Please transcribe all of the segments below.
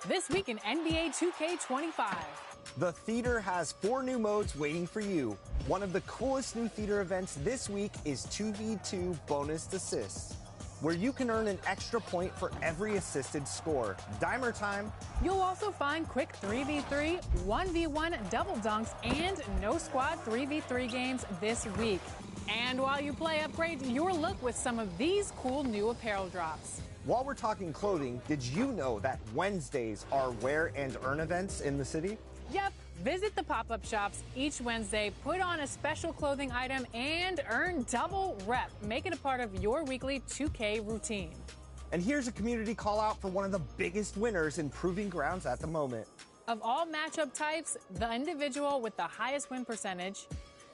This week in NBA 2K25. The theater has 4 new modes waiting for you. One of the coolest new theater events this week is 2v2 bonus assists, where you can earn an extra point for every assisted score. Dimer time. You'll also find quick 3v3, 1v1 double dunks, and no squad 3v3 games this week. And while you play, upgrade your look with some of these cool new apparel drops. While we're talking clothing, did you know that Wednesdays are wear and earn events in the city? Yep, visit the pop-up shops each Wednesday, put on a special clothing item, and earn double rep. Make it a part of your weekly 2K routine. And here's a community call out for one of the biggest winners in Proving Grounds at the moment. Of all matchup types, the individual with the highest win percentage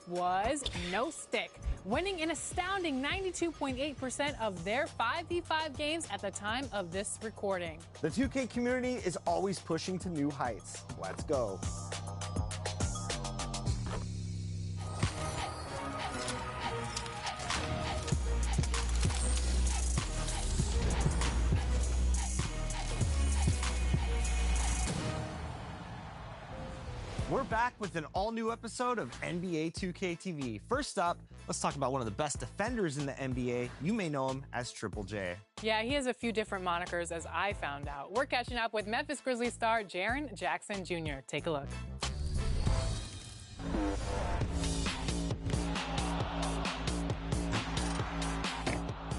was No Stick, winning an astounding 92.8% of their 5v5 games at the time of this recording. The 2K community is always pushing to new heights. Let's go. We're back with an all-new episode of NBA 2K TV. First up, let's talk about one of the best defenders in the NBA. You may know him as Triple J. Yeah, he has a few different monikers, as I found out. We're catching up with Memphis Grizzlies star Jaren Jackson Jr. Take a look.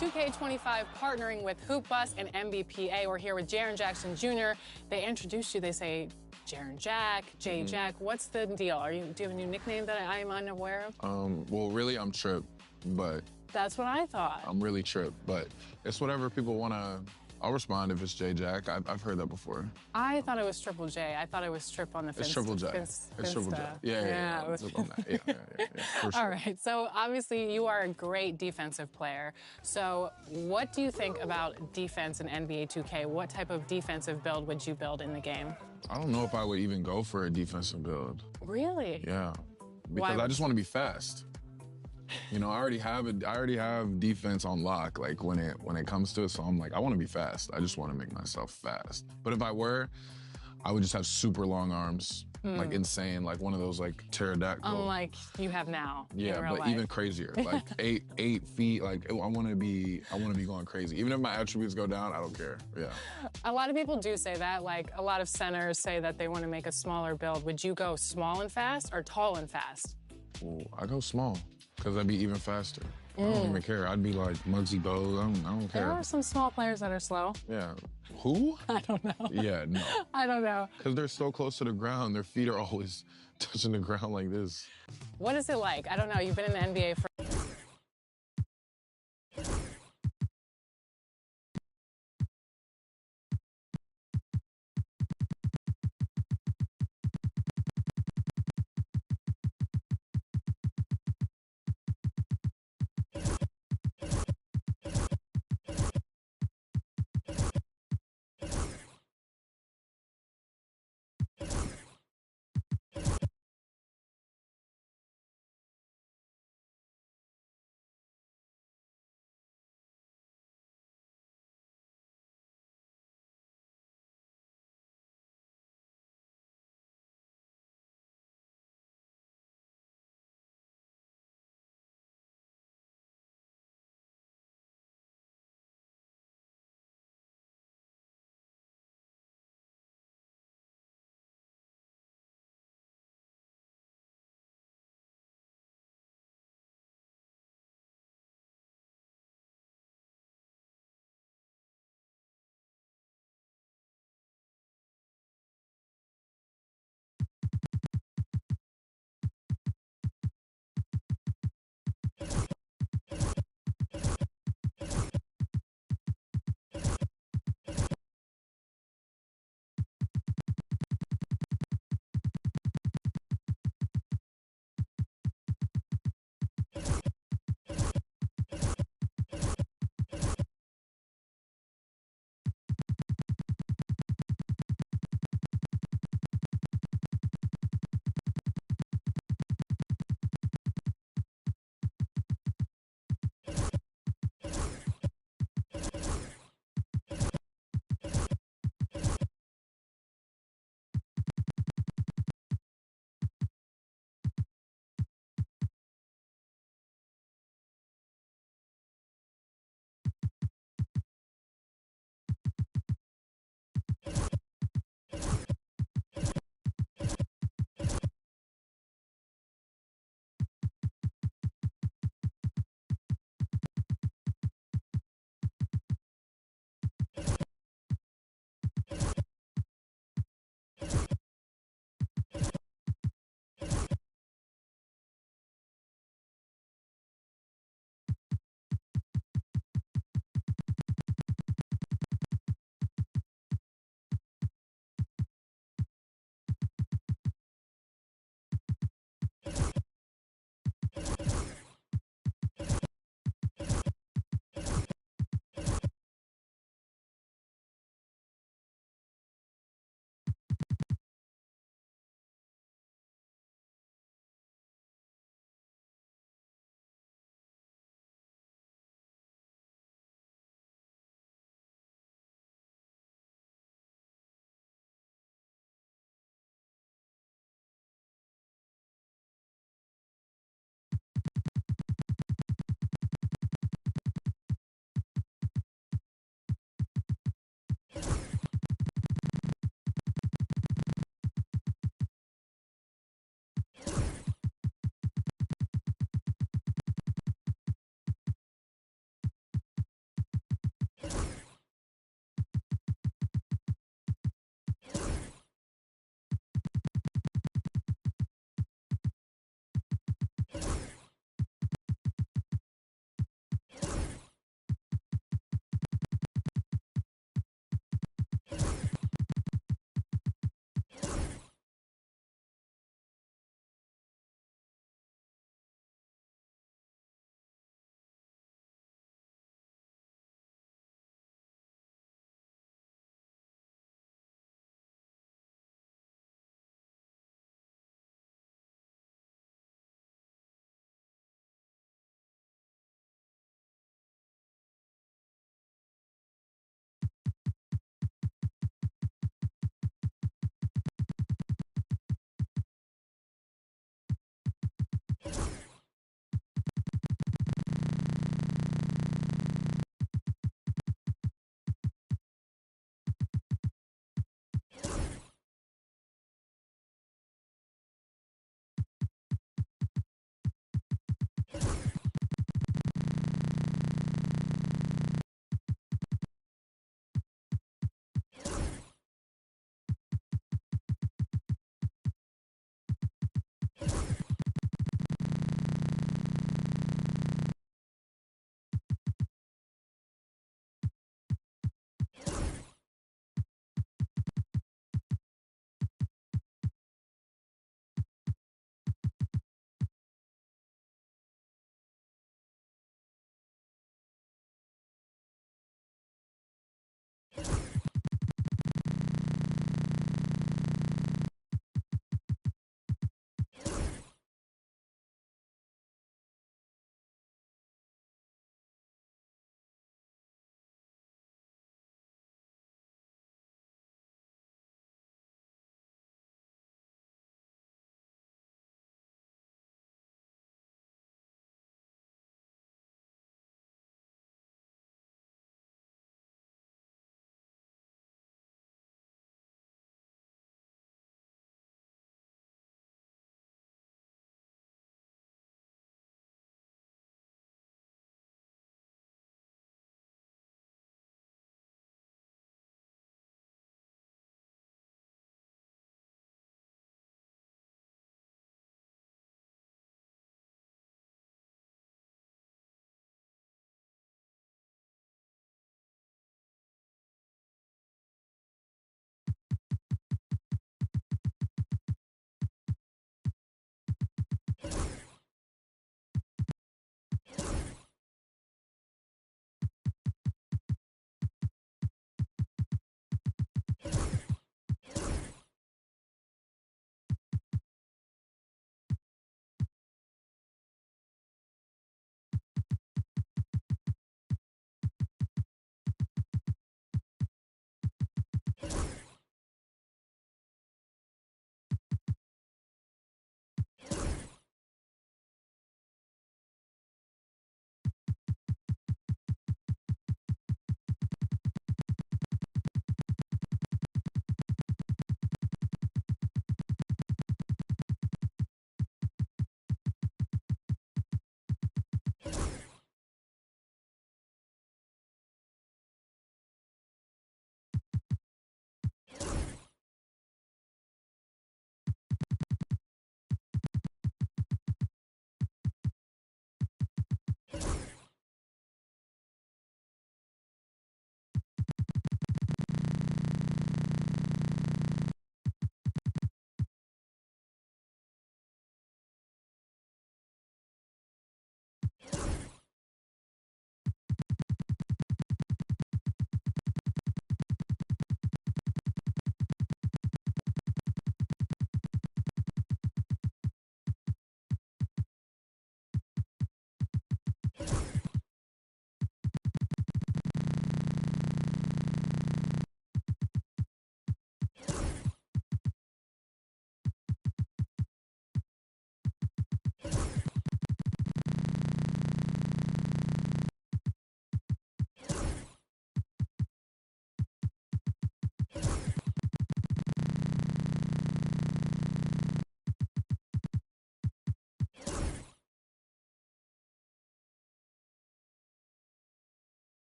K25 partnering with Hoop Bus and MBPA. We're here with Jaren Jackson Jr. They introduced you. They say Jaren Jack, J Jack. What's the deal? Do you have a new nickname that I'm unaware of? Well, really, I'm Trip, but that's what I thought. I'm really Trip, but it's whatever people want to. I'll respond if it's J Jack. I've heard that before. I thought it was Triple J. I thought it was Trip on the It's Triple J. It's Triple J. Yeah. For sure. All right. So obviously you are a great defensive player. So what do you think about defense in NBA 2K? What type of defensive build would you build in the game? I don't know if I would even go for a defensive build. Really? Yeah. Because I just want to be fast. You know, I already have defense on lock, like when it comes to it. So I'm like, I want to be fast. I just want to make myself fast. But if I would just have super long arms, like insane, like one of those like pterodactyl. Unlike you have now. Yeah, in real but life. even crazier, like 8 feet. Like I want to be going crazy. Even if my attributes go down, I don't care. Yeah. A lot of people do say that. Like a lot of centers say that they want to make a smaller build. Would you go small and fast or tall and fast? Ooh, I go small. Because I'd be even faster. I don't even care. I'd be like Muggsy Bogues. I don't care. There are some small players that are slow. Yeah. Who? I don't know. Yeah, no. I don't know. Because they're so close to the ground. Their feet are always touching the ground like this. What is it like? I don't know. You've been in the NBA for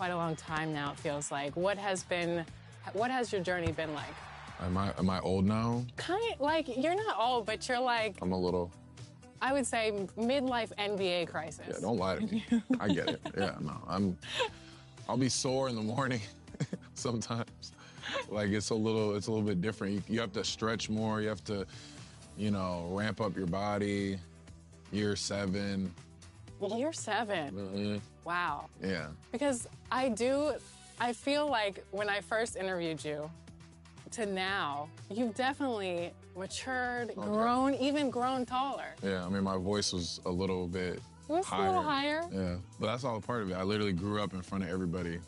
quite a long time now, it feels like. What has your journey been like? Am I old now? Kind of like, you're not old, but you're like, I'm a little. I would say midlife NBA crisis. Yeah, don't lie to me. I get it. Yeah, no, I'll be sore in the morning sometimes. Like it's a little bit different. You have to stretch more. You have to, ramp up your body. Year 7. Year 7? Mm-hmm. Wow. Yeah. Because I feel like when I first interviewed you to now, you've definitely matured, grown, even grown taller. Yeah, I mean, my voice was a little bit It's higher. a little higher. Yeah, but that's all a part of it. I literally grew up in front of everybody.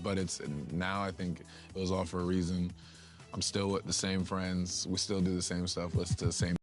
But now I think it was all for a reason. I'm still with the same friends. We still do the same stuff, listen to the same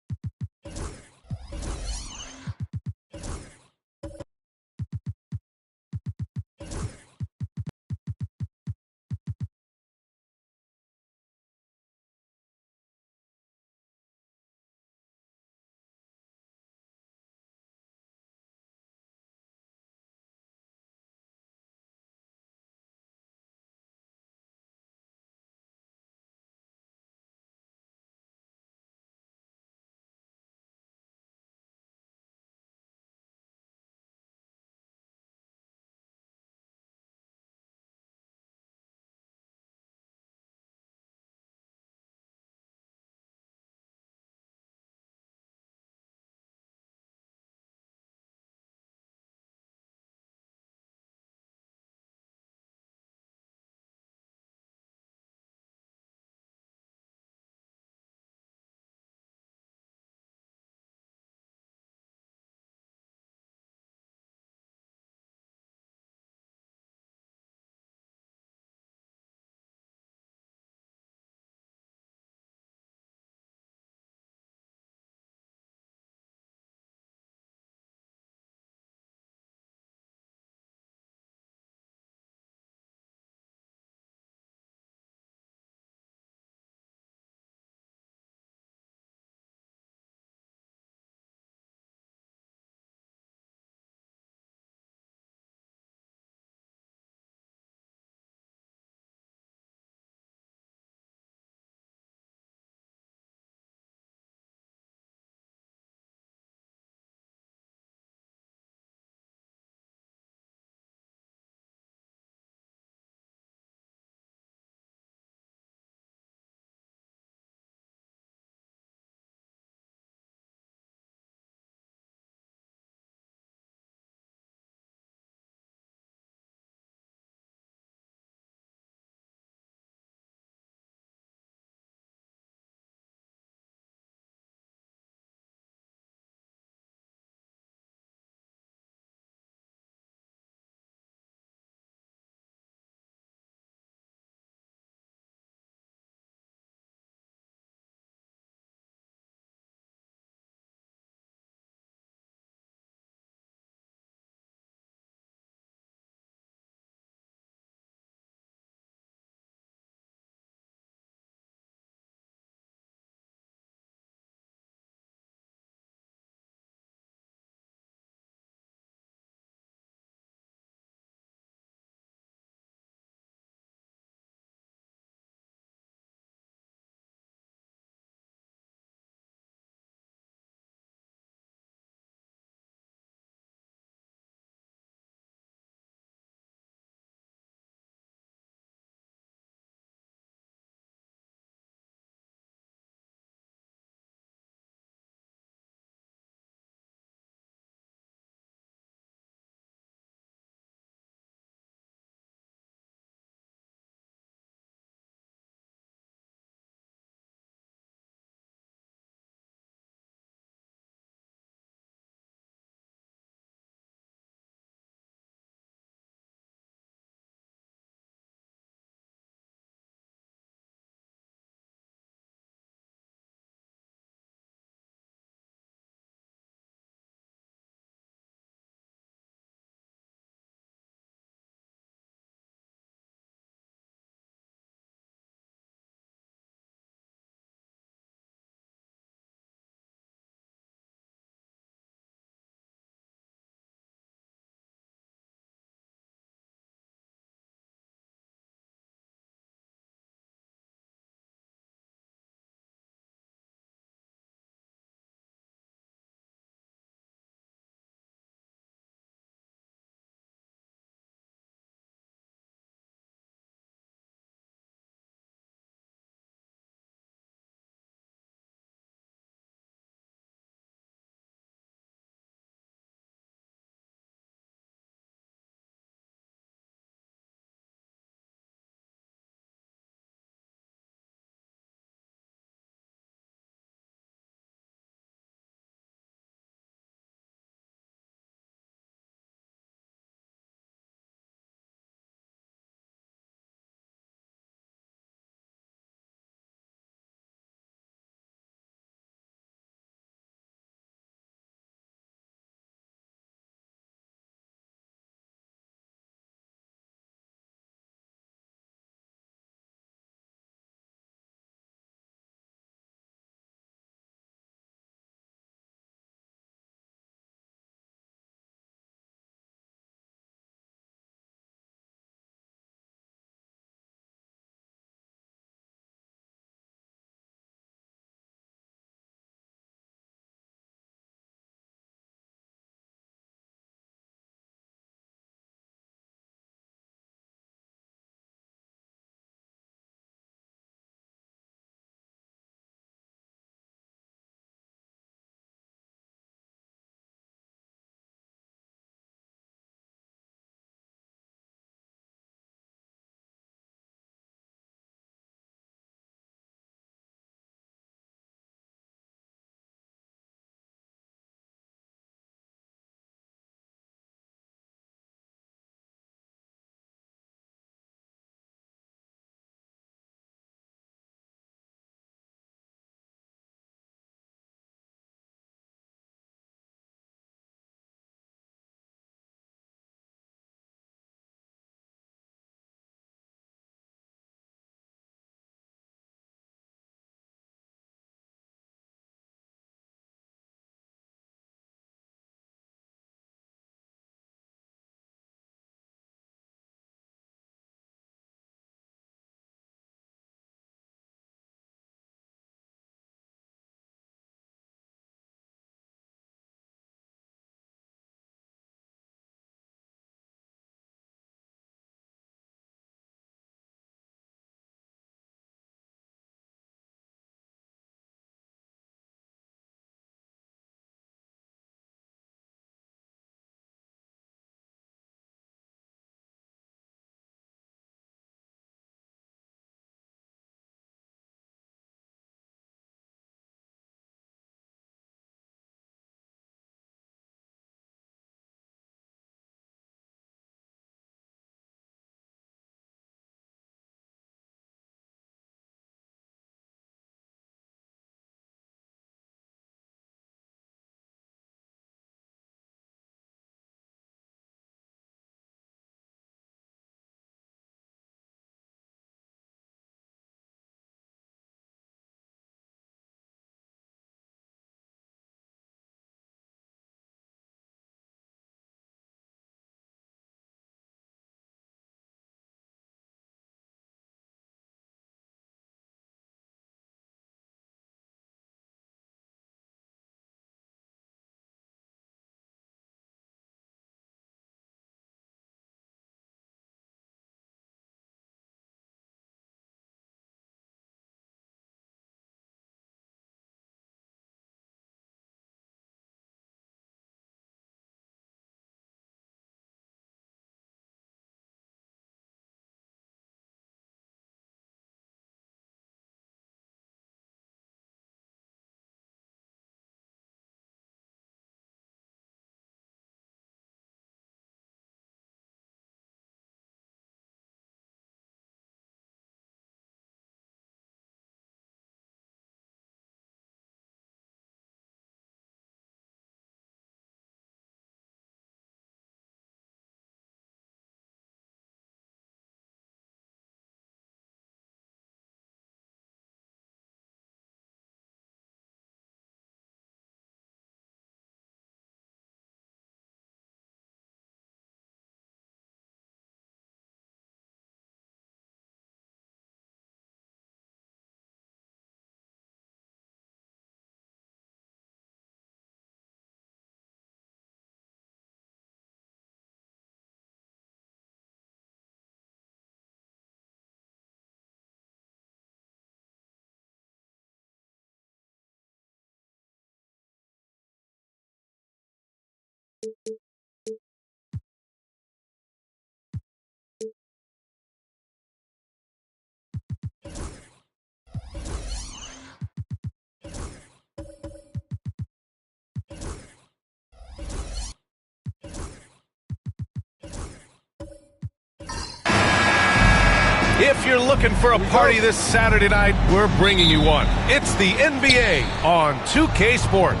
If you're looking for a party this Saturday night, we're bringing you one. It's the NBA on 2K Sports.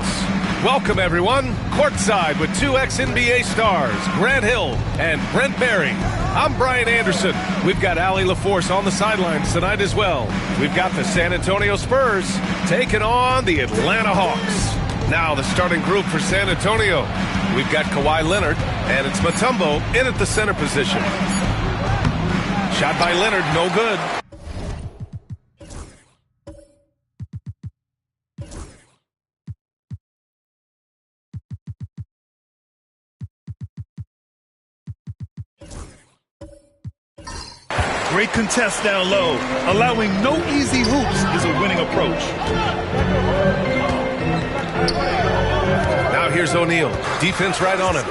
Welcome, everyone. Courtside with two ex-NBA stars, Grant Hill and Brent Barry. I'm Brian Anderson. We've got Allie LaForce on the sidelines tonight as well. We've got the San Antonio Spurs taking on the Atlanta Hawks. Now the starting group for San Antonio. We've got Kawhi Leonard, and it's Mutombo in at the center position. Shot by Leonard, no good. Great contest down low. Allowing no easy hoops is a winning approach. Now here's O'Neal. Defense right on him.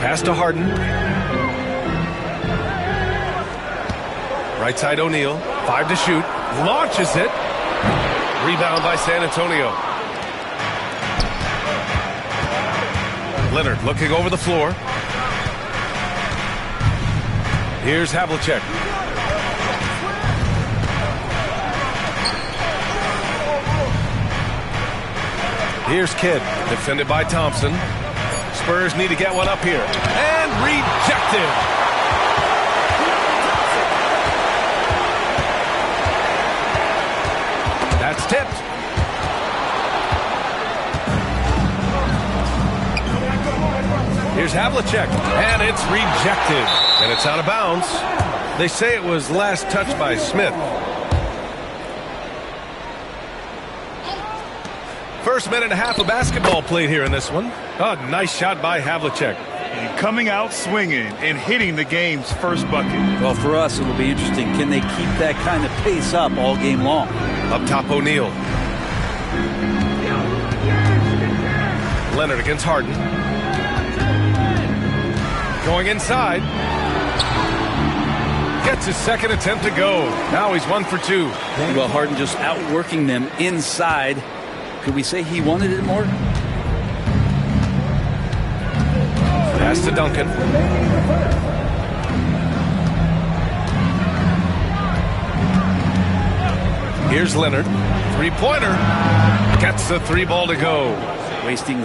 Pass to Harden. Right side O'Neal. 5 to shoot. Launches it. Rebound by San Antonio. Leonard looking over the floor. Here's Havlicek. Here's Kidd, defended by Thompson. Spurs need to get one up here. And rejected. That's tipped. Here's Havlicek, and it's rejected. And it's out of bounds. They say it was last touched by Smith. First minute and a half of basketball played here in this one. Oh, nice shot by Havlicek. And coming out swinging and hitting the game's first bucket. Well, for us, it'll be interesting. Can they keep that kind of pace up all game long? Up top, O'Neal. Leonard against Harden. Going inside. Gets his second attempt to go. Now he's 1 for 2. Well, Harden just outworking them inside. Could we say he wanted it more? Pass to Duncan. Here's Leonard. Three-pointer. Gets the 3 ball to go. Wasting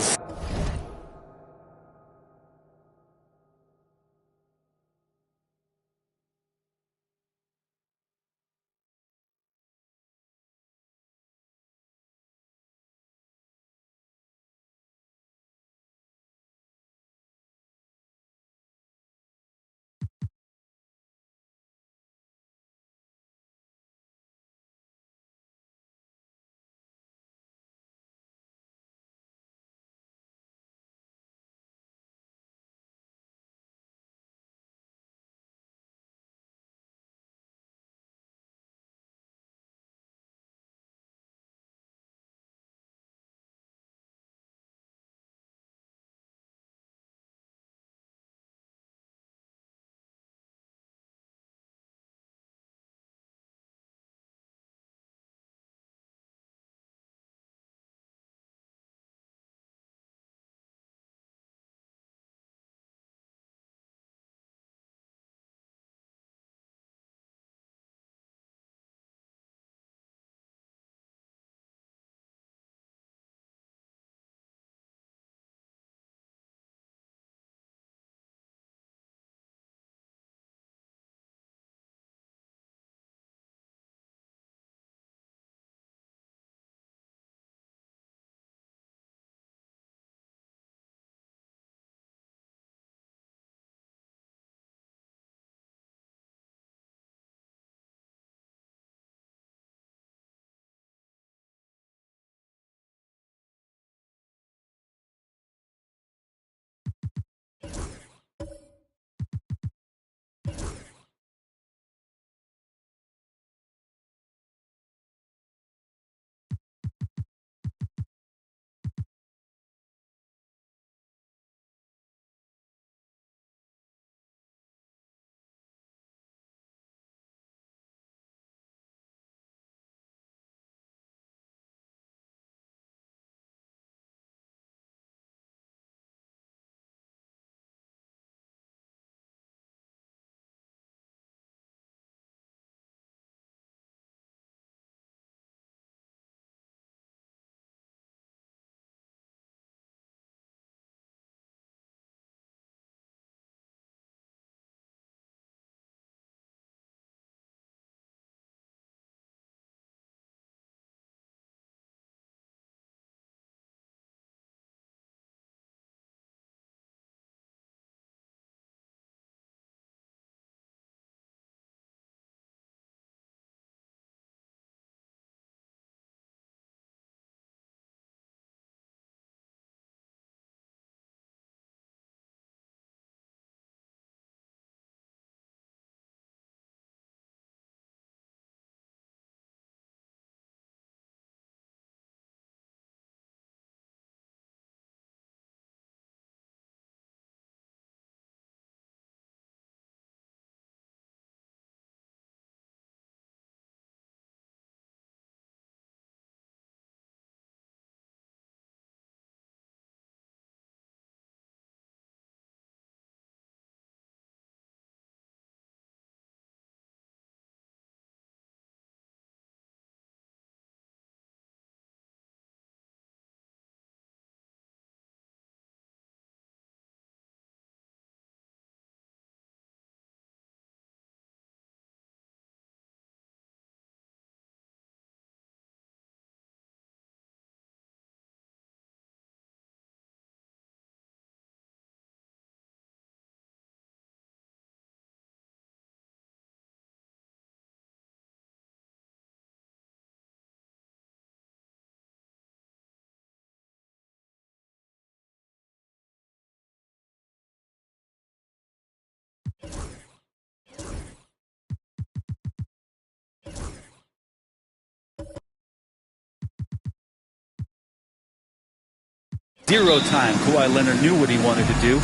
0 time Kawhi Leonard knew what he wanted to do.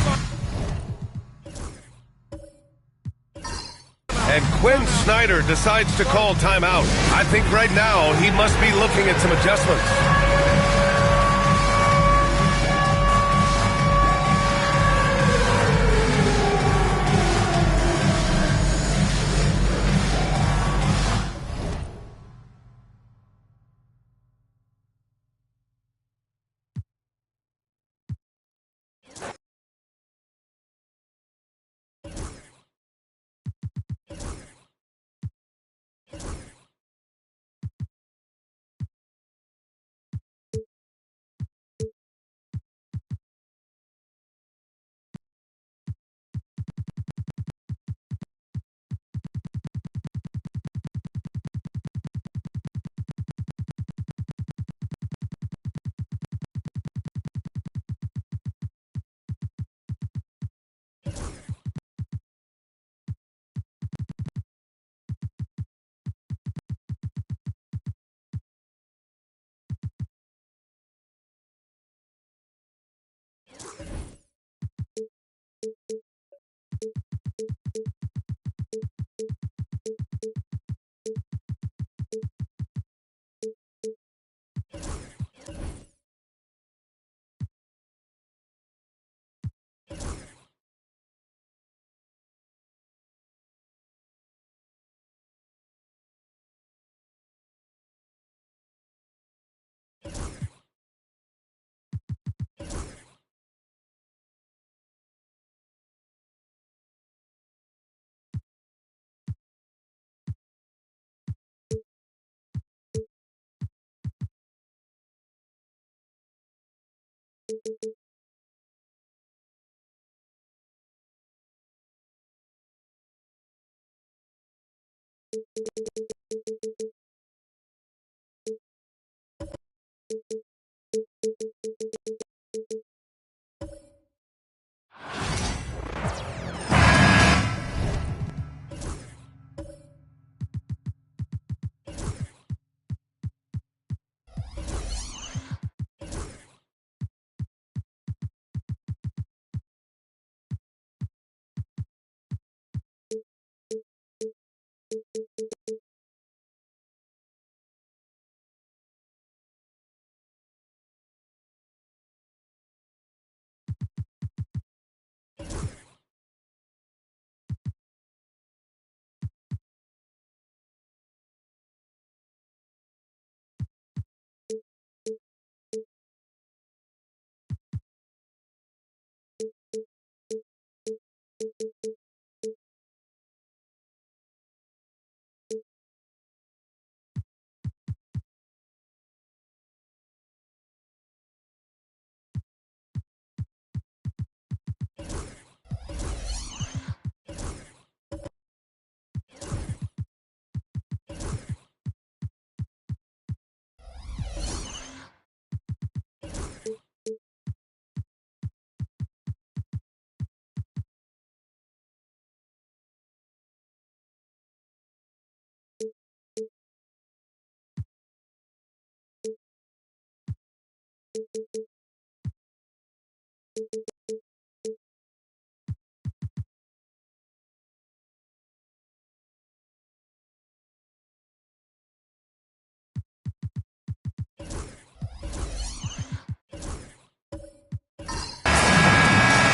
And Quinn Snyder decides to call timeout. I think right now he must be looking at some adjustments.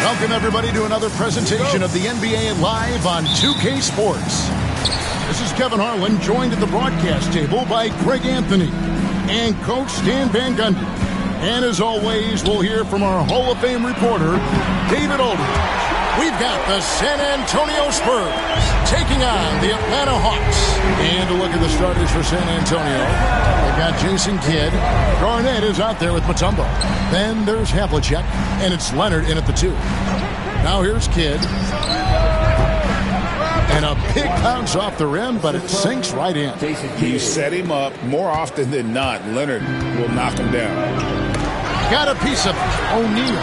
Welcome, everybody, to another presentation of the NBA Live on 2K Sports. This is Kevin Harlan, joined at the broadcast table by Greg Anthony and Coach Stan Van Gundy. And as always, we'll hear from our Hall of Fame reporter, David Aldridge. We've got the San Antonio Spurs taking on the Atlanta Hawks. And a look at the starters for San Antonio. They've got Jason Kidd. Garnett is out there with Mutombo. Then there's Havlicek, and it's Leonard in at the 2. Now here's Kidd. And a big bounce off the rim, but it sinks right in. You set him up. More often than not, Leonard will knock him down. Got a piece of O'Neal.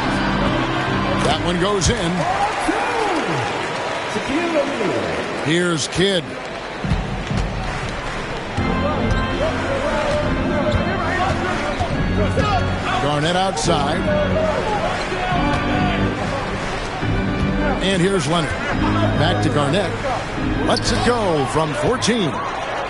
That one goes in. Here's Kidd. Garnett Garnett outside. And here's Leonard. Back to Garnett. Lets it go from 14.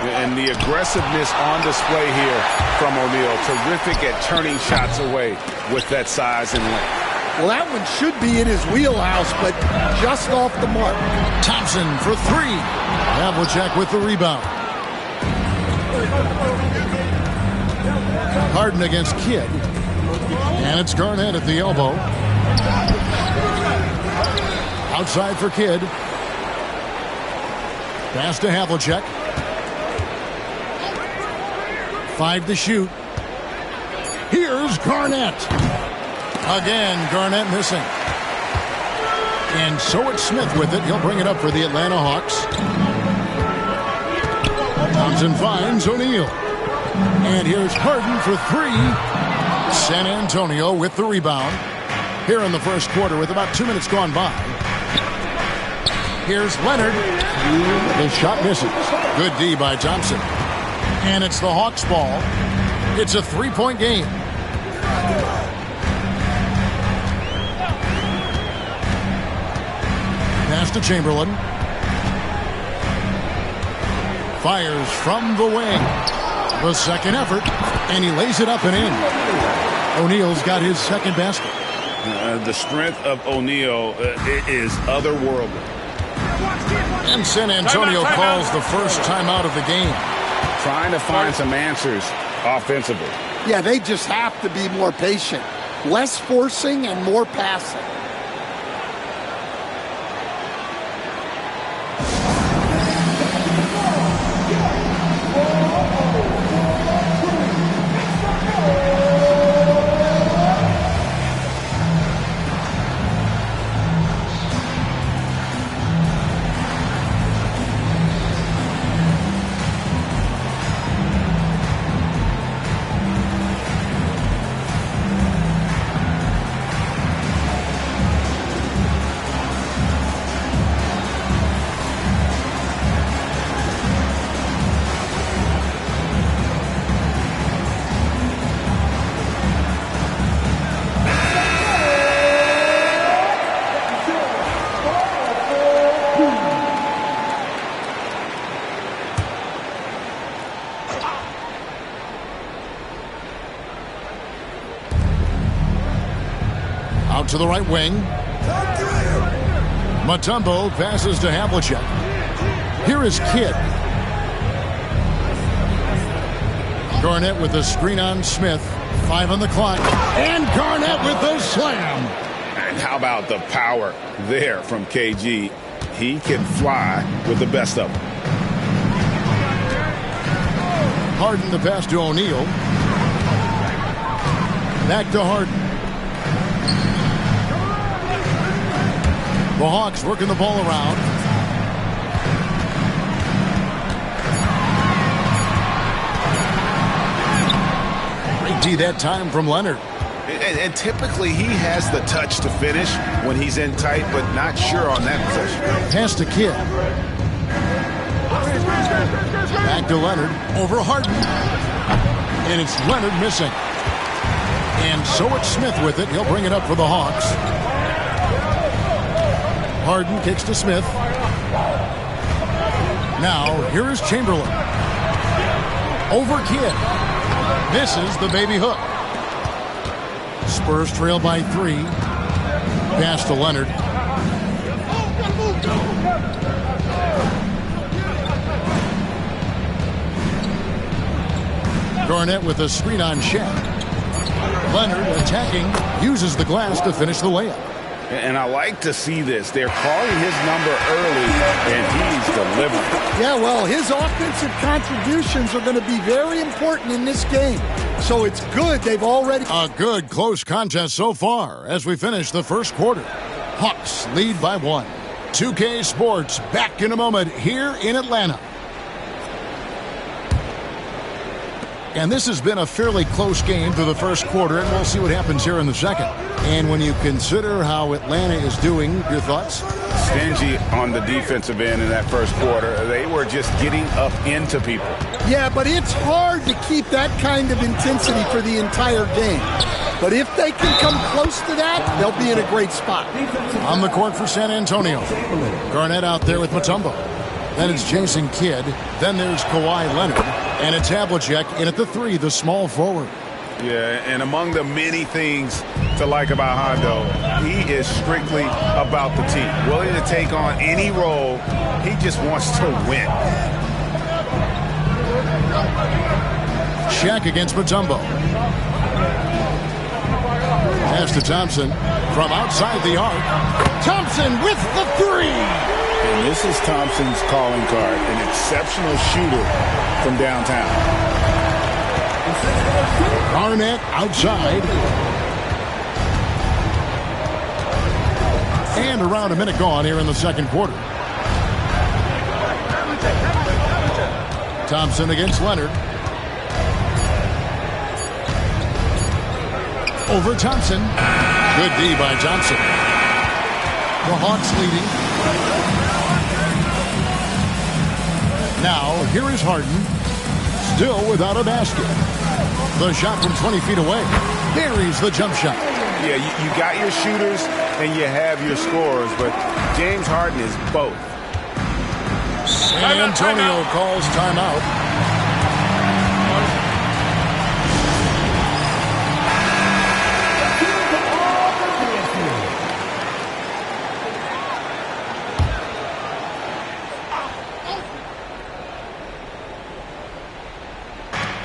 And the aggressiveness on display here from O'Neal. Terrific at turning shots away with that size and length. Well, that one should be in his wheelhouse, but just off the mark. Thompson for three. Havlicek with the rebound. Harden against Kidd. And it's Garnett at the elbow. Outside for Kidd. Pass to Havlicek. 5 to shoot. Here's Garnett. Again, Garnett missing. And so it's Smith with it. He'll bring it up for the Atlanta Hawks. Thompson finds O'Neal. And here's Harden for three. San Antonio with the rebound. Here in the first quarter with about 2 minutes gone by. Here's Leonard. His shot misses. Good D by Thompson. And it's the Hawks ball. It's a three-point game. Pass to Chamberlain. Fires from the wing. The second effort, and he lays it up and in. O'Neal's got his second basket. The strength of O'Neal is otherworldly. And San Antonio calls the first timeout of the game. Trying to find some answers offensively. Yeah, they just have to be more patient. Less forcing and more passing. Out to the right wing. Mutombo passes to Havlicek. Here is Kidd. Garnett with the screen on Smith. 5 on the clock. And Garnett with the slam. And how about the power there from KG? He can fly with the best of them. Harden the pass to O'Neal. Back to Harden. The Hawks working the ball around. Great D that time from Leonard. And typically he has the touch to finish when he's in tight, but not sure on that possession. Pass to Kidd. Back to Leonard. Over Harden. And it's Leonard missing. And so it's Smith with it. He'll bring it up for the Hawks. Harden kicks to Smith. Now, here is Chamberlain. Over Kidd. Misses the baby hook. Spurs trail by 3. Pass to Leonard. Garnett with a screen on Shaq. Leonard attacking, uses the glass to finish the layup. And I like to see this. They're calling his number early, and he's delivering. Yeah, well, his offensive contributions are going to be very important in this game. So it's good they've already... A good close contest so far as we finish the first quarter. Hawks lead by 1. 2K Sports back in a moment here in Atlanta. And this has been a fairly close game through the first quarter, and we'll see what happens here in the second. And when you consider how Atlanta is doing, your thoughts? Stingy on the defensive end in that first quarter. They were just getting up into people. Yeah, but it's hard to keep that kind of intensity for the entire game. But if they can come close to that, they'll be in a great spot. On the court for San Antonio. Garnett out there with Mutombo. Then it's Jason Kidd. Then there's Kawhi Leonard. And it's Havlicek in at the 3, the small forward. Yeah, and among the many things to like about Hondo, he is strictly about the team. Willing to take on any role. He just wants to win. Shaq against Mutombo. Pass to Thompson from outside the arc. Thompson with the 3. And this is Thompson's calling card, an exceptional shooter from downtown. Garnett outside. And around a minute gone here in the second quarter. Thompson against Leonard. Over Thompson. Good D by Thompson. The Hawks leading. Now, here is Harden. Still without a basket. The shot from 20 feet away. Buries the jump shot. Yeah, you got your shooters and you have your scorers, but James Harden is both. San Antonio calls timeout.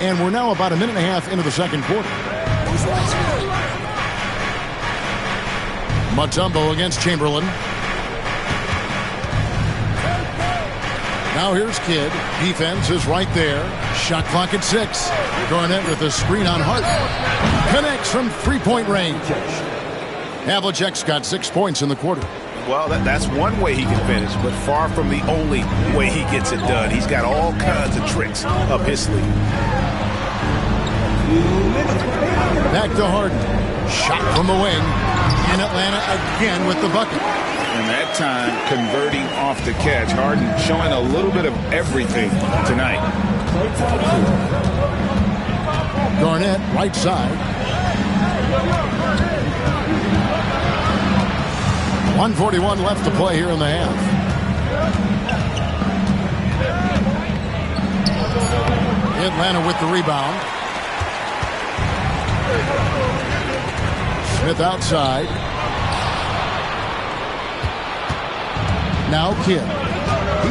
And we're now about a minute and a half into the second quarter. Mutombo against Chamberlain. Now here's Kidd. Defense is right there. Shot clock at 6. Garnett with a screen on Hart. Connects from three-point range. Havlicek's got 6 points in the quarter. Well, that's one way he can finish, but far from the only way he gets it done. He's got all kinds of tricks up his sleeve. Back to Harden. Shot from the wing. In Atlanta again with the bucket. And that time, converting off the catch. Harden showing a little bit of everything tonight. Garnett, right side. 1:41 left to play here in the half. Atlanta with the rebound. Smith outside. Now Kidd.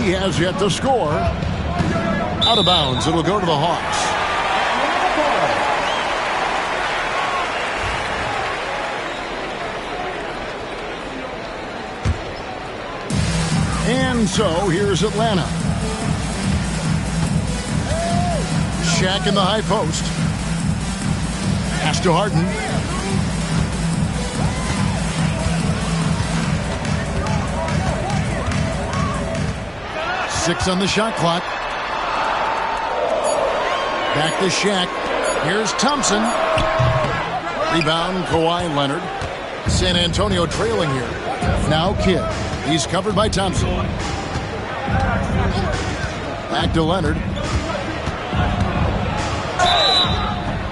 He has yet to score. Out of bounds. It'll go to the Hawks. And so here's Atlanta. Shaq in the high post. Pass to Harden. Six on the shot clock. Back to Shaq. Here's Thompson. Rebound, Kawhi Leonard. San Antonio trailing here. Now Kidd. He's covered by Thompson. Back to Leonard.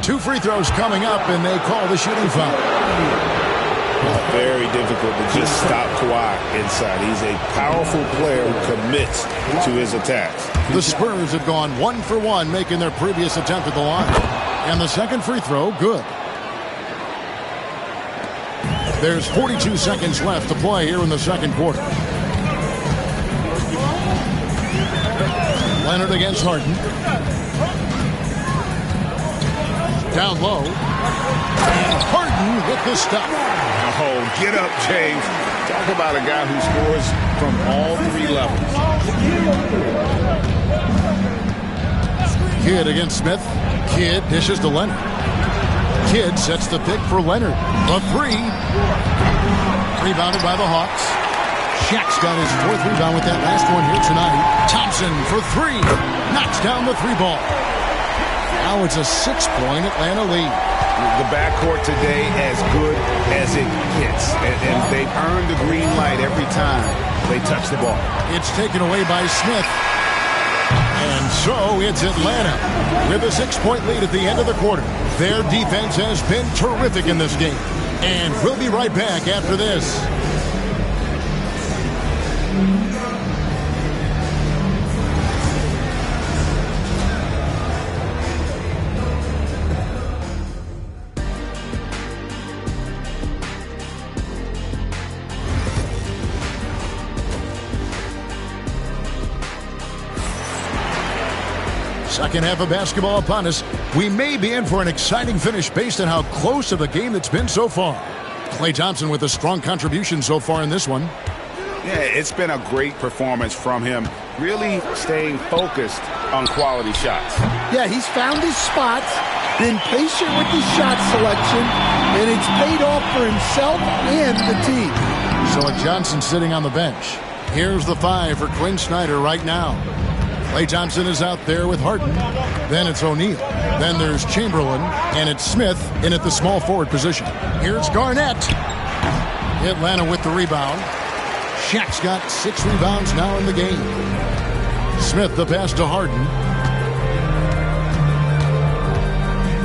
2 free throws coming up, and they call the shooting foul. Very difficult to just stop Kawhi inside. He's a powerful player who commits to his attacks. The Spurs have gone 1 for 1, making their previous attempt at the line. And the second free throw, good. There's 42 seconds left to play here in the second quarter. Leonard against Harden. Down low. And Harden with the stop. Oh, get up, James. Talk about a guy who scores from all 3 levels. Kidd against Smith. Kidd dishes to Leonard. Kidd sets the pick for Leonard. A 3. Rebounded by the Hawks. Shaq's got his 4th rebound with that last one here tonight. Thompson for 3. Knocks down the 3 ball. Now it's a 6-point Atlanta lead. The backcourt today as good as it gets. And they've earned the green light every time they touch the ball. It's taken away by Smith. And so it's Atlanta with a 6-point lead at the end of the quarter. Their defense has been terrific in this game. And we'll be right back after this. Second half of basketball upon us. We may be in for an exciting finish based on how close of a game it's been so far. Klay Thompson with a strong contribution so far in this one. Yeah, it's been a great performance from him, really staying focused on quality shots. Yeah, he's found his spots, been patient with his shot selection, and it's paid off for himself and the team. So Johnson sitting on the bench. Here's the 5 for Quinn Snyder right now. Klay Thompson is out there with Harden. Then it's O'Neal. Then there's Chamberlain, and it's Smith in at the small forward position. Here's Garnett. Atlanta with the rebound. Shaq's got 6 rebounds now in the game. Smith the pass to Harden.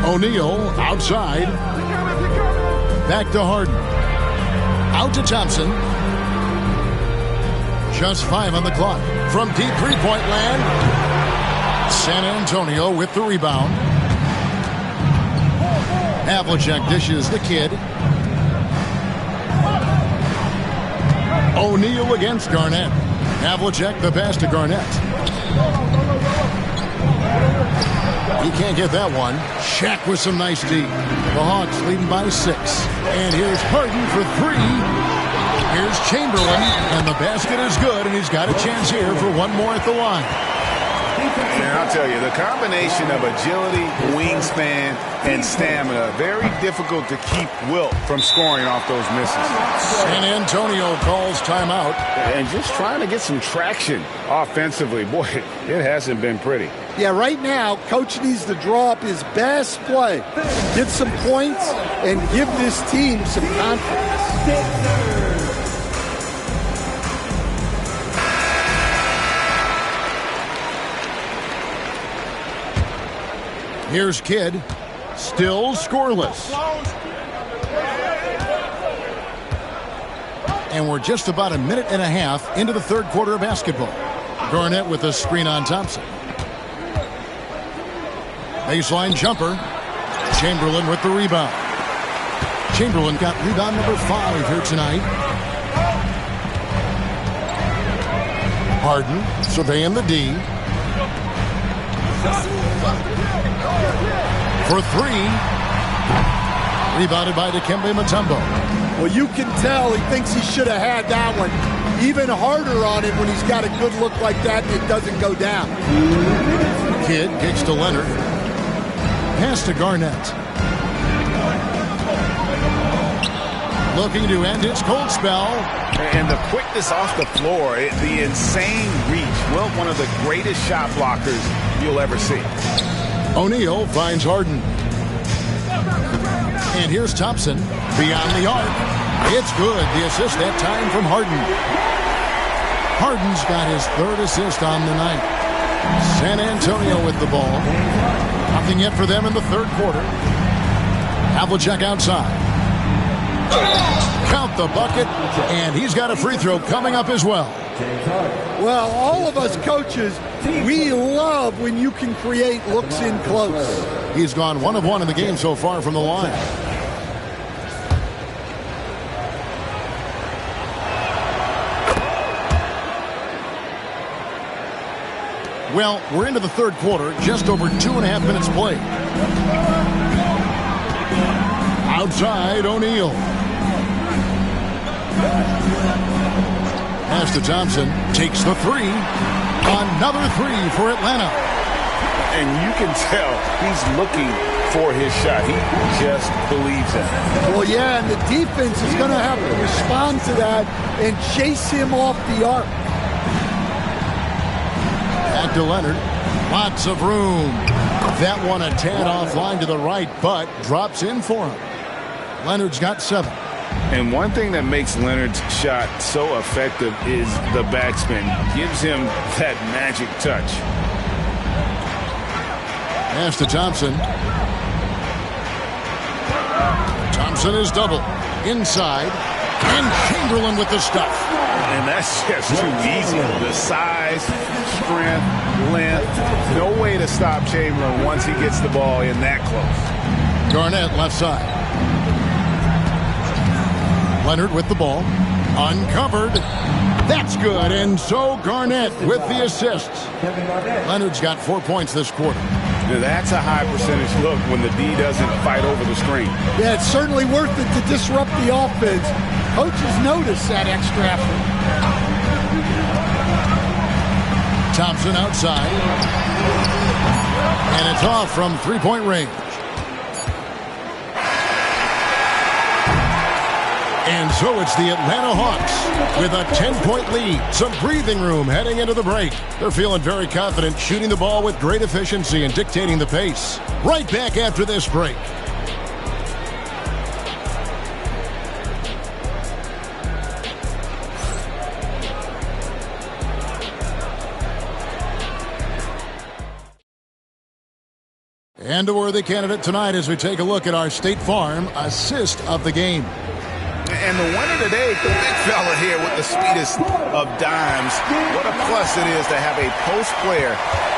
O'Neal outside. Back to Harden. Out to Thompson. Just 5 on the clock. From deep three-point land, San Antonio with the rebound. Havlicek dishes the kid. O'Neal against Garnett. Havlicek the pass to Garnett. He can't get that one. Shaq with some nice D. The Hawks leading by 6. And here's Harden for 3. Here's Chamberlain, and the basket is good, and he's got a chance here for one more at the line. And I'll tell you, the combination of agility, wingspan, and stamina, very difficult to keep Wilt from scoring off those misses. San Antonio calls timeout. And just trying to get some traction offensively. Boy, it hasn't been pretty. Yeah, right now, Coach needs to draw up his best play, get some points, and give this team some confidence. Here's Kidd, still scoreless. And we're just about a minute and a half into the third quarter of basketball. Garnett with a screen on Thompson. Baseline jumper. Chamberlain with the rebound. Chamberlain got rebound number 5 here tonight. Harden surveying the D. For 3. Rebounded by Dikembe Mutombo. Well, you can tell he thinks he should have had that one. Even harder on him when he's got a good look like that and it doesn't go down. Kidd kicks to Leonard. Pass to Garnett. Looking to end his cold spell. And the quickness off the floor, the insane reach. Well, one of the greatest shot blockers you'll ever see. O'Neal finds Harden. And here's Thompson beyond the arc. It's good. The assist that time from Harden. Harden's got his 3rd assist on the night. San Antonio with the ball. Nothing yet for them in the third quarter. Havlicek outside. Count the bucket, and he's got a free throw coming up as well. Well, all of us coaches, we love when you can create looks in close. He's gone 1 of 1 in the game so far from the line. Well, we're into the third quarter, just over 2.5 minutes played. Outside, O'Neal. Pass to Thompson, takes the 3. Another 3 for Atlanta. And you can tell he's looking for his shot. He just believes in it. Well, yeah, and the defense is going to have to respond to that and chase him off the arc. Back to Leonard. Lots of room. That one a tad offline to the right, but drops in for him. Leonard's got 7. And one thing that makes Leonard's shot so effective is the backspin. Gives him that magic touch. Pass to Thompson. Thompson is double. Inside. And Chamberlain with the stuff. And that's just too easy. The size, strength, length. No way to stop Chamberlain once he gets the ball in that close. Garnett left side. Leonard with the ball. Uncovered. That's good. And so Garnett with the assists. Leonard's got 4 points this quarter. Now that's a high percentage look when the D doesn't fight over the screen. Yeah, it's certainly worth it to disrupt the offense. Coaches notice that extra effort. Thompson outside. And it's off from three-point range. And so it's the Atlanta Hawks with a 10-point lead. Some breathing room heading into the break. They're feeling very confident, shooting the ball with great efficiency and dictating the pace. Right back after this break. And a worthy candidate tonight as we take a look at our State Farm assist of the game. And the winner today, the big fella here with the speedest of dimes. What a plus it is to have a post player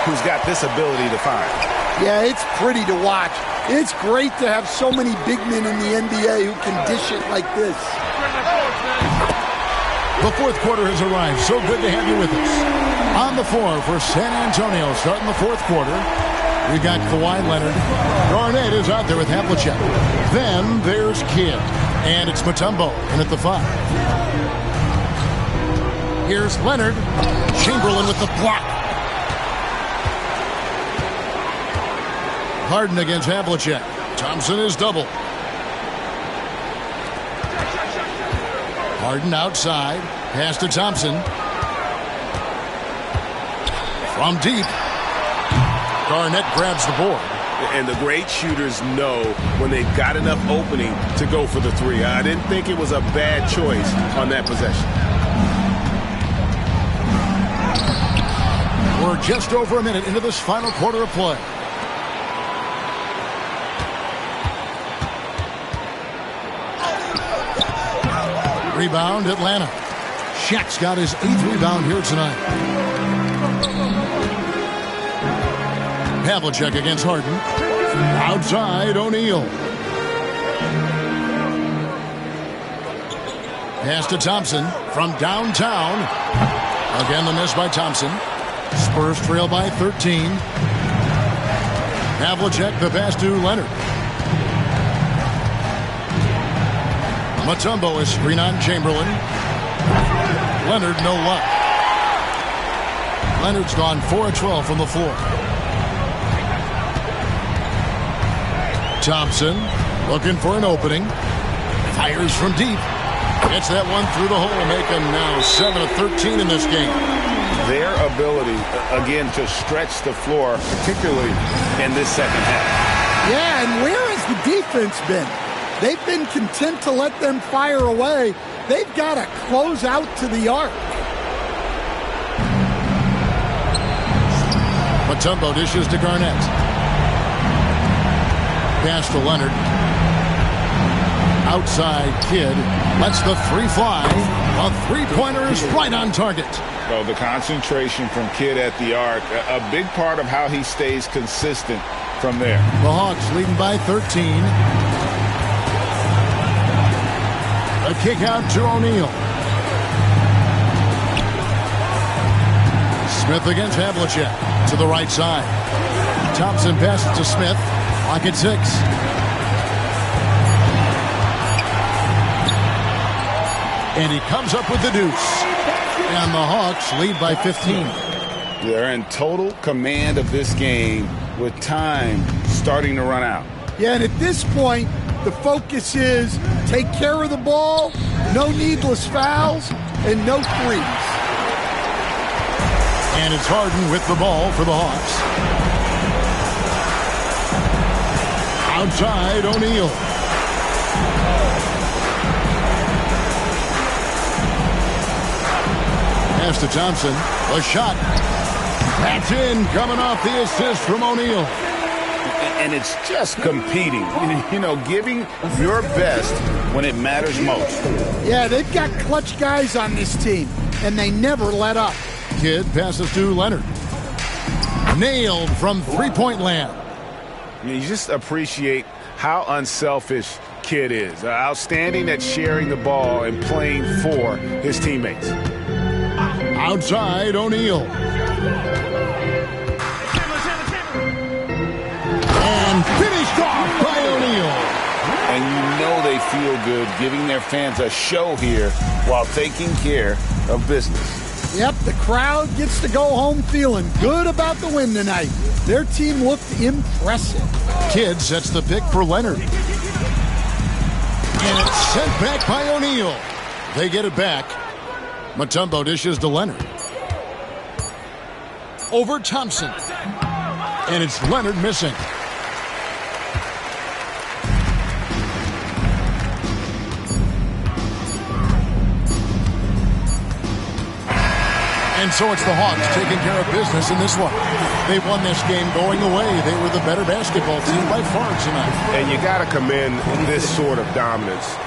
who's got this ability to find. Yeah, it's pretty to watch. It's great to have so many big men in the NBA who can dish it like this. The fourth quarter has arrived. So good to have you with us. On the floor for San Antonio, starting the fourth quarter, we got Kawhi Leonard. Garnett is out there with Havlicek. Then there's Kidd. And it's Mutombo in at the 5. Here's Leonard. Chamberlain with the block. Harden against Havlicek. Thompson is double. Harden outside. Pass to Thompson. From deep. Garnett grabs the board. And the great shooters know when they've got enough opening to go for the three. I didn't think it was a bad choice on that possession. We're just over a minute into this final quarter of play. Rebound, Atlanta. Shaq's got his 8th rebound here tonight. Havlicek against Harden. Outside, O'Neal. Pass to Thompson from downtown. Again, the miss by Thompson. Spurs trail by 13. Havlicek, the pass to Leonard. Mutombo is screen on Chamberlain. Leonard, no luck. Leonard's gone 4 of 12 from the floor. Thompson looking for an opening. Fires from deep. Gets that one through the hole, make them now 7 of 13 in this game. Their ability, again, to stretch the floor, particularly in this second half. Yeah, and where has the defense been? They've been content to let them fire away. They've got to close out to the arc. Mutombo dishes to Garnett. Pass to Leonard. Outside Kidd. Lets the three fly. A three-pointer is right on target. So the concentration from Kidd at the arc, a big part of how he stays consistent from there. The Hawks leading by 13. A kick out to O'Neal. Smith against Havlicek to the right side. Thompson passes to Smith. Clock at 6. And he comes up with the deuce. And the Hawks lead by 15. They're in total command of this game with time starting to run out. Yeah, and at this point, the focus is take care of the ball, no needless fouls, and no threes. And it's Harden with the ball for the Hawks. Outside, O'Neal. Pass to Thompson. A shot. That's in, coming off the assist from O'Neal. and it's just competing. You know, giving your best when it matters most. Yeah, they've got clutch guys on this team, and they never let up. Kidd passes to Leonard. Nailed from three-point land. You just appreciate how unselfish Kidd is. Outstanding at sharing the ball and playing for his teammates. Outside, O'Neal. And finished off by O'Neal. And you know they feel good giving their fans a show here while taking care of business. Yep, the crowd gets to go home feeling good about the win tonight. Their team looked impressive. Kidd sets the pick for Leonard. And it's sent back by O'Neal. They get it back. Mutombo dishes to Leonard. Over Thompson. And it's Leonard missing. And so it's the Hawks taking care of business in this one. They won this game going away. They were the better basketball team by far tonight. And you got to commend this sort of dominance.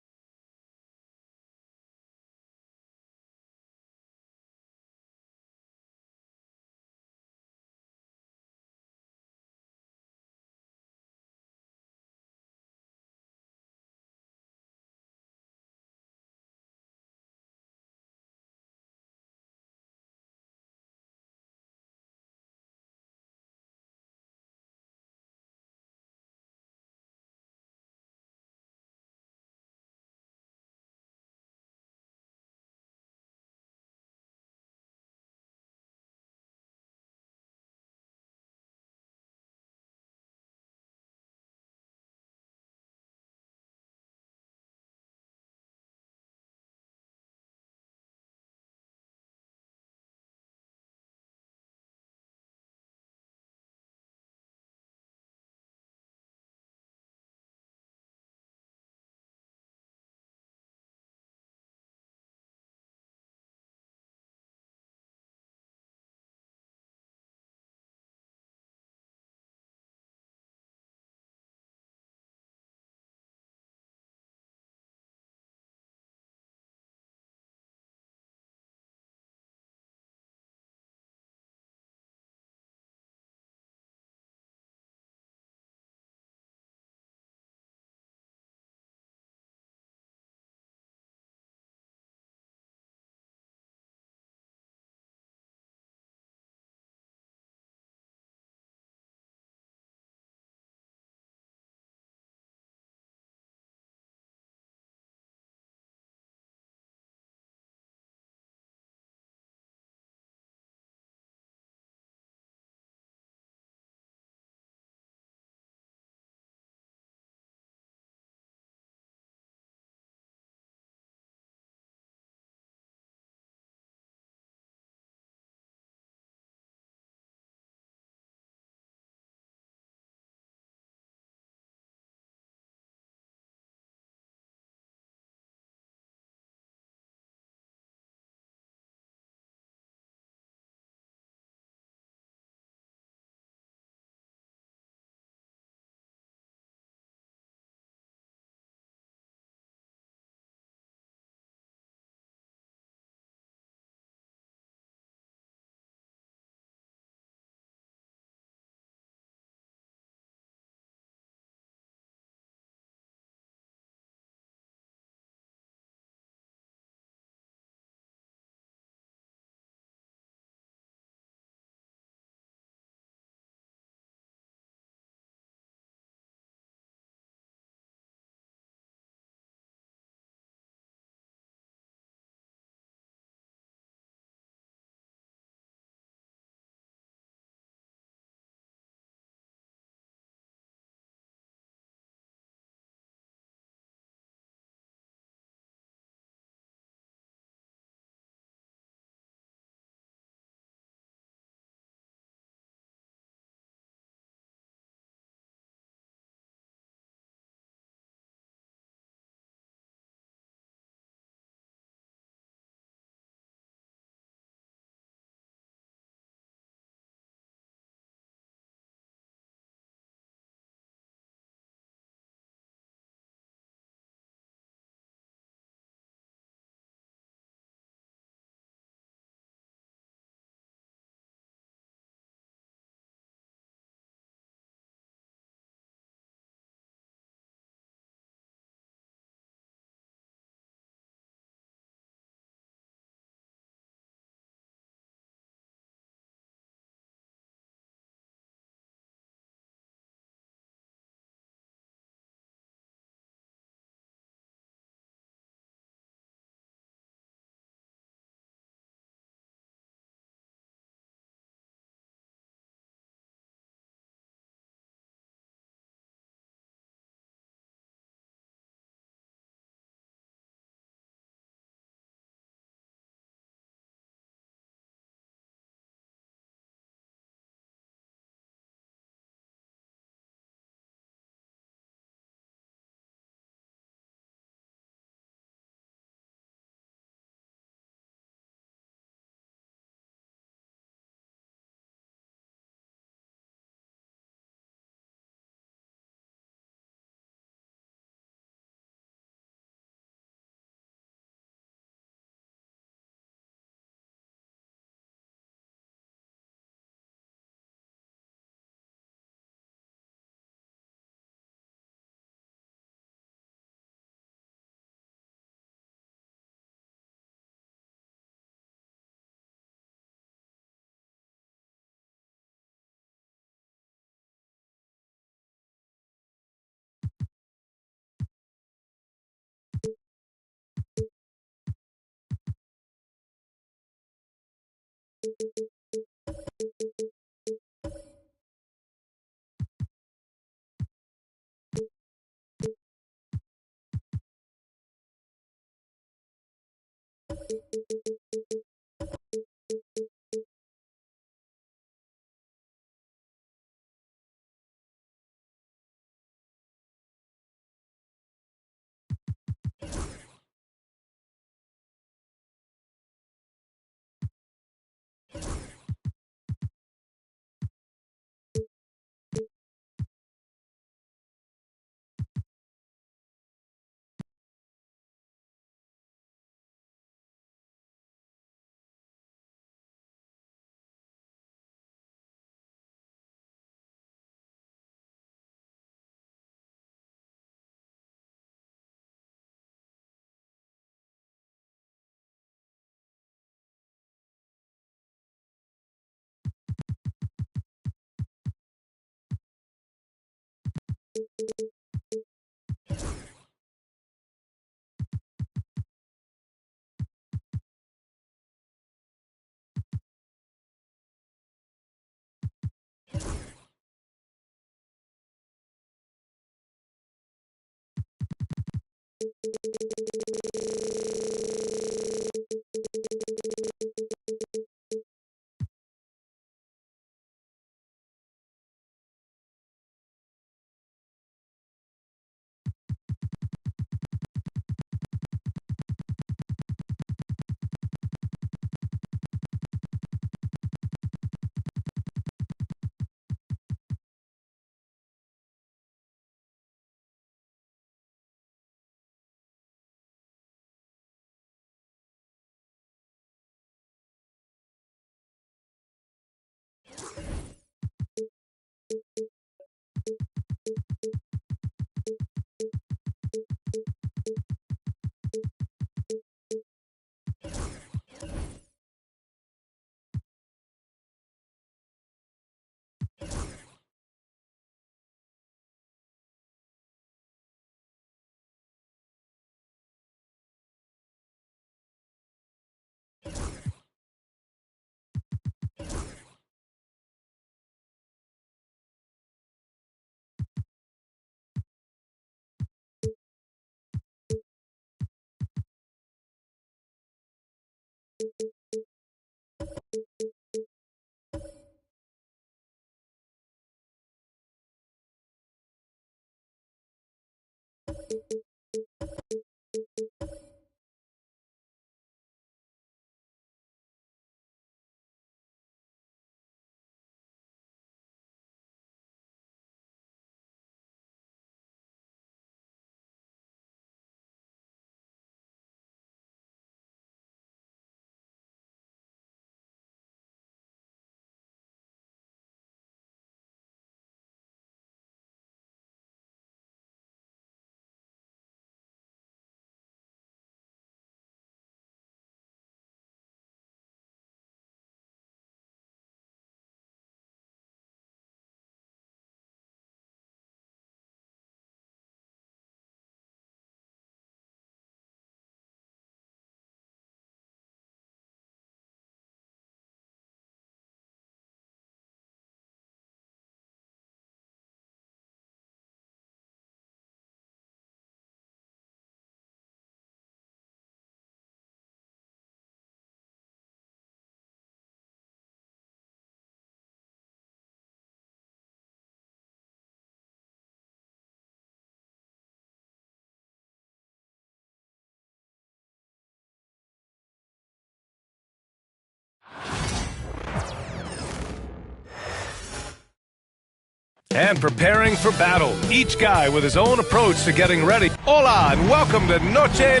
And preparing for battle. Each guy with his own approach to getting ready. Hola, and welcome to Noche.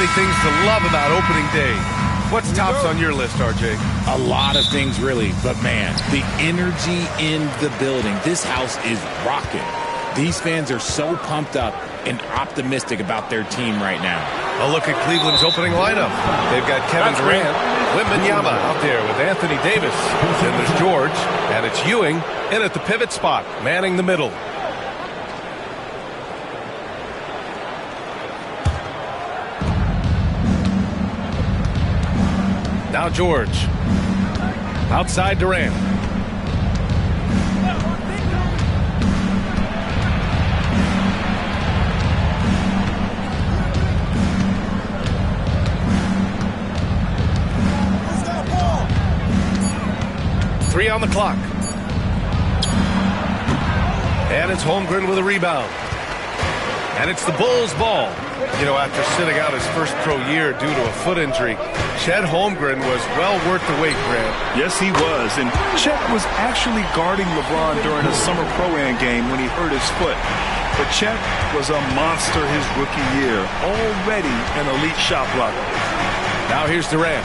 many things to love about opening day. What's tops on your list, RJ? A lot of things, really. But, man, the energy in the building. This house is rocking. These fans are so pumped up and optimistic about their team right now. A look at Cleveland's opening lineup. They've got Kevin Durant, Wembanyama out there with Anthony Davis. Then there's George, and it's Ewing in at the pivot spot, manning the middle. Now George. Outside Durant. Three on the clock. And it's Holmgren with a rebound. And it's the Bulls' ball. You know, after sitting out his first pro year due to a foot injury, Chet Holmgren was well worth the wait, Grant. Yes, he was. And Chet was actually guarding LeBron during a summer Pro-Am game when he hurt his foot. But Chet was a monster his rookie year, already an elite shot blocker. Now here's Durant.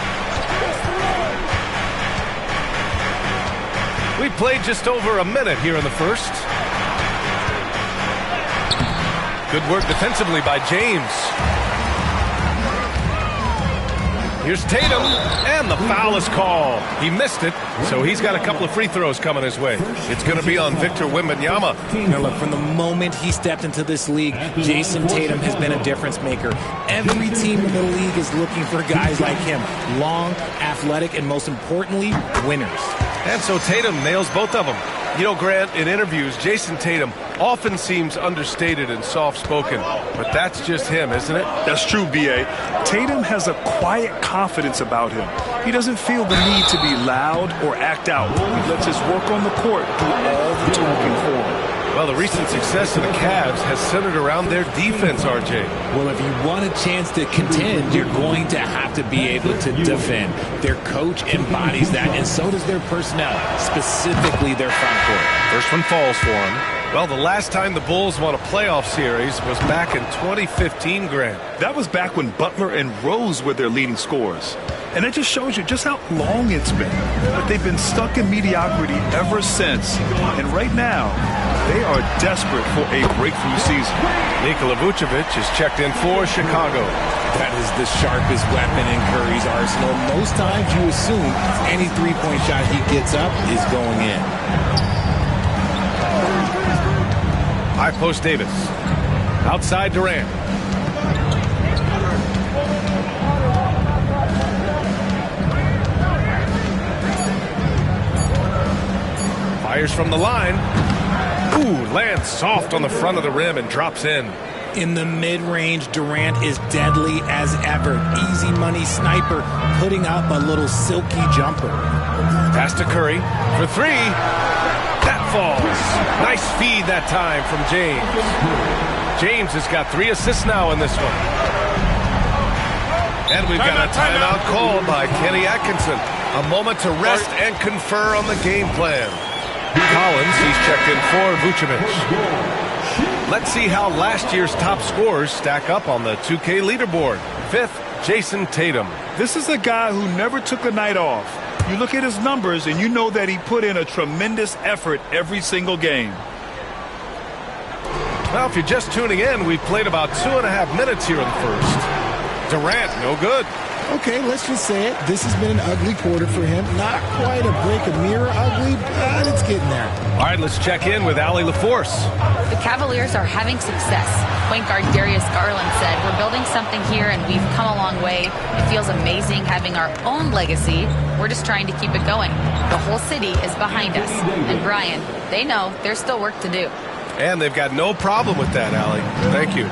We played just over a minute here in the first. Good work defensively by James. Here's Tatum, and the foul is called. He missed it, so he's got a couple of free throws coming his way. It's going to be on Victor Wembanyama. Now look, from the moment he stepped into this league, Jason Tatum has been a difference maker. Every team in the league is looking for guys like him. Long, athletic, and most importantly, winners. And so Tatum nails both of them. You know, Grant, in interviews, Jason Tatum often seems understated and soft-spoken, but that's just him, isn't it? That's true, B.A. Tatum has a quiet confidence about him. He doesn't feel the need to be loud or act out. He lets his work on the court do all the talking for him. Well, the recent success of the Cavs has centered around their defense, RJ. Well, if you want a chance to contend, you're going to have to be able to defend. Their coach embodies that, and so does their personnel, specifically their front court. First one falls for him. Well, the last time the Bulls won a playoff series was back in 2015, Grant. That was back when Butler and Rose were their leading scorers. And it just shows you just how long it's been. But they've been stuck in mediocrity ever since. And right now, they are desperate for a breakthrough season. Nikola Vucevic is checked in for Chicago. That is the sharpest weapon in Curry's arsenal. Most times you assume any three-point shot he gets up is going in. High post Davis. Outside Durant. Fires from the line. Ooh, lands soft on the front of the rim and drops in. In the mid-range, Durant is deadly as ever. Easy money sniper, putting up a little silky jumper. Pass to Curry for three. That falls. Nice feed that time from James. James has got 3 assists now in this one. And we've got a timeout called by Kenny Atkinson. A moment to rest and confer on the game plan. Collins, he's checked in for Vucevic. Let's see how last year's top scorers stack up on the 2K leaderboard. 5th, Jason Tatum. This is a guy who never took a night off. You look at his numbers and you know that he put in a tremendous effort every single game. Well, if you're just tuning in, we've played about 2.5 minutes here in the first. Durant, no good. Okay, let's just say it. This has been an ugly quarter for him. Not quite a break a mirror ugly, but it's getting there. All right, let's check in with Allie LaForce. The Cavaliers are having success. Point guard Darius Garland said, "We're building something here and we've come a long way. It feels amazing having our own legacy. We're just trying to keep it going. The whole city is behind us." And Brian, they know there's still work to do. And they've got no problem with that, Allie. Thank you.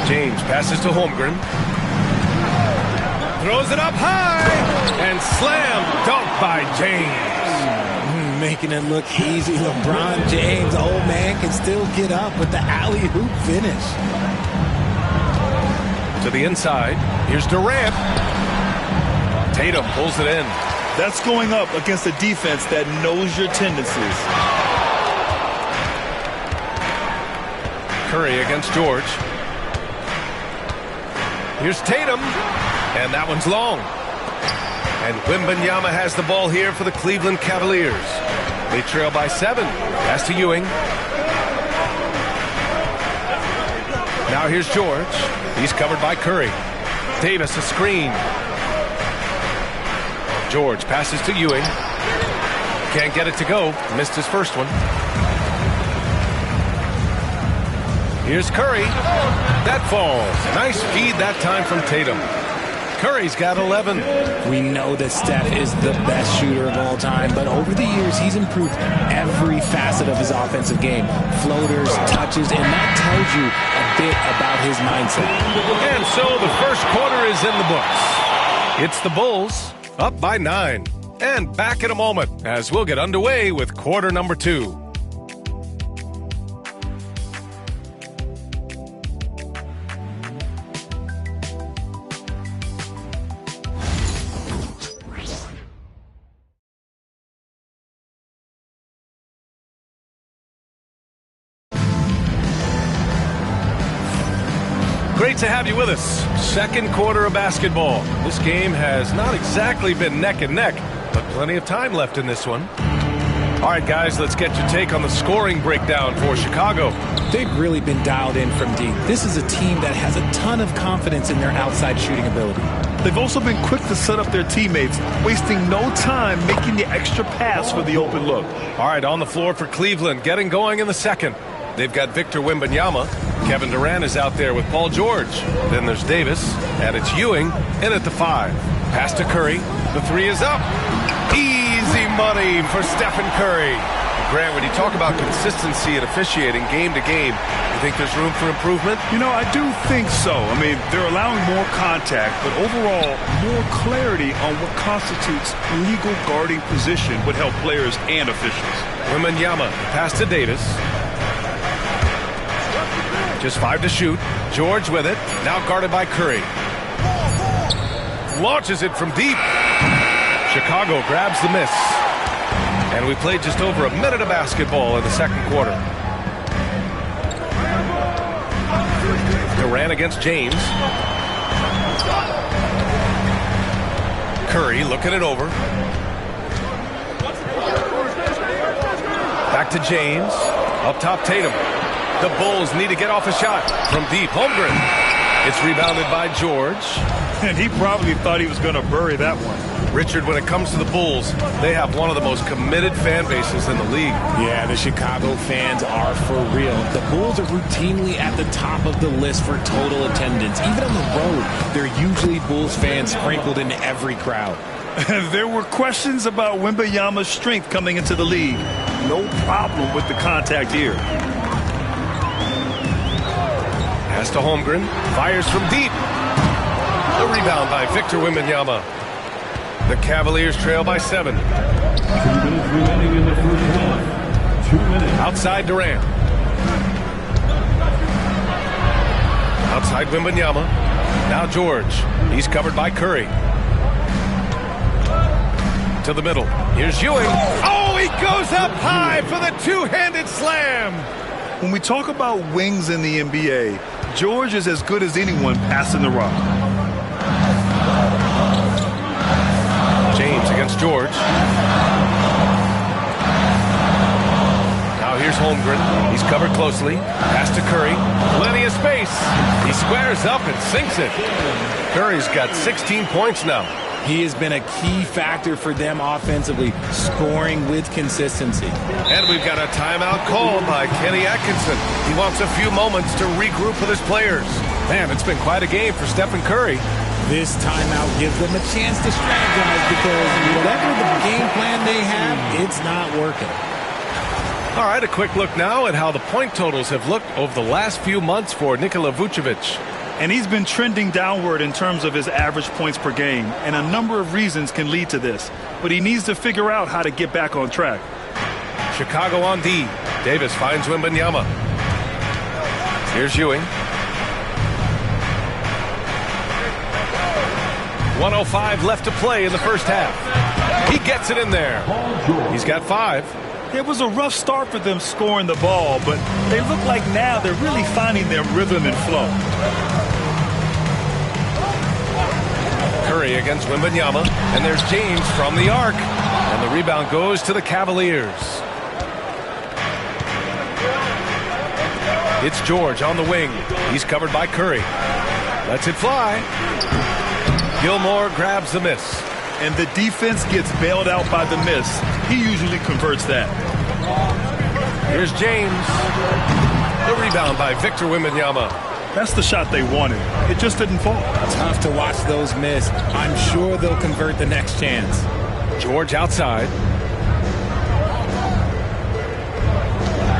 James passes to Holmgren. Throws it up high. And slam dunk by James. Making it look easy. LeBron James, the old man, can still get up with the alley-oop finish. To the inside. Here's Durant. Tatum pulls it in. That's going up against a defense that knows your tendencies. Curry against George. Here's Tatum, and that one's long. And Wembanyama has the ball here for the Cleveland Cavaliers. They trail by 7. Pass to Ewing. Now here's George. He's covered by Curry. Davis, a screen. George passes to Ewing. Can't get it to go. Missed his first one. Here's Curry. That falls. Nice feed that time from Tatum. Curry's got 11. We know that Steph is the best shooter of all time, but over the years, he's improved every facet of his offensive game. Floaters, touches, and that tells you a bit about his mindset. And so the first quarter is in the books. It's the Bulls up by 9. And back in a moment as we'll get underway with quarter number 2. Great to have you with us. Second quarter of basketball. This game has not exactly been neck and neck, but plenty of time left in this one. All right, guys, let's get your take on the scoring breakdown for Chicago. They've really been dialed in from deep. This is a team that has a ton of confidence in their outside shooting ability. They've also been quick to set up their teammates, wasting no time making the extra pass for the open look. All right, on the floor for Cleveland, getting going in the second. They've got Victor Wembanyama. Kevin Durant is out there with Paul George. Then there's Davis, and it's Ewing in at the 5. Pass to Curry. The 3 is up. Easy money for Stephen Curry. Grant, when you talk about consistency and officiating game to game, you think there's room for improvement? You know, I do think so. I mean, they're allowing more contact, but overall, more clarity on what constitutes legal guarding position would help players and officials. Wembanyama, pass to Davis. Just 5 to shoot. George with it. Now guarded by Curry. Launches it from deep. Chicago grabs the miss. And we played just over a minute of basketball in the second quarter. Durant against James. Curry looking it over. Back to James. Up top, Tatum. The Bulls need to get off a shot from deep. Holmgren. It's rebounded by George. And he probably thought he was going to bury that one. Richard, when it comes to the Bulls, they have one of the most committed fan bases in the league. Yeah, the Chicago fans are for real. The Bulls are routinely at the top of the list for total attendance. Even on the road, there are usually Bulls fans sprinkled into every crowd. There were questions about Wembanyama's strength coming into the league. No problem with the contact here. Pass to Holmgren. Fires from deep. The rebound by Victor Wembanyama. The Cavaliers trail by 7. 2 minutes remaining in the first half. 2 minutes. Outside Durant. Outside Wembanyama. Now George. He's covered by Curry. To the middle. Here's Ewing. Oh, he goes up high for the two-handed slam. When we talk about wings in the NBA, George is as good as anyone passing the rock. James against George. Now here's Holmgren. He's covered closely. Pass to Curry. Plenty of space. He squares up and sinks it. Curry's got 16 points now. He has been a key factor for them offensively, scoring with consistency. And we've got a timeout called by Kenny Atkinson. He wants a few moments to regroup with his players. Man, it's been quite a game for Stephen Curry. This timeout gives them a chance to strategize because whatever the game plan they have, it's not working. All right, a quick look now at how the point totals have looked over the last few months for Nikola Vucevic. And he's been trending downward in terms of his average points per game, and a number of reasons can lead to this. But he needs to figure out how to get back on track. Chicago on D. Davis finds Wembanyama. Here's Ewing. 1:05 left to play in the first half. He gets it in there. He's got 5. It was a rough start for them scoring the ball, but they look like now they're really finding their rhythm and flow. against Wembanyama. And there's James from the arc. And the rebound goes to the Cavaliers. It's George on the wing. He's covered by Curry. Lets it fly. Gilmore grabs the miss. And the defense gets bailed out by the miss. He usually converts that. Here's James. The rebound by Victor Wembanyama. That's the shot they wanted. It just didn't fall. Tough to watch those miss. I'm sure they'll convert the next chance. George outside.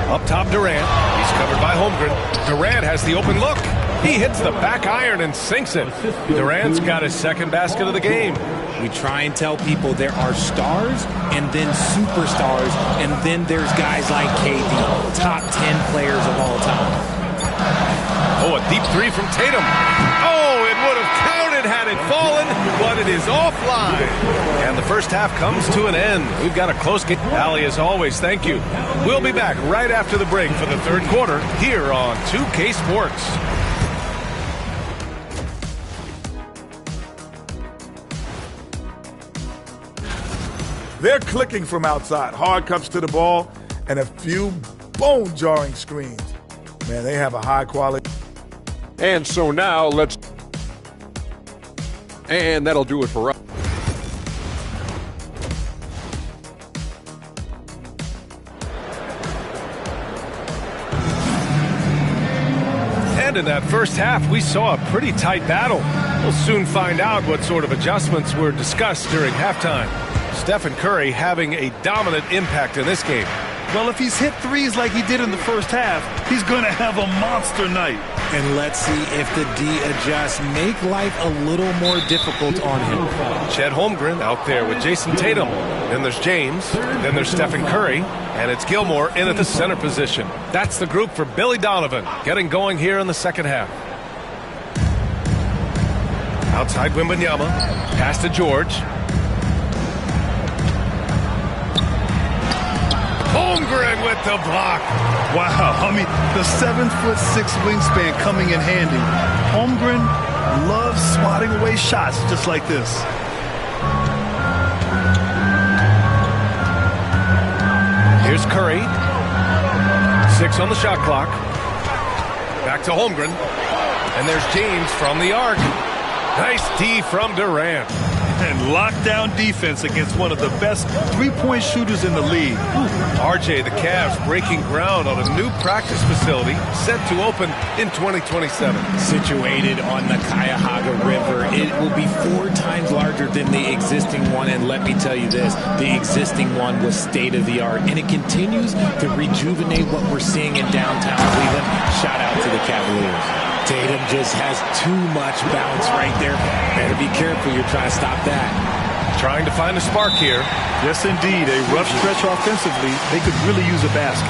Up top, Durant. He's covered by Holmgren. Durant has the open look. He hits the back iron and sinks it. Durant's got his second basket of the game. We try and tell people there are stars and then superstars, and then there's guys like KD, top 10 players of all time. Oh, a deep three from Tatum. Oh, it would have counted had it fallen, but it is offline. And the first half comes to an end. We've got a close game. Allie, as always, thank you. We'll be back right after the break for the third quarter here on 2K Sports. They're clicking from outside. Hard comes to the ball and a few bone-jarring screens. Man, they have a high quality. And so now and that'll do it for us. And in that first half, we saw a pretty tight battle. We'll soon find out what sort of adjustments were discussed during halftime. Stephen Curry having a dominant impact in this game. Well, if he's hit threes like he did in the first half, he's going to have a monster night. And let's see if the D adjusts, make life a little more difficult on him. Chet Holmgren out there with Jason Tatum. Then there's James. Then there's Stephen Curry. And it's Gilmore in at the center position. That's the group for Billy Donovan getting going here in the second half. Outside Wembanyama. Pass to George. Holmgren with the block. Wow, I mean, the 7'6" wingspan coming in handy. Holmgren loves swatting away shots just like this. Here's Curry. 6 on the shot clock. Back to Holmgren. And there's James from the arc. Nice D from Durant. And lockdown defense against one of the best three-point shooters in the league. RJ, the Cavs breaking ground on a new practice facility set to open in 2027. Situated on the Cuyahoga River, it will be 4 times larger than the existing one. And let me tell you this, the existing one was state-of-the-art. And it continues to rejuvenate what we're seeing in downtown Cleveland. Shout out to the Cavaliers. Tatum just has too much bounce right there. Better be careful, you're trying to stop that. Trying to find a spark here. Yes, indeed. A rough stretch offensively. They could really use a basket.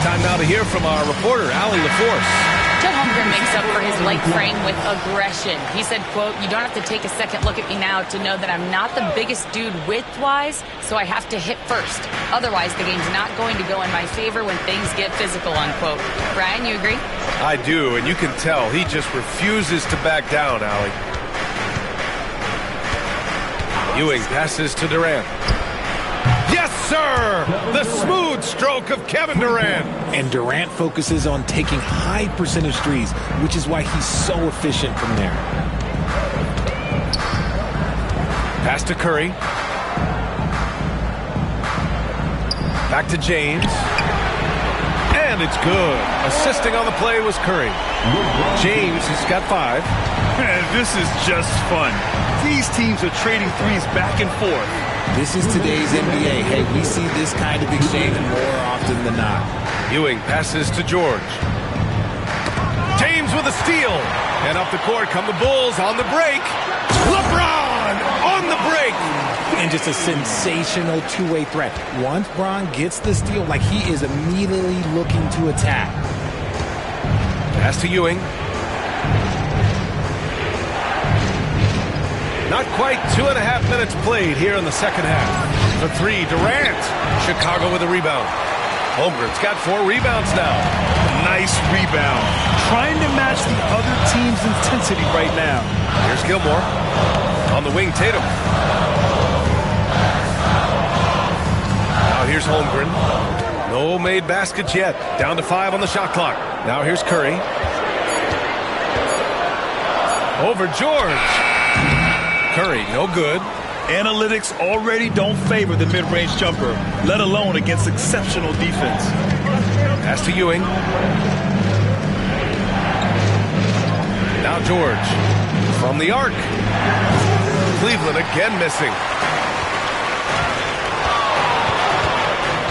Time now to hear from our reporter, Allie LaForce. Chet Holmgren makes up for his light frame with aggression. He said, quote, "You don't have to take a second look at me now to know that I'm not the biggest dude width-wise, so I have to hit first. Otherwise, the game's not going to go in my favor when things get physical," unquote. Brian, you agree? I do, and you can tell he just refuses to back down, Allie. Ewing passes to Durant. Yes, sir! The smooth stroke of Kevin Durant. And Durant focuses on taking high percentage threes, which is why he's so efficient from there. Pass to Curry. Back to James. And it's good. Assisting on the play was Curry. James has got 5. Man, this is just fun. These teams are trading threes back and forth. This is today's NBA. Hey, we see this kind of exchange more often than not. Ewing passes to George. James with a steal. And up the court come the Bulls on the break. LeBron on the break. And just a sensational two-way threat. Once Bron gets the steal, like he is immediately looking to attack. Pass to Ewing. Not quite 2.5 minutes played here in the second half. The 3, Durant. Chicago with a rebound. Holmgren's got 4 rebounds now. Nice rebound. Trying to match the other team's intensity right now. Here's Gilmore. On the wing, Tatum. Now here's Holmgren. No made baskets yet. Down to 5 on the shot clock. Now here's Curry. Over George. Curry, no good. Analytics already don't favor the mid-range jumper, let alone against exceptional defense. Pass to Ewing. Now George. From the arc. Cleveland again missing.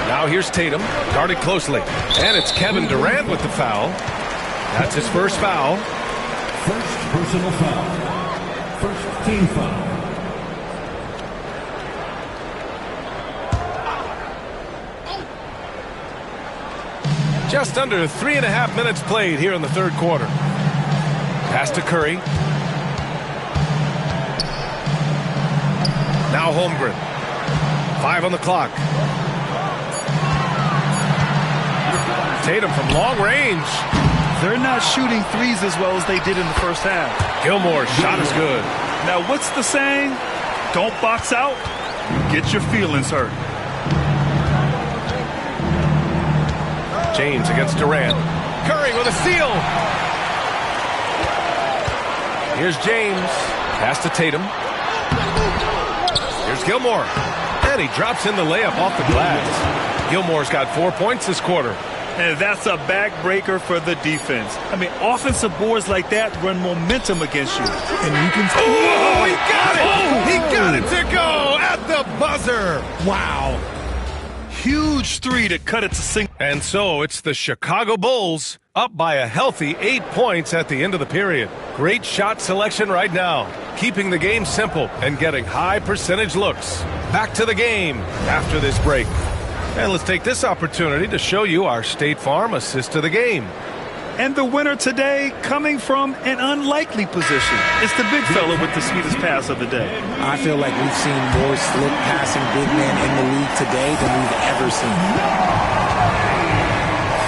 Now here's Tatum, guarded closely. And it's Kevin Durant with the foul. That's his first foul. First personal foul. First team foul. Just under 3.5 minutes played here in the third quarter. Pass to Curry. Now Holmgren. 5 on the clock. Tatum from long range. They're not shooting threes as well as they did in the first half. Gilmore's shot is good. Now, what's the saying? Don't box out. Get your feelings hurt. James against Durant. Curry with a steal. Here's James. Pass to Tatum. Here's Gilmore. And he drops in the layup off the glass. Gilmore's got 4 points this quarter. And that's a backbreaker for the defense. I mean, offensive boards like that run momentum against you. And you can... Oh, he got it! He got it to go at the buzzer! Wow. Huge three to cut it to single. And so it's the Chicago Bulls up by a healthy 8 points at the end of the period. Great shot selection right now, keeping the game simple and getting high percentage looks. Back to the game after this break. And let's take this opportunity to show you our State Farm assist to the game. And the winner today coming from an unlikely position. It's the big fella with the sweetest pass of the day. I feel like we've seen more slick passing big men in the league today than we've ever seen.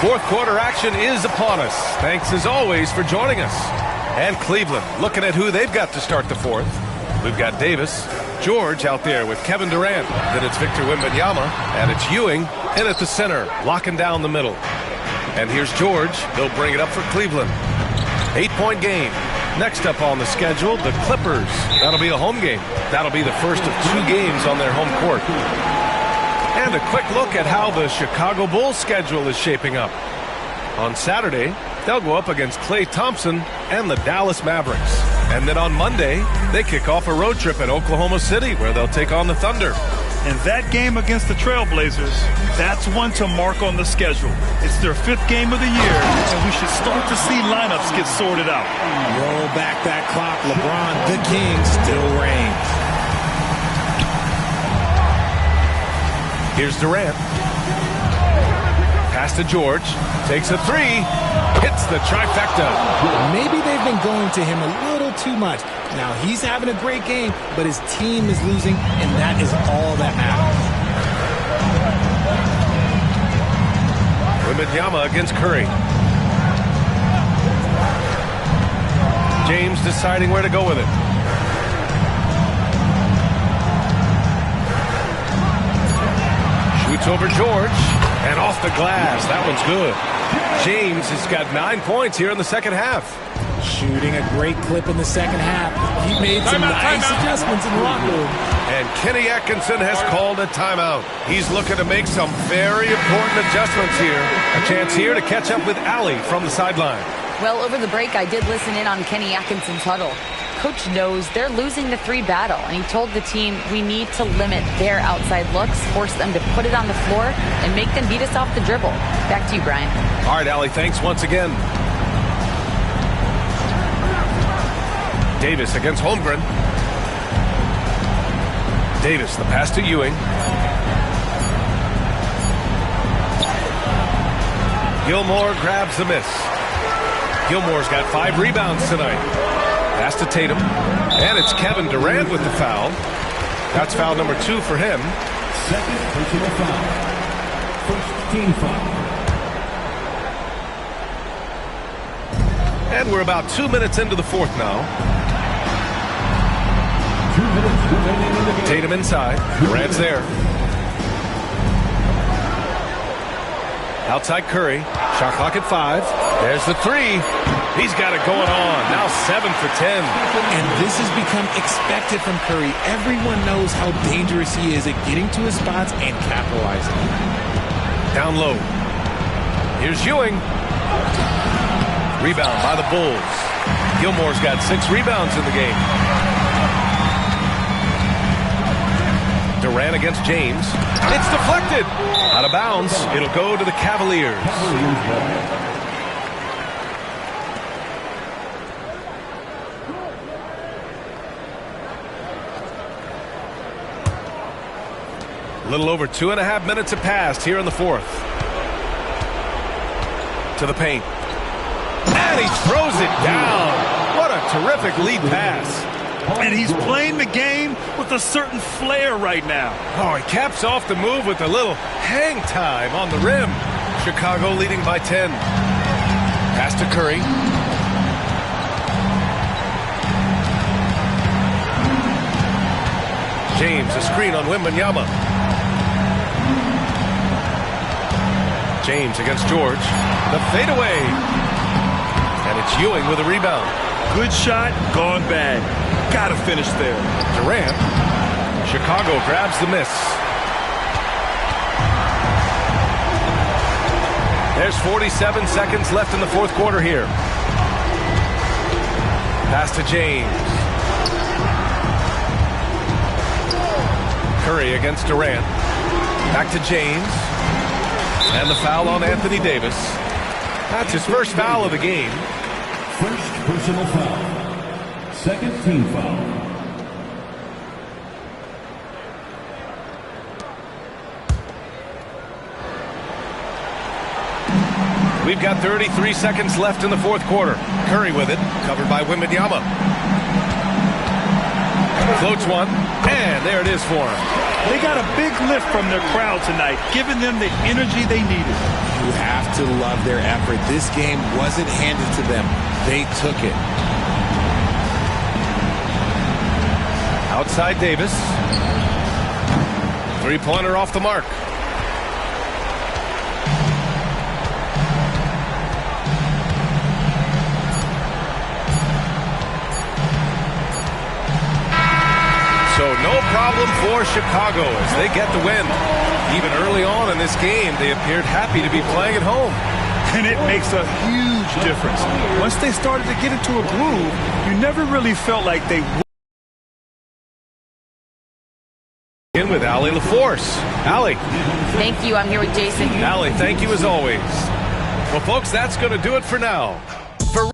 Fourth quarter action is upon us. Thanks as always for joining us. And Cleveland looking at who they've got to start the fourth. We've got Davis, George out there with Kevin Durant. Then it's Victor Wembanyama, and it's Ewing in at the center, locking down the middle. And here's George. He'll bring it up for Cleveland. 8-point game. Next up on the schedule, the Clippers. That'll be a home game. That'll be the first of 2 games on their home court. And a quick look at how the Chicago Bulls schedule is shaping up. On Saturday, they'll go up against Klay Thompson and the Dallas Mavericks. And then on Monday, they kick off a road trip in Oklahoma City where they'll take on the Thunder. And that game against the Trailblazers, that's one to mark on the schedule. It's their 5th game of the year, and we should start to see lineups get sorted out. Roll back that clock. LeBron, the king, still reigns. Here's Durant. Pass to George. Takes a 3. Hits the trifecta. Maybe they've been going to him a little too much. Now, he's having a great game, but his team is losing, and that is all that matters. Wembanyama against Curry. James deciding where to go with it. Shoots over George, and off the glass. That one's good. James has got 9 points here in the second half. Shooting a great clip in the second half. He made some nice adjustments in the locker room. And Kenny Atkinson has called a timeout. He's looking to make some very important adjustments here. A chance here to catch up with Allie from the sideline. Well, over the break, I did listen in on Kenny Atkinson's huddle. Coach knows they're losing the 3 battle, and he told the team we need to limit their outside looks, force them to put it on the floor, and make them beat us off the dribble. Back to you, Brian. All right, Allie, thanks once again. Davis against Holmgren. Davis, the pass to Ewing. Gilmore grabs the miss. Gilmore's got 5 rebounds tonight. Pass to Tatum. And it's Kevin Durant with the foul. That's foul number 2 for him. Second personal foul. First team foul. And we're about 2 minutes into the fourth now. 2 Tatum inside. Durant's there. Outside Curry. Shot clock at 5. There's the 3. He's got it going on. Now 7 for 10. And this has become expected from Curry. Everyone knows how dangerous he is at getting to his spots and capitalizing. Down low. Here's Ewing. Rebound by the Bulls. Gilmore's got 6 rebounds in the game. Durant against James. It's deflected. Out of bounds. It'll go to the Cavaliers. A little over 2.5 minutes have passed here in the fourth. To the paint. And he throws it down. What a terrific lead pass. And he's playing the game with a certain flair right now. Oh, he caps off the move with a little hang time on the rim. Chicago leading by 10. Pass to Curry. James, a screen on Wembanyama. James against George. The fadeaway. And it's Ewing with a rebound. Good shot, gone bad. Gotta finish there. Durant. Chicago grabs the miss. There's 47 seconds left in the fourth quarter here. Pass to James. Curry against Durant. Back to James. And the foul on Anthony Davis. That's his first foul of the game. First personal foul. Second team foul. We've got 33 seconds left in the fourth quarter. Curry with it, covered by Wembanyama. Floats one, and there it is for him. They got a big lift from their crowd tonight, giving them the energy they needed. You have to love their effort. This game wasn't handed to them. They took it. Outside Davis. Three-pointer off the mark. So no problem for Chicago as they get the win. Even early on in this game, they appeared happy to be playing at home. And it makes a huge difference. Once they started to get into a groove, you never really felt like they would. In with Allie LaForce. Allie. Thank you. I'm here with Jason. Allie, thank you as always. Well, folks, that's going to do it for now. For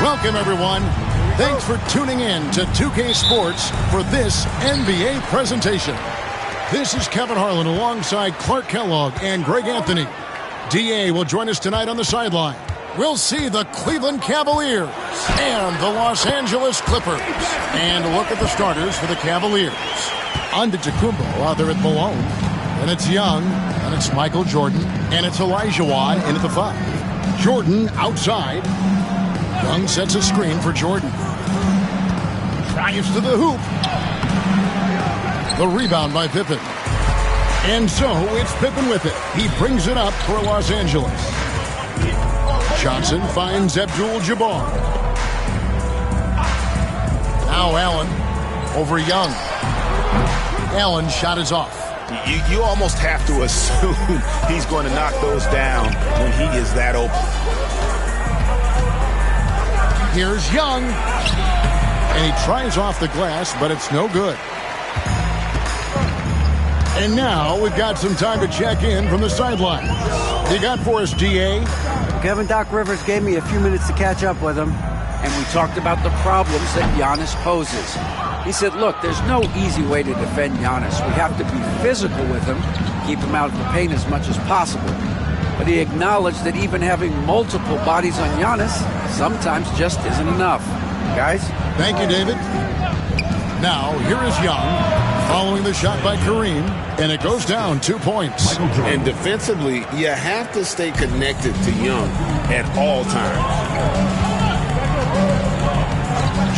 Welcome, everyone. Thanks for tuning in to 2K Sports for this NBA presentation. This is Kevin Harlan alongside Clark Kellogg and Greg Anthony. DA will join us tonight on the sideline. We'll see the Cleveland Cavaliers and the Los Angeles Clippers. And a look at the starters for the Cavaliers. Antetokounmpo out there at Malone. And it's Young. And it's Michael Jordan. And it's Elijah Watt in at the 5. Jordan outside. Young sets a screen for Jordan. Drives to the hoop. The rebound by Pippen. And so it's Pippen with it. He brings it up for Los Angeles. Johnson finds Abdul-Jabbar. Now Allen over Young. Allen's shot is off. You almost have to assume he's going to knock those down when he is that open. Here's Young. And he tries off the glass, but it's no good. And now we've got some time to check in from the sidelines. You got for us, DA? Kevin, Doc Rivers gave me a few minutes to catch up with him. And we talked about the problems that Giannis poses. He said, look, there's no easy way to defend Giannis. We have to be physical with him, keep him out of the paint as much as possible. But he acknowledged that even having multiple bodies on Giannis sometimes just isn't enough. Guys? Thank you, David. Now, here is Young, following the shot by Kareem, and it goes down 2 points. And defensively, you have to stay connected to Young at all times.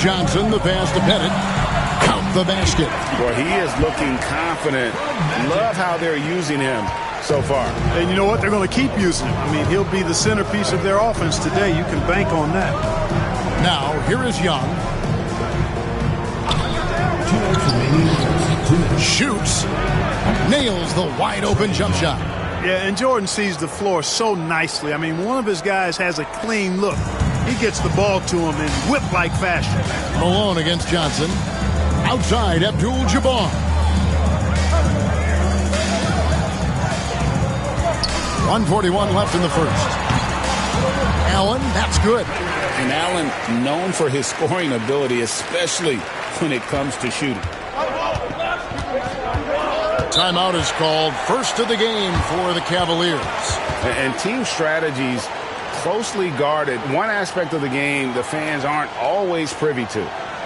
Johnson, the pass to Pettit. Count the basket. Well, he is looking confident. Love how they're using him so far. And you know what? They're going to keep using him. I mean, he'll be the centerpiece of their offense today. You can bank on that. Now, here is Young. Shoots. Nails the wide-open jump shot. Yeah, and Jordan sees the floor so nicely. I mean, one of his guys has a clean look. He gets the ball to him in whip-like fashion. Malone against Johnson. Outside, Abdul-Jabbar. 1:41 left in the first. Allen, that's good. And Allen known for his scoring ability, especially when it comes to shooting. Timeout is called. First of the game for the Cavaliers. And team strategies closely guarded. One aspect of the game the fans aren't always privy to.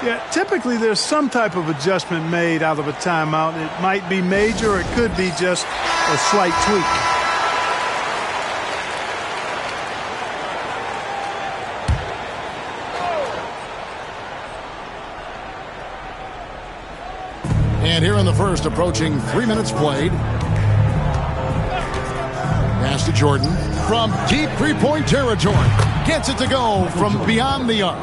Yeah, typically there's some type of adjustment made out of a timeout. It might be major or it could be just a slight tweak. And here in the first, approaching 3 minutes played. Pass to Jordan from deep three-point territory. Gets it to go from beyond the arc.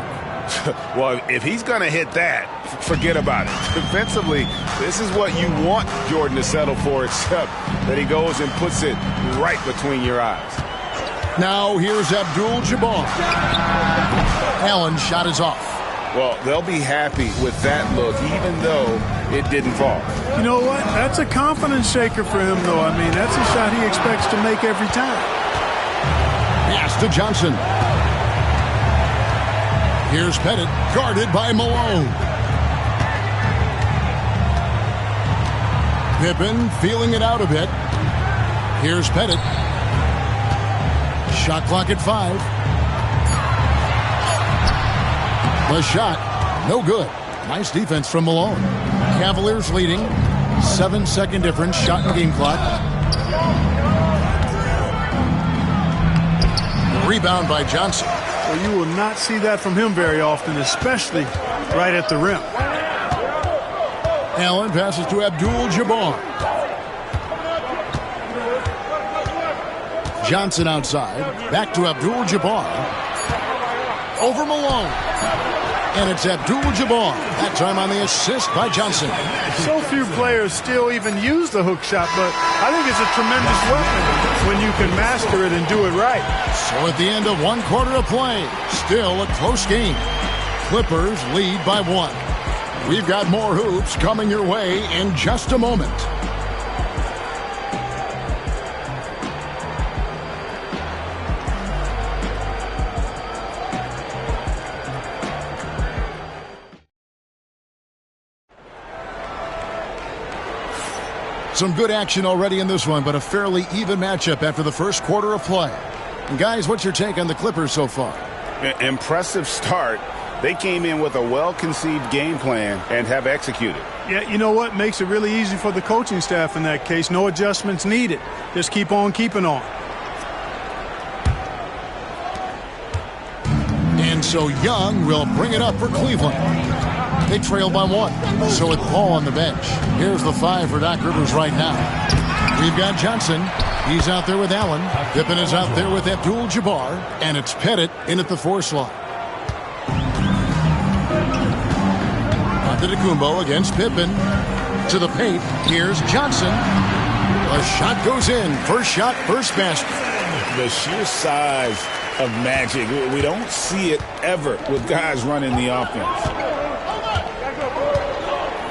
Well, if he's going to hit that, forget about it. Defensively, this is what you want Jordan to settle for, except that he goes and puts it right between your eyes. Now here's Abdul-Jabbar. Allen's shot is off. Well, they'll be happy with that look, even though it didn't fall. You know what? That's a confidence shaker for him, though. I mean, that's a shot he expects to make every time. Pass to Johnson. Here's Pettit, guarded by Malone. Pippen feeling it out a bit. Here's Pettit. Shot clock at 5. The shot, no good. Nice defense from Malone. Cavaliers leading. 7-second difference, shot and game clock. Rebound by Johnson. Well, you will not see that from him very often, especially right at the rim. Allen passes to Abdul-Jabbar. Johnson outside. Back to Abdul-Jabbar. Over Malone. And it's Abdul-Jabbar. That time on the assist by Johnson. So few players still even use the hook shot, but I think it's a tremendous weapon when you can master it and do it right. So at the end of 1 quarter of play, still a close game. Clippers lead by 1. We've got more hoops coming your way in just a moment. Some good action already in this one, but a fairly even matchup after the first quarter of play. And guys, what's your take on the Clippers so far? Impressive start. They came in with a well-conceived game plan and have executed. Yeah, you know what? Makes it really easy for the coaching staff in that case. No adjustments needed. Just keep on keeping on. And so Young will bring it up for Cleveland. They trail by 1. So with Paul on the bench, here's the 5 for Doc Rivers right now. We've got Johnson. He's out there with Allen. Pippen is out there with Abdul-Jabbar. And it's Pettit in at the 4 slot. Antetokounmpo against Pippen. To the paint. Here's Johnson. A shot goes in. First shot, first basket. The sheer size of Magic, we don't see it ever with guys running the offense.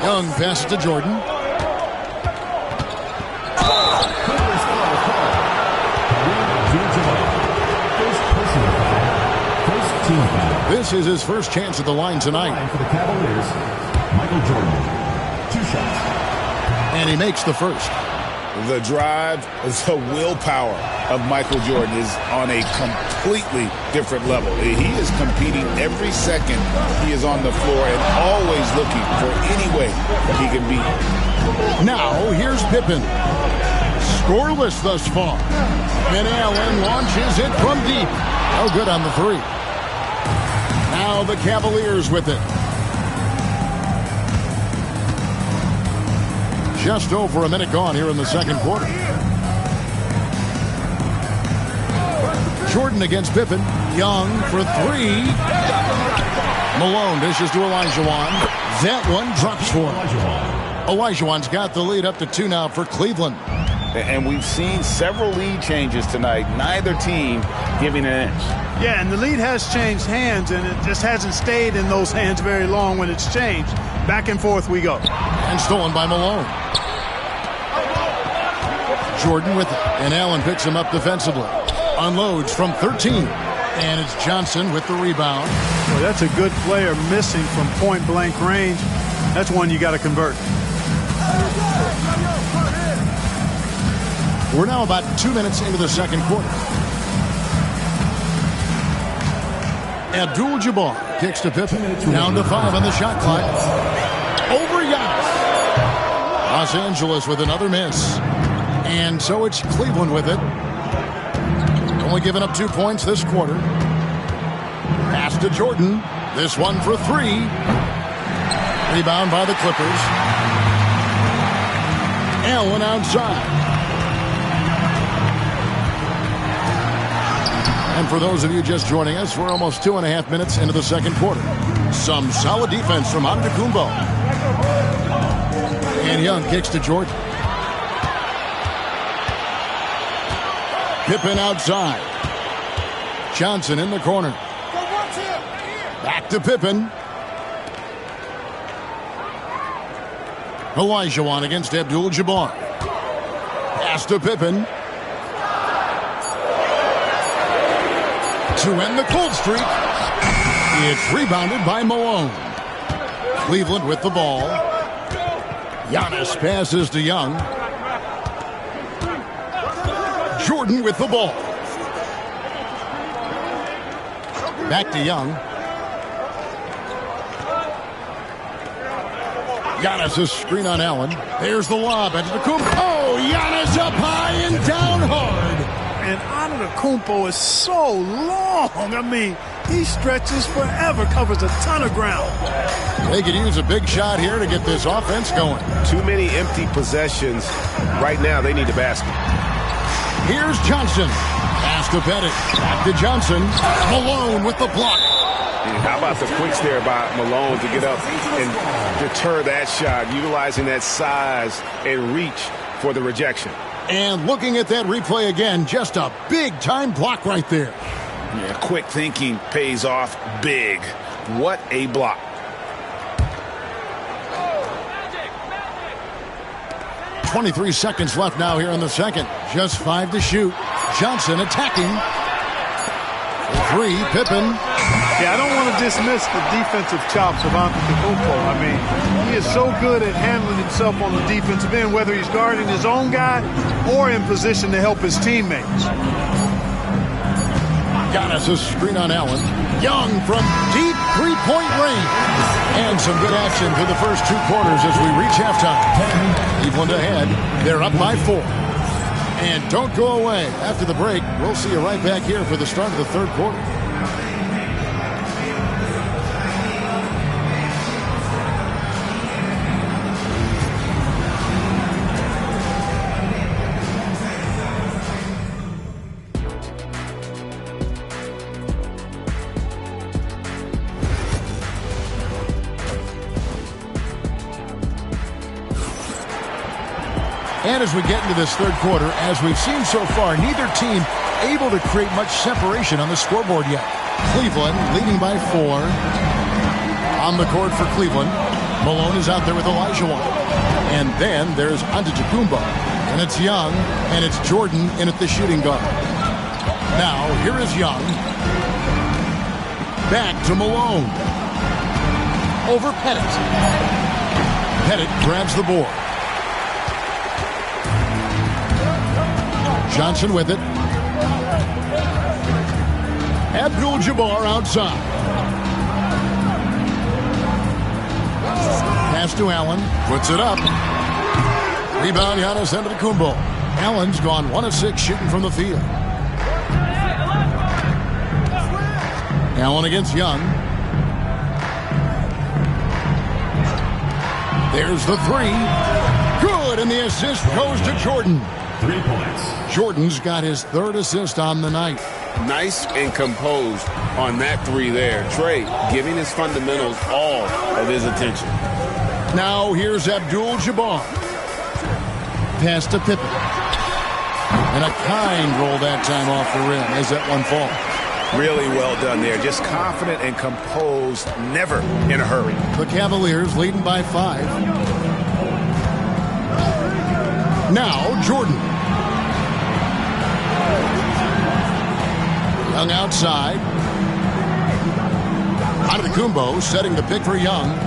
Young passes to Jordan. This is his first chance at the line tonight. For the Cavaliers, Michael Jordan. 2 shots. And he makes the first. The drive, the willpower of Michael Jordan is on a completely different level. He is competing every second he is on the floor and always looking for any way he can beat. Now, here's Pippen. Scoreless thus far. And Allen launches it from deep. Oh, good on the 3. Now the Cavaliers with it. Just over a minute gone here in the second quarter. Jordan against Pippen. Young for 3. Malone dishes to Olajuwon. That one drops for him. Olajuwon's got the lead up to 2 now for Cleveland. And we've seen several lead changes tonight. Neither team giving an inch. Yeah, and the lead has changed hands, and it just hasn't stayed in those hands very long when it's changed. Back and forth we go. And stolen by Malone. Jordan with it. And Allen picks him up defensively. Unloads from 13. And it's Johnson with the rebound. Well, that's a good player missing from point-blank range. That's one you got to convert. We're now about 2 minutes into the second quarter. Abdul-Jabbar kicks to Pippen. Down to 5 on the shot clock. Over Giannis. Los Angeles with another miss. And so it's Cleveland with it. Only giving up 2 points this quarter. Pass to Jordan. This one for 3. Rebound by the Clippers. Allen outside. And for those of you just joining us, we're almost 2.5 minutes into the second quarter. Some solid defense from Antetokounmpo. And Young kicks to Jordan. Pippen outside. Johnson in the corner. Back to Pippen. Olajuwon against Abdul-Jabbar. Pass to Pippen. To end the cold streak. It's rebounded by Malone. Cleveland with the ball. Giannis passes to Young. Jordan with the ball. Back to Young. Giannis' screen on Allen. There's the lob. Antetokounmpo. Oh, Giannis up high and down hard. And Antetokounmpo is so long. I mean, he stretches forever, covers a ton of ground. They could use a big shot here to get this offense going. Too many empty possessions. Right now, they need the basket. Here's Johnson. Pass to Pettit. Back to Johnson. Malone with the block. And how about the quicks there by Malone to get up and deter that shot, utilizing that size and reach for the rejection. And looking at that replay again, just a big-time block right there. Yeah, quick thinking pays off big. What a block. – 23 seconds left now here in the second. Just 5 to shoot. Johnson attacking. 3, Pippen. Yeah, I don't want to dismiss the defensive chops of Antetokounmpo. I mean, he is so good at handling himself on the defensive end, whether he's guarding his own guy or in position to help his teammates. Giannis' screen on Allen. Young from deep three-point range. And some good action through the first 2 quarters as we reach halftime. Cleveland ahead. They're up by 4. And don't go away. After the break, we'll see you right back here for the start of the third quarter. And as we get into this third quarter, as we've seen so far, neither team able to create much separation on the scoreboard yet. Cleveland leading by 4. On the court for Cleveland, Malone is out there with Olajuwon. And then there's Antetokounmpo. And it's Young, and it's Jordan in at the shooting guard. Now, here is Young. Back to Malone. Over Pettit. Pettit grabs the board. Johnson with it. Abdul-Jabbar outside. Pass to Allen. Puts it up. Rebound, Giannis Antetokounmpo. Allen's gone 1 of 6 shooting from the field. Allen against Young. There's the 3. Good, and the assist goes to Jordan. 3 points. Jordan's got his 3rd assist on the night. Nice and composed on that 3 there. Trey giving his fundamentals all of his attention. Now here's Abdul-Jabbar. Pass to Pippen. And a kind roll that time off the rim as that one falls. Really well done there. Just confident and composed, never in a hurry. The Cavaliers leading by 5. Now Jordan. Young outside. Antetokounmpo setting the pick for Young.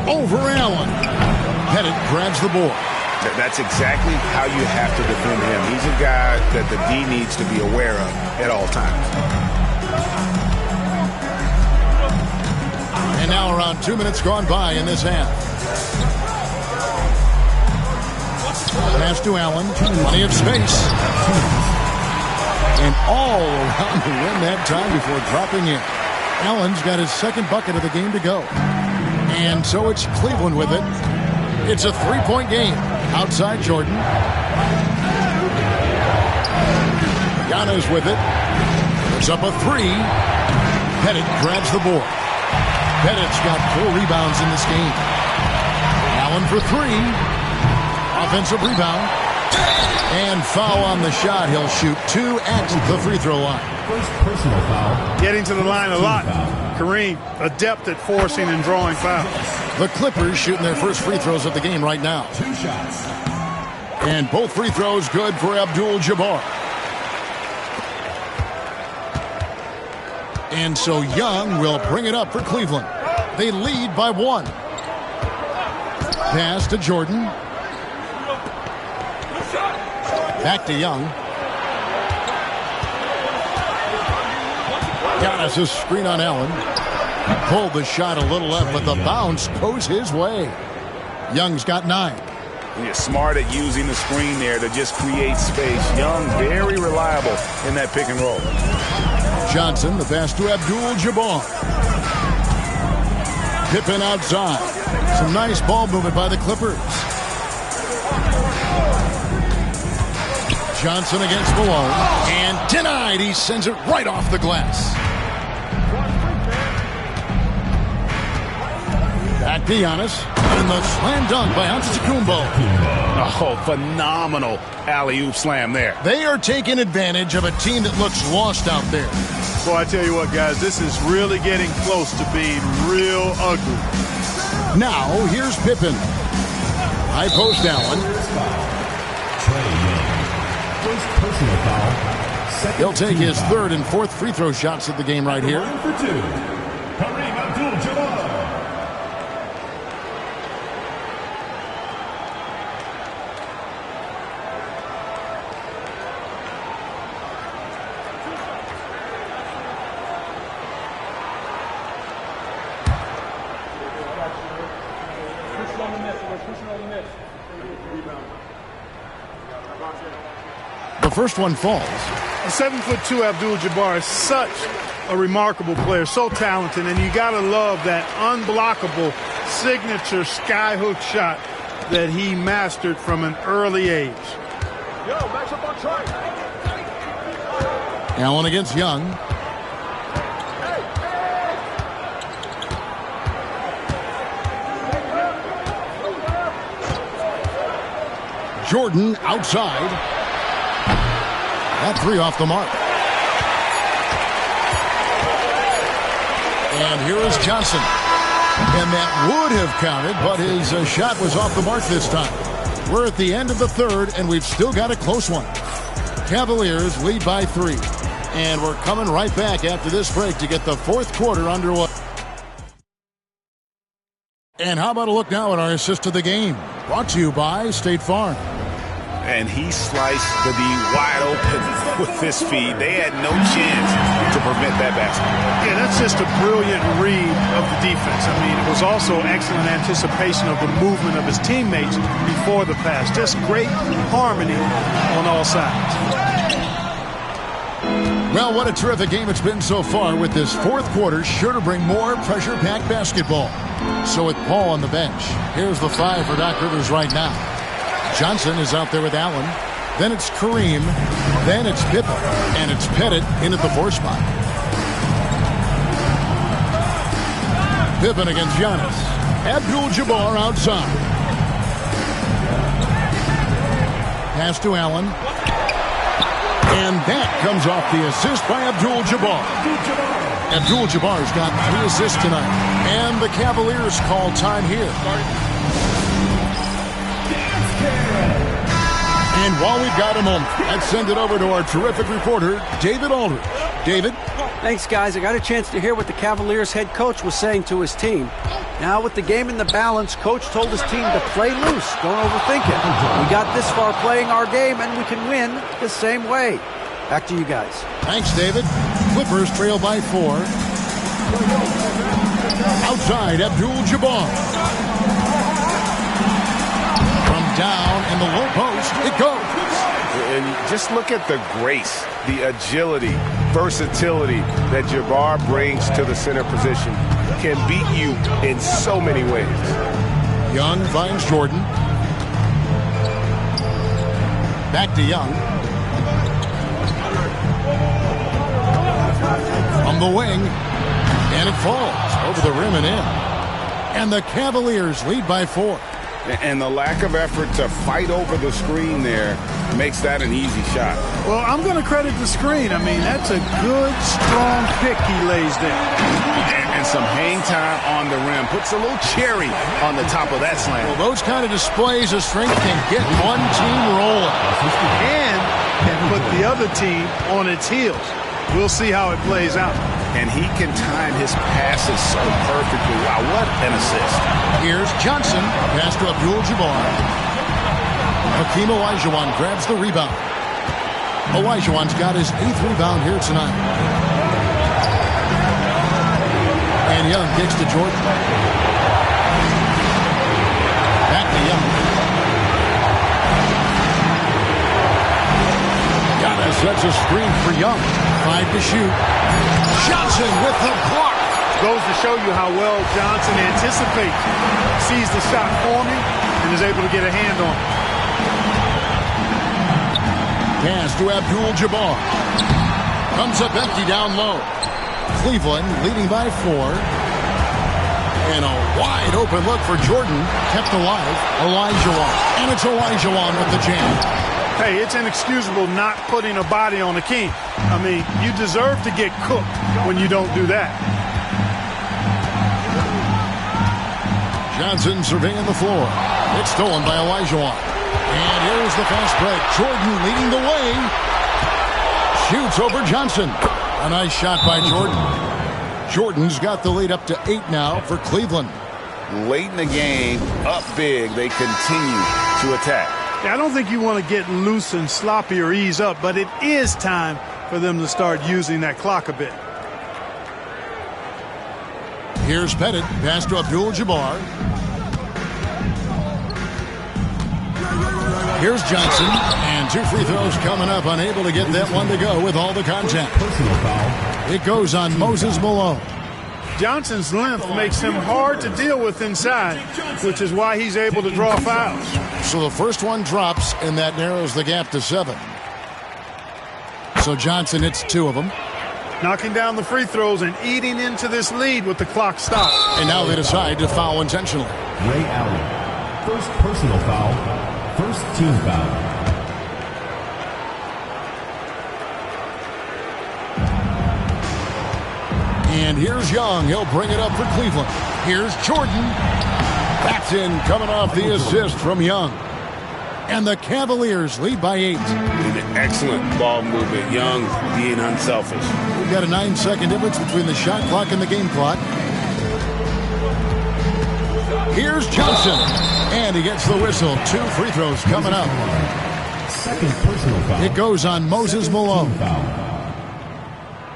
Over Allen. Pettit grabs the board. That's exactly how you have to defend him. He's a guy that the D needs to be aware of at all times. And now around 2 minutes gone by in this half. Pass to Allen. Plenty of space. And all around the rim that time before dropping in. Allen's got his 2nd bucket of the game to go. And so it's Cleveland with it. It's a 3-point game. Outside Jordan. Giannis with it. Puts up a 3. Pettit grabs the board. Pettit's got 4 rebounds in this game. Allen for 3. Offensive rebound. And foul on the shot. He'll shoot 2 at the free throw line. First personal foul. Getting to the line a lot. Kareem, adept at forcing and drawing fouls. The Clippers shooting their first free throws of the game right now. 2 shots. And both free throws good for Abdul-Jabbar. And so Young will bring it up for Cleveland. They lead by 1. Pass to Jordan. Back to Young. Giannis' screen on Allen. Pulled the shot a little left, but the bounce goes his way. Young's got 9. He's smart at using the screen there to just create space. Young, very reliable in that pick and roll. Johnson, the pass to Abdul-Jabbar. Pippen outside. Some nice ball movement by the Clippers. Johnson against Malone. And denied. He sends it right off the glass. Back to Giannis. And the slam dunk by Antetokounmpo. Oh, phenomenal alley-oop slam there. They are taking advantage of a team that looks lost out there. Boy, I tell you what, guys, this is really getting close to being real ugly. Now, here's Pippen. High post Allen. First personal foul. He'll take his 3rd and 4th free throw shots of the game right here. For 2. Kareem Abdul-Jabbar. The first one falls. The 7'2" Abdul-Jabbar is such a remarkable player, so talented, and you got to love that unblockable signature skyhook shot that he mastered from an early age. Yo, match up on track. Allen against Young. Jordan outside. That 3 off the mark. And here is Johnson. And that would have counted, but his shot was off the mark this time. We're at the end of the 3rd, and we've still got a close one. Cavaliers lead by 3. And we're coming right back after this break to get the 4th quarter underway. And how about a look now at our assist of the game? Brought to you by State Farm. And he sliced the D wide open with this feed. They had no chance to prevent that basket. Yeah, that's just a brilliant read of the defense. I mean, it was also excellent anticipation of the movement of his teammates before the pass. Just great harmony on all sides. Well, what a terrific game it's been so far, with this 4th quarter sure to bring more pressure-packed basketball. So with Paul on the bench, here's the 5 for Doc Rivers right now. Johnson is out there with Allen. Then it's Kareem. Then it's Pippen. And it's Pettit in at the 4 spot. Pippen against Giannis. Abdul-Jabbar outside. Pass to Allen. And that comes off the assist by Abdul-Jabbar. Abdul-Jabbar's got 3 assists tonight. And the Cavaliers call time here. And while we've got a moment, let's send it over to our terrific reporter, David Aldridge. David? Thanks, guys. I got a chance to hear what the Cavaliers head coach was saying to his team. Now, with the game in the balance, coach told his team to play loose. Don't overthink it. We got this far playing our game, and we can win the same way. Back to you guys. Thanks, David. Clippers trail by 4. Outside, Abdul-Jabbar. Down in the low post, it goes. And just look at the grace, the agility, versatility that Jabbar brings to the center position. Can beat you in so many ways. Young finds Jordan. Back to Young. From the wing. And it falls over the rim and in. And the Cavaliers lead by 4. And the lack of effort to fight over the screen there makes that an easy shot. Well, I'm going to credit the screen. I mean, that's a good, strong pick he lays there. And some hang time on the rim. Puts a little cherry on the top of that slam. Well, those kind of displays of strength can get one team rolling. And can put the other team on its heels. We'll see how it plays out. And he can time his passes so perfectly. Wow, what an assist. Here's Johnson. Pass to Abdul-Jabbar. Hakeem Olajuwon grabs the rebound. Olajuwon's got his 8th rebound here tonight. And Young kicks to Jordan. Back to Young. Giannis sets a screen for Young. 5 to shoot. Johnson with the block. Goes to show you how well Johnson anticipates, sees the shot forming, and is able to get a hand on it. Pass to Abdul-Jabbar. Comes up empty down low. Cleveland leading by 4. And a wide open look for Jordan. Kept alive. Olajuwon. And it's Olajuwon with the jam. Hey, it's inexcusable not putting a body on the king. I mean, you deserve to get cooked when you don't do that. Johnson surveying the floor. It's stolen by Olajuwon. And here's the fast break. Jordan leading the way. Shoots over Johnson. A nice shot by Jordan. Jordan's got the lead up to 8 now for Cleveland. Late in the game, up big, they continue to attack. Yeah, I don't think you want to get loose and sloppy or ease up, but it is time for them to start using that clock a bit. Here's Pettit. Pass to Abdul-Jabbar. Here's Johnson. And 2 free throws coming up. Unable to get that one to go with all the contact. It goes on Moses Malone. Johnson's length makes him hard to deal with inside, which is why he's able to draw fouls. So the first one drops, and that narrows the gap to 7. So Johnson hits 2 of them. Knocking down the free throws and eating into this lead with the clock stopped. And now they decide to foul intentionally. Ray Allen. First personal foul. First team foul. And here's Young. He'll bring it up for Cleveland. Here's Jordan. Paxton coming off the assist from Young. And the Cavaliers lead by 8. Excellent ball movement. Young being unselfish. We've got a 9-second difference between the shot clock and the game clock. Here's Johnson. And he gets the whistle. 2 free throws coming up. Second personal foul. It goes on Moses Malone.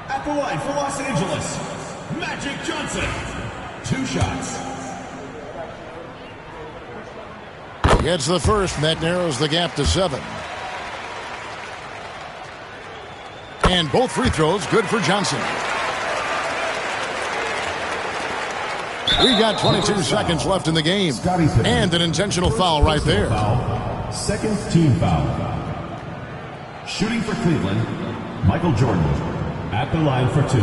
At the line for Los Angeles, Magic Johnson. 2 shots. Gets the first, and that narrows the gap to 7. And both free throws good for Johnson. We got 22 seconds left in the game. And an intentional foul right there. Second team foul. Shooting for Cleveland, Michael Jordan. At the line for 2.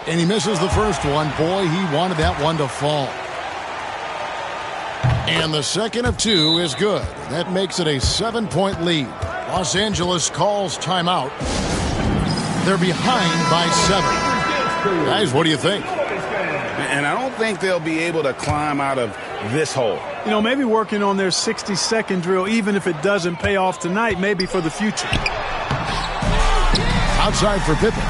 And he misses the first one. Boy, he wanted that one to fall. And the second of 2 is good. That makes it a 7-point lead. Los Angeles calls timeout. They're behind by 7. Guys, what do you think? And I don't think they'll be able to climb out of this hole. You know, maybe working on their 60-second drill, even if it doesn't pay off tonight, maybe for the future. Outside for Pippen.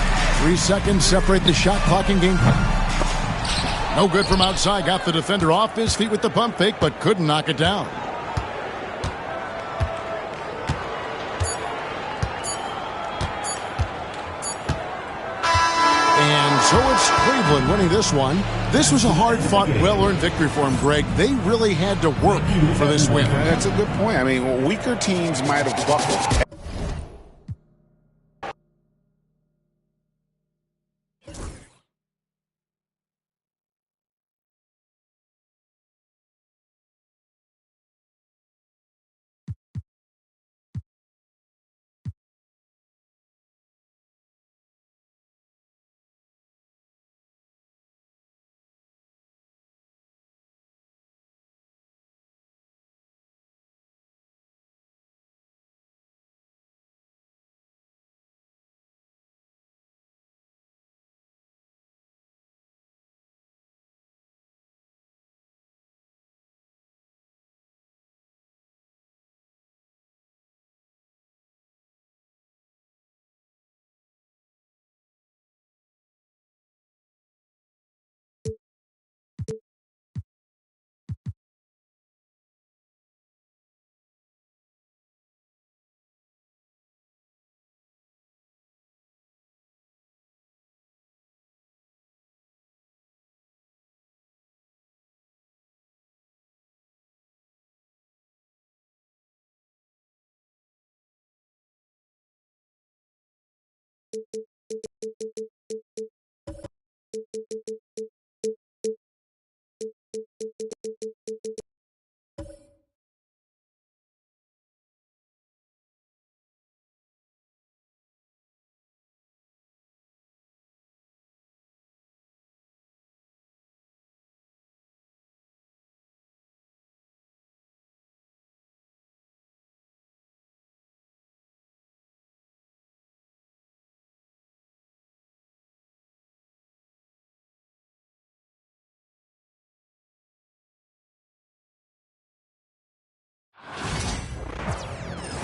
3 seconds separate the shot clock and game clock. No good from outside. Got the defender off his feet with the pump fake, but couldn't knock it down. And so it's Cleveland winning this one. This was a hard-fought, well-earned victory for them, Greg. They really had to work for this win. That's a good point. I mean, weaker teams might have buckled.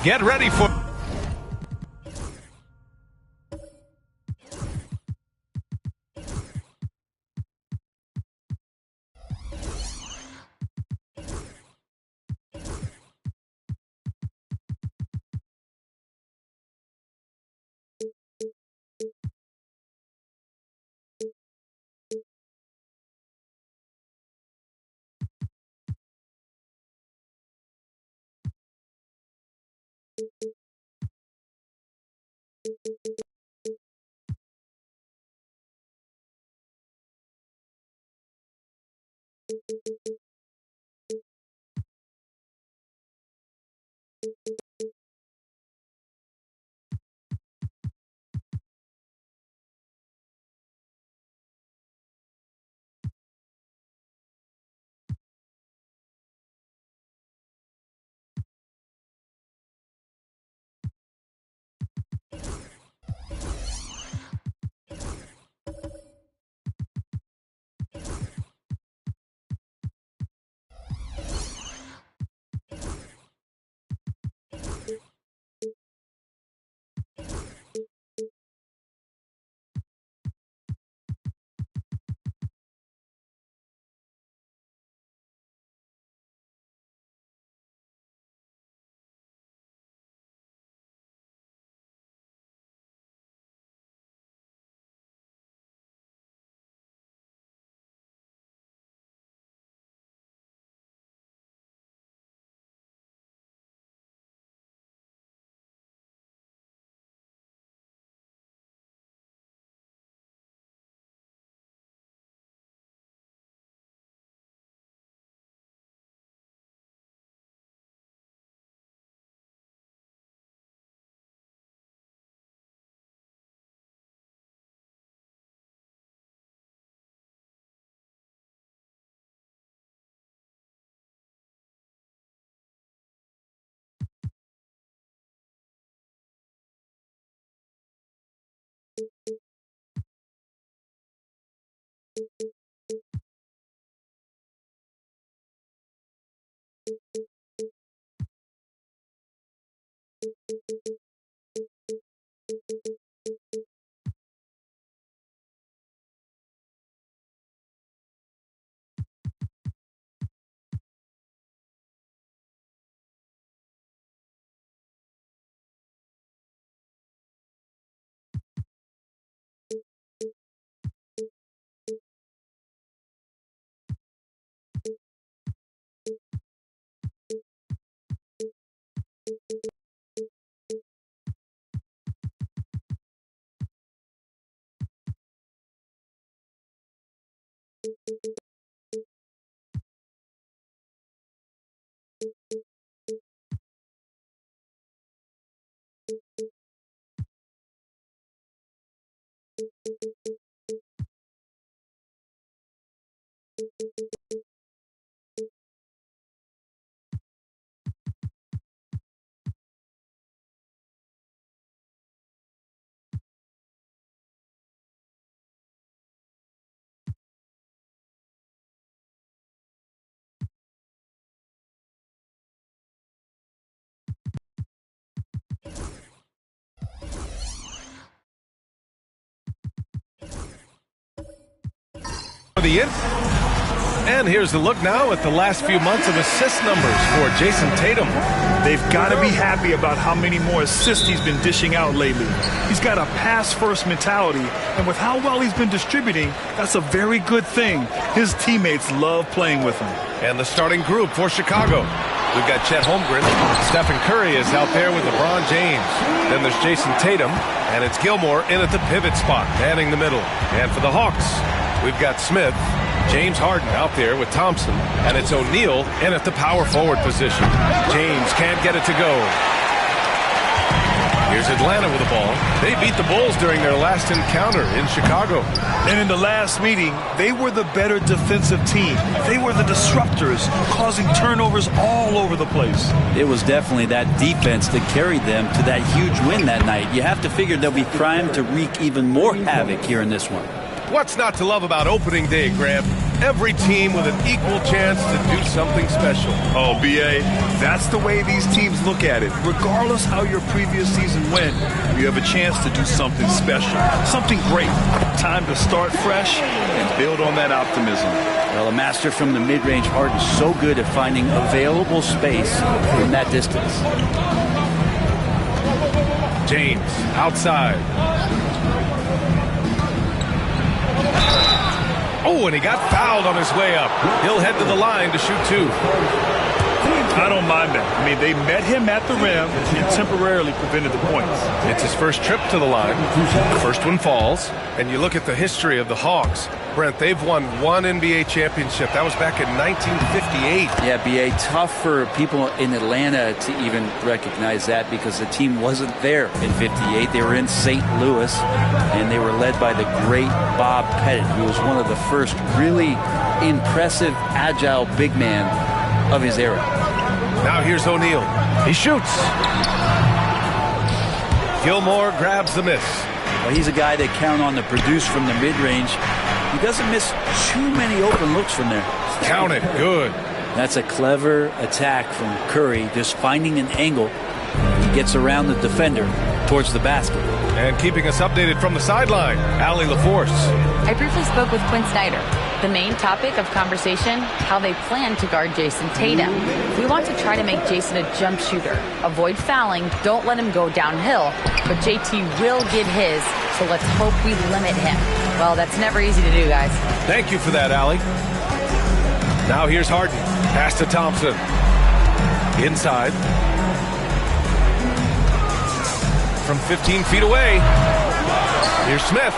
Get ready for... And here's the look now at the last few months of assist numbers for Jason Tatum. They've got to be happy about how many more assists he's been dishing out lately. He's got a pass-first mentality, and with how well he's been distributing, that's a very good thing. His teammates love playing with him. And the starting group for Chicago. We've got Chet Holmgren. Stephen Curry is out there with LeBron James. Then there's Jason Tatum, and it's Gilmore in at the pivot spot, manning the middle. And for the Hawks, we've got Smith, James Harden out there with Thompson, and it's O'Neal in at the power forward position. James can't get it to go. Here's Atlanta with the ball. They beat the Bulls during their last encounter in Chicago. And in the last meeting, they were the better defensive team. They were the disruptors, causing turnovers all over the place. It was definitely that defense that carried them to that huge win that night. You have to figure they'll be primed to wreak even more havoc here in this one. What's not to love about opening day, Graham? every team with an equal chance to do something special. Oh, B.A., that's the way these teams look at it. Regardless how your previous season went, you have a chance to do something special, something great. Time to start fresh and build on that optimism. Well, a master from the mid-range, Harden's so good at finding available space from that distance. James, outside. Oh, and he got fouled on his way up. He'll head to the line to shoot 2. I don't mind that. I mean, they met him at the rim and temporarily prevented the points. It's his first trip to the line. The first one falls. And you look at the history of the Hawks. Brent, they've won 1 NBA championship. That was back in 1958. Yeah, B.A., tough for people in Atlanta to even recognize that because the team wasn't there in 58. They were in St. Louis, and they were led by the great Bob Pettit, who was one of the first really impressive, agile big man of his era. Now here's O'Neal. He shoots. Gilmore grabs the miss. Well, he's a guy that count on to produce from the mid-range. He doesn't miss too many open looks from there. Count it. Good. That's a clever attack from Curry, just finding an angle. He gets around the defender towards the basket. And keeping us updated from the sideline, Allie LaForce. I briefly spoke with Quinn Snyder. The main topic of conversation, how they plan to guard Jason Tatum. We want to try to make Jason a jump shooter. Avoid fouling, don't let him go downhill. But JT will get his, so let's hope we limit him. Well, that's never easy to do, guys. Thank you for that, Allie. Now here's Harden. Pass to Thompson. Inside. From 15 feet away. Here's Smith.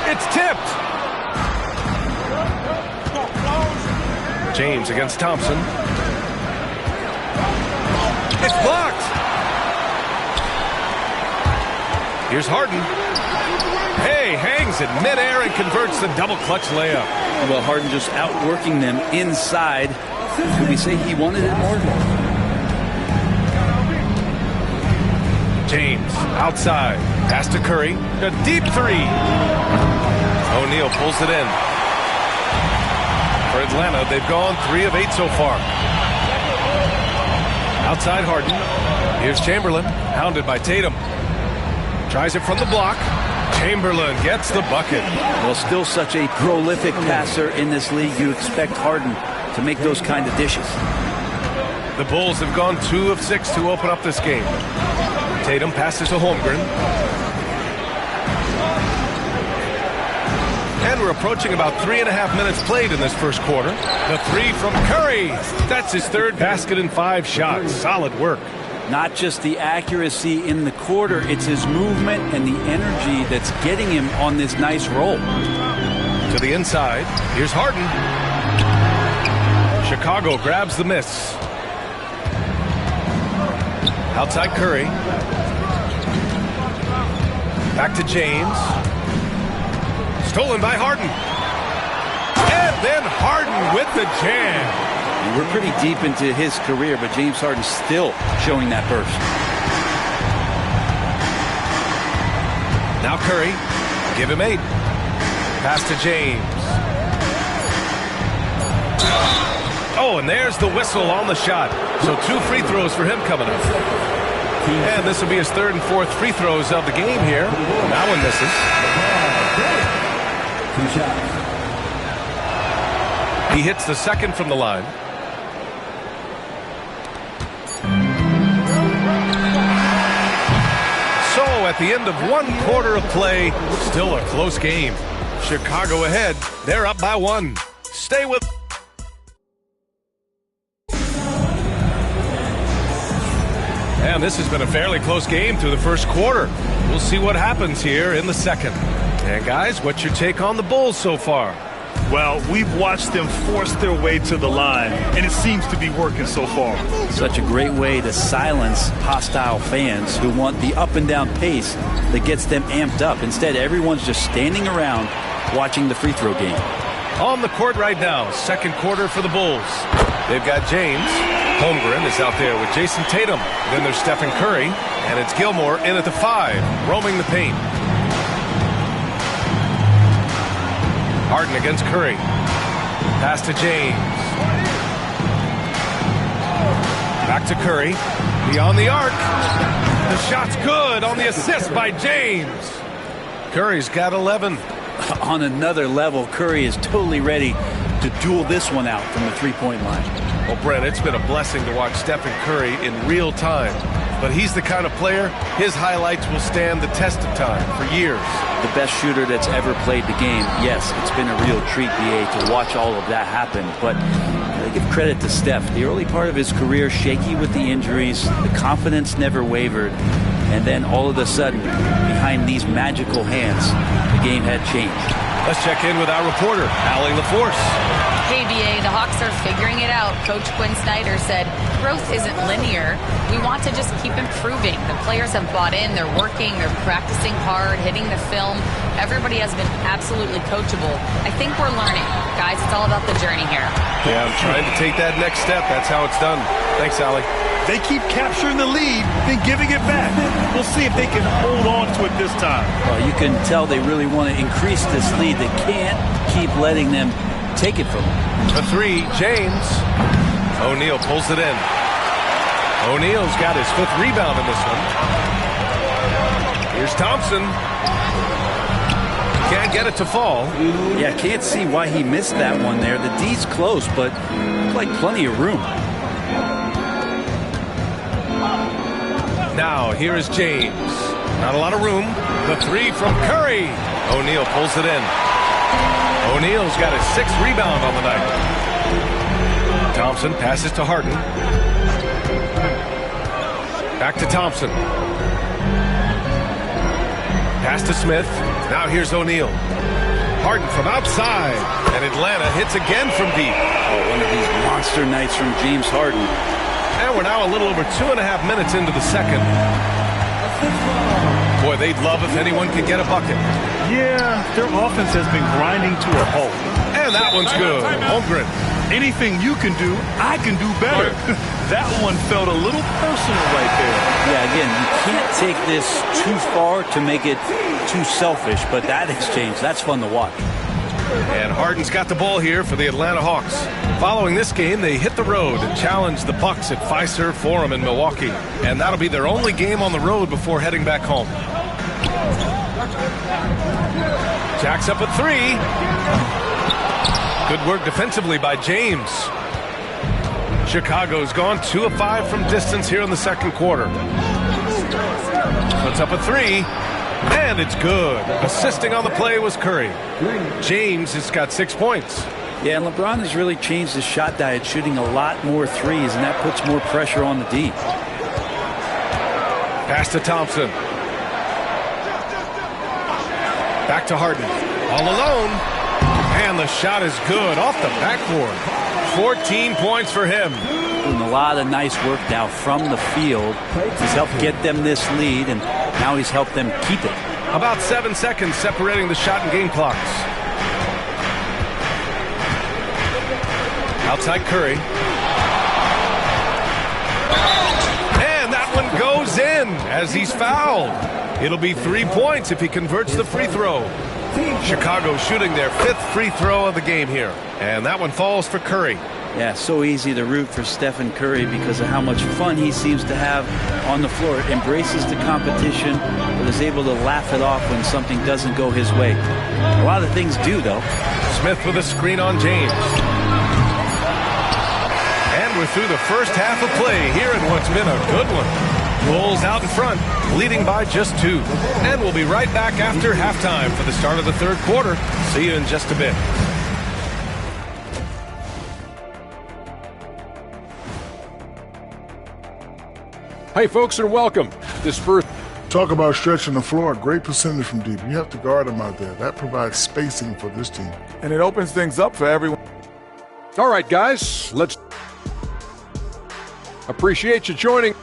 It's tipped. James against Thompson. It's blocked. Here's Harden. Hey, hangs in midair and converts the double clutch layup. Well, Harden just outworking them inside. Could we say he wanted it more? James outside. Pass to Curry. A deep 3. O'Neal pulls it in. For Atlanta, they've gone 3 of 8 so far. Outside Harden. Here's Chamberlain, hounded by Tatum. Tries it from the block. Chamberlain gets the bucket. Well, still such a prolific passer in this league. You expect Harden to make those kind of dishes. The Bulls have gone 2 of 6 to open up this game. Tatum passes to Holmgren. And we're approaching about 3.5 minutes played in this first quarter. The 3 from Curry. That's his 3rd basket in 5 shots. Solid work. Not just the accuracy in the quarter, it's his movement and the energy that's getting him on this nice roll. To the inside. Here's Harden. Chicago grabs the miss. Outside Curry. Back to James. Stolen by Harden. And then Harden with the jam. We're pretty deep into his career, but James Harden's still showing that burst. Now Curry. Give him 8. Pass to James. Oh, and there's the whistle on the shot. So 2 free throws for him coming up. And this will be his 3rd and 4th free throws of the game here. That one misses. He hits the 2nd from the line. So at the end of 1 quarter of play, still a close game. Chicago ahead. They're up by 1. Stay with. And this has been a fairly close game through the first quarter. We'll see what happens here in the second. And guys, what's your take on the Bulls so far? Well, we've watched them force their way to the line, and it seems to be working so far. Such a great way to silence hostile fans who want the up and down pace that gets them amped up. Instead, everyone's just standing around watching the free throw game. On the court right now, second quarter for the Bulls. They've got James. Holmgren is out there with Jason Tatum. Then there's Stephen Curry, and it's Gilmore in at the 5, roaming the paint. Harden against Curry. Pass to James. Back to Curry. Beyond the arc. The shot's good on the assist by James. Curry's got 11. On another level, Curry is totally ready to duel this one out from the three-point line. Well, Brent, it's been a blessing to watch Stephen Curry in real time. But he's the kind of player, his highlights will stand the test of time for years. The best shooter that's ever played the game. Yes, it's been a real treat, BA, to watch all of that happen. But I give credit to Steph. The early part of his career, shaky with the injuries, the confidence never wavered. And then all of a sudden, behind these magical hands, the game had changed. Let's check in with our reporter, Allie LaForce. Hey, BA, the Hawks are figuring it out. Coach Quinn Snyder said growth isn't linear. We want to just keep improving. The players have bought in. They're working. They're practicing hard, hitting the film. Everybody has been absolutely coachable. I think we're learning. Guys, it's all about the journey here. Yeah, I'm trying to take that next step. That's how it's done. Thanks, Allie. They keep capturing the lead, then giving it back. We'll see if they can hold on to it this time. Well, you can tell they really want to increase this lead. They can't keep letting them take it from them. A three, James. O'Neal pulls it in. O'Neal's got his 5th rebound in this one. Here's Thompson. Can't get it to fall. Yeah, can't see why he missed that one there. The D's close, but like plenty of room. Now, here is James. Not a lot of room. The three from Curry. O'Neal pulls it in. O'Neal's got his 6th rebound on the night. Thompson passes to Harden. Back to Thompson. Pass to Smith. Now here's O'Neal. Harden from outside. And Atlanta hits again from deep. Oh, one of these monster nights from James Harden. And we're now a little over 2.5 minutes into the second. Boy, they'd love if anyone could get a bucket. Yeah, their offense has been grinding to a halt. And that one's good. Holmgren. Anything you can do, I can do better. That one felt a little personal right there. Yeah, again, you can't take this too far to make it too selfish, but that exchange, that's fun to watch. And Harden's got the ball here for the Atlanta Hawks. Following this game, they hit the road and challenge the Bucks at Fiserv Forum in Milwaukee. And that'll be their only game on the road before heading back home. Jacks up a 3. Good work defensively by James. Chicago's gone 2 of 5 from distance here in the second quarter. Puts up a 3. And it's good. Assisting on the play was Curry. James has got 6 points. Yeah, and LeBron has really changed his shot diet, shooting a lot more threes, and that puts more pressure on the D. Pass to Thompson. Back to Harden. All alone. And the shot is good off the backboard. 14 points for him. Doing a lot of nice work now from the field. He's helped get them this lead, and now he's helped them keep it. About 7 seconds separating the shot and game clocks. Outside Curry. And that one goes in as he's fouled. It'll be 3 points if he converts the free throw. Chicago shooting their 5th free throw of the game here. And that one falls for Curry. Yeah, so easy to root for Stephen Curry because of how much fun he seems to have on the floor. Embraces the competition, but is able to laugh it off when something doesn't go his way. A lot of things do, though. Smith with a screen on James. And we're through the first half of play here in what's been a good one. Bulls out in front, leading by just 2. And we'll be right back after halftime for the start of the third quarter. See you in just a bit. Hey, folks, and welcome. This first. Talk about stretching the floor. Great percentage from deep. You have to guard them out there. That provides spacing for this team. And it opens things up for everyone. All right, guys, let's. Appreciate you joining.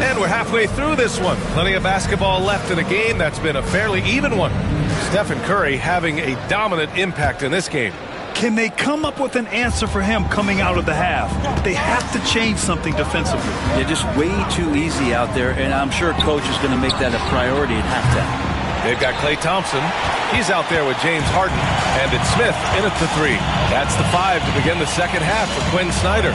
And we're halfway through this one. Plenty of basketball left in a game that's been a fairly even one. Stephen Curry having a dominant impact in this game. Can they come up with an answer for him coming out of the half? They have to change something defensively. They're just way too easy out there, and I'm sure coach is going to make that a priority at halftime. They've got Klay Thompson. He's out there with James Harden. And it's Smith in at the 3. That's the 5 to begin the second half for Quinn Snyder.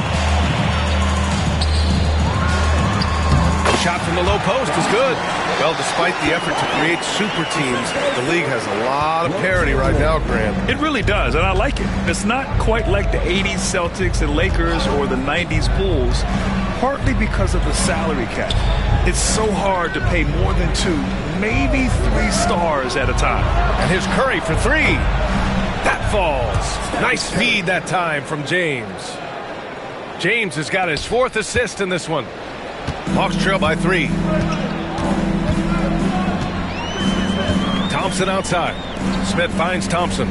Shot from the low post is good. Well, despite the effort to create super teams, the league has a lot of parity right now, Graham. It really does, and I like it. It's not quite like the 80s Celtics and Lakers or the 90s Bulls, partly because of the salary cap. It's so hard to pay more than 2, maybe 3 stars at a time. And here's Curry for 3. That falls. Nice feed that time from James. James has got his 4th assist in this one. Hawks trail by 3. Thompson outside. Smith finds Thompson.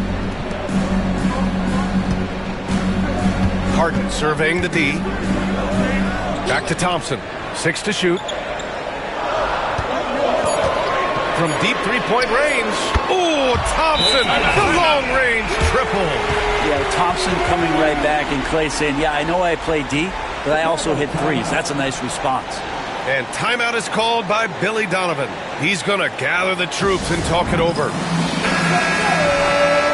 Harden surveying the D. Back to Thompson. 6 to shoot. From deep three-point range. Ooh, Thompson, the long-range triple. Yeah, Thompson coming right back, and Klay saying, yeah, I know I play D, but I also hit threes. That's a nice response. And timeout is called by Billy Donovan. He's going to gather the troops and talk it over. All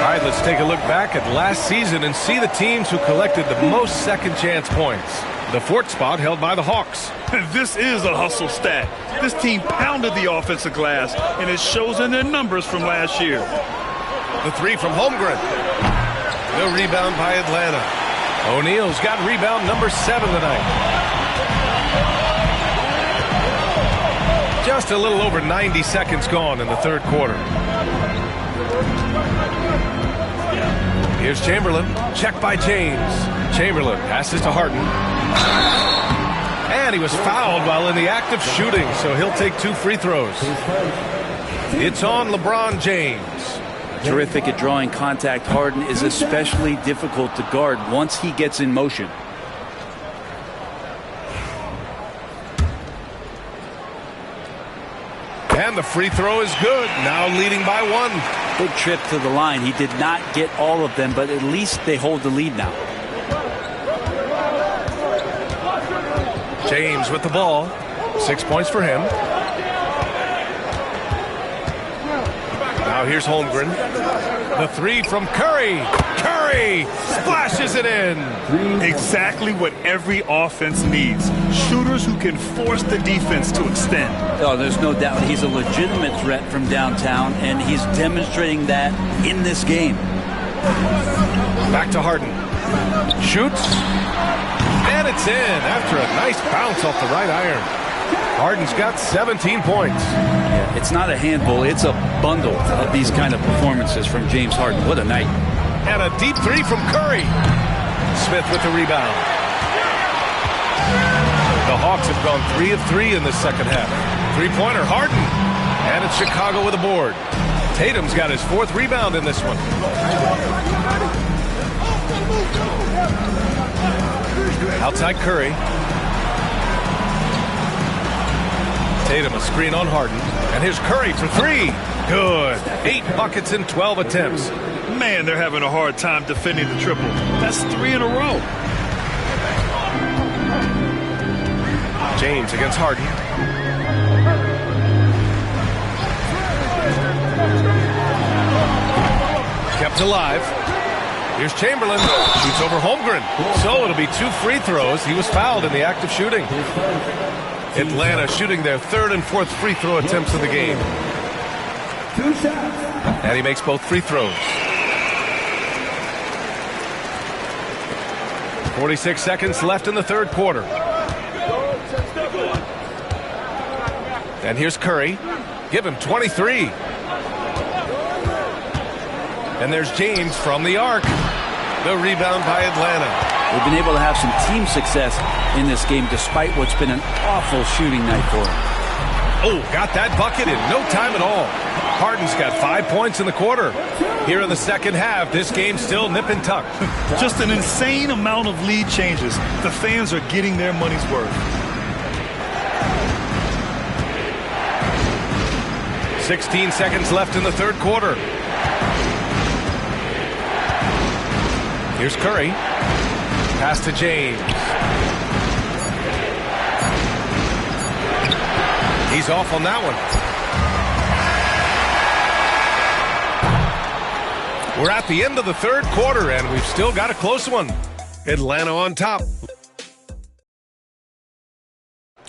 right, let's take a look back at last season and see the teams who collected the most second chance points. The 4th spot held by the Hawks. This is a hustle stat. This team pounded the offensive glass, and it shows in their numbers from last year. The 3 from Holmgren. The rebound by Atlanta. O'Neal's got rebound number 7 tonight. Just a little over 90 seconds gone in the 3rd quarter. Here's Chamberlain. Check by James. Chamberlain passes to Harden. And he was fouled while in the act of shooting, so he'll take 2 free throws. It's on LeBron James. Terrific at drawing contact. Harden is especially difficult to guard once he gets in motion. And the free throw is good. Now leading by 1. Big trip to the line. He did not get all of them, but at least they hold the lead now. James with the ball. 6 points for him. Now here's Holmgren. The 3 from Curry. Curry splashes it in. Exactly what every offense needs. Shooters who can force the defense to extend. Oh, there's no doubt he's a legitimate threat from downtown, and he's demonstrating that in this game. Back to Harden. Shoots. And it's in after a nice bounce off the right iron. Harden's got 17 points. Yeah, it's not a handful. It's a bundle of these kind of performances from James Harden. What a night. And a deep 3 from Curry. Smith with the rebound. The Hawks have gone 3 of 3 in the second half. 3-pointer Harden. And it's Chicago with a board. Tatum's got his 4th rebound in this one. Outside Curry. Tatum a screen on Harden. And here's Curry for 3. Good. 8 buckets in 12 attempts. Man, they're having a hard time defending the triple. That's 3 in a row. James against Harden. Kept alive. Here's Chamberlain. Shoots over Holmgren. So it'll be 2 free throws. He was fouled in the act of shooting. Atlanta shooting their 3rd and 4th free throw attempts of the game. And he makes both free throws. 46 seconds left in the 3rd quarter. And here's Curry. Give him 23. And there's James from the arc. The rebound by Atlanta. They've been able to have some team success in this game despite what's been an awful shooting night for them. Oh, got that bucket in no time at all. Harden's got 5 points in the quarter. Here in the second half, this game's still nip and tuck. Just an insane amount of lead changes. The fans are getting their money's worth. 16 seconds left in the 3rd quarter. Here's Curry. Pass to James. He's off on that one. We're at the end of the third quarter, and we've still got a close one. Atlanta on top.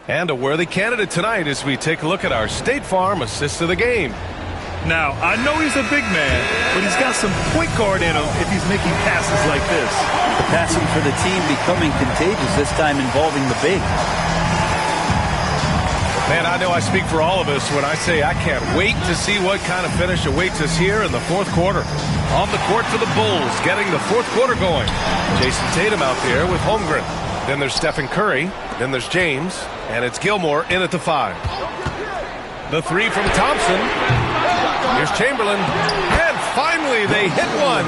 And a worthy candidate tonight as we take a look at our State Farm assist of the game. Now, I know he's a big man, but he's got some point guard in him if he's making passes like this. The passing for the team becoming contagious, this time involving the big. Man, I know I speak for all of us when I say I can't wait to see what kind of finish awaits us here in the fourth quarter. On the court for the Bulls, getting the fourth quarter going. Jason Tatum out there with Holmgren. Then there's Stephen Curry. Then there's James. And it's Gilmore in at the 5. The 3 from Thompson. Here's Chamberlain. And finally they hit one.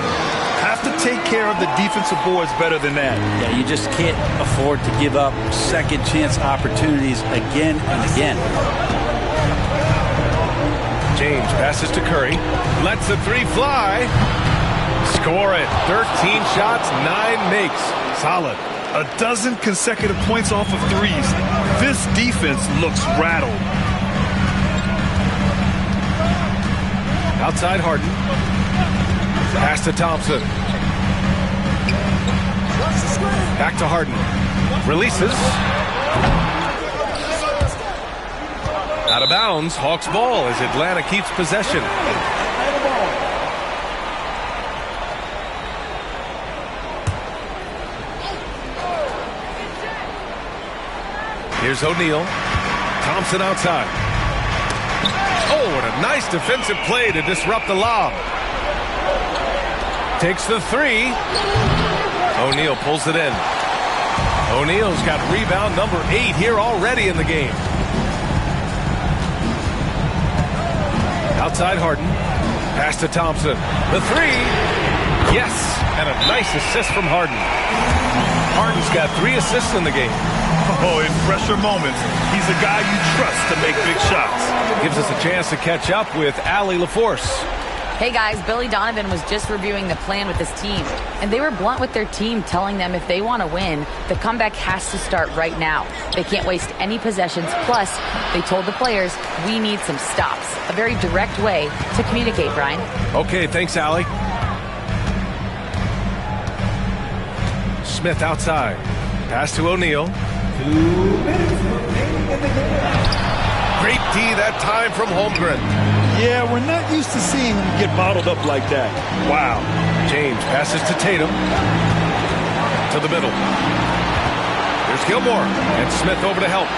Have to take care of the defensive boards better than that. Yeah, you just can't afford to give up second chance opportunities again and again. James passes to Curry. Lets the 3 fly. Score it. 13 shots, 9 makes. Solid. A dozen consecutive points off of threes. This defense looks rattled. Outside Harden. Pass to Thompson. Back to Harden. Releases. Out of bounds. Hawks ball as Atlanta keeps possession. Here's O'Neal. Thompson outside. Oh, and a nice defensive play to disrupt the lob. Takes the 3. O'Neal pulls it in. O'Neal's got rebound number 8 here already in the game. Outside Harden. Pass to Thompson. The 3. Yes, and a nice assist from Harden. Harden's got 3 assists in the game. Oh, in pressure moments, he's a guy you trust to make big shots. Gives us a chance to catch up with Allie LaForce. Hey guys, Billy Donovan was just reviewing the plan with his team, and they were blunt with their team, telling them if they want to win, the comeback has to start right now. They can't waste any possessions. Plus, they told the players, we need some stops. A very direct way to communicate, Brian. Okay, thanks, Allie. Smith outside. Pass to O'Neal. 2 minutes remaining in the game. Great D that time from Holmgren. Yeah, we're not used to seeing him get bottled up like that. Wow. James passes to Tatum. To the middle. There's Gilmore. And Smith over to help.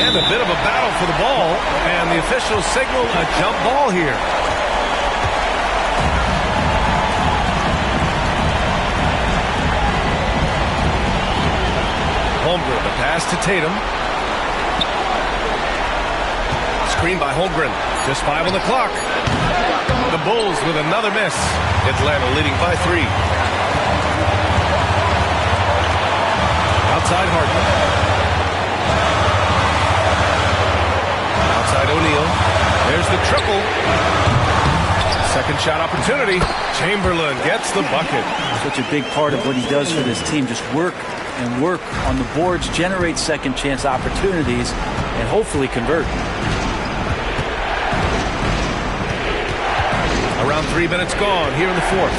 And a bit of a battle for the ball. And the officials signal a jump ball here. Holmgren, the pass to Tatum. Screen by Holmgren. Just 5 on the clock. The Bulls with another miss. Atlanta leading by 3. Outside Harden. Outside O'Neal. There's the triple. Second shot opportunity. Chamberlain gets the bucket. Such a big part of what he does for this team. Just work and work on the boards, generate second chance opportunities, and hopefully convert. Around 3 minutes gone here in the fourth.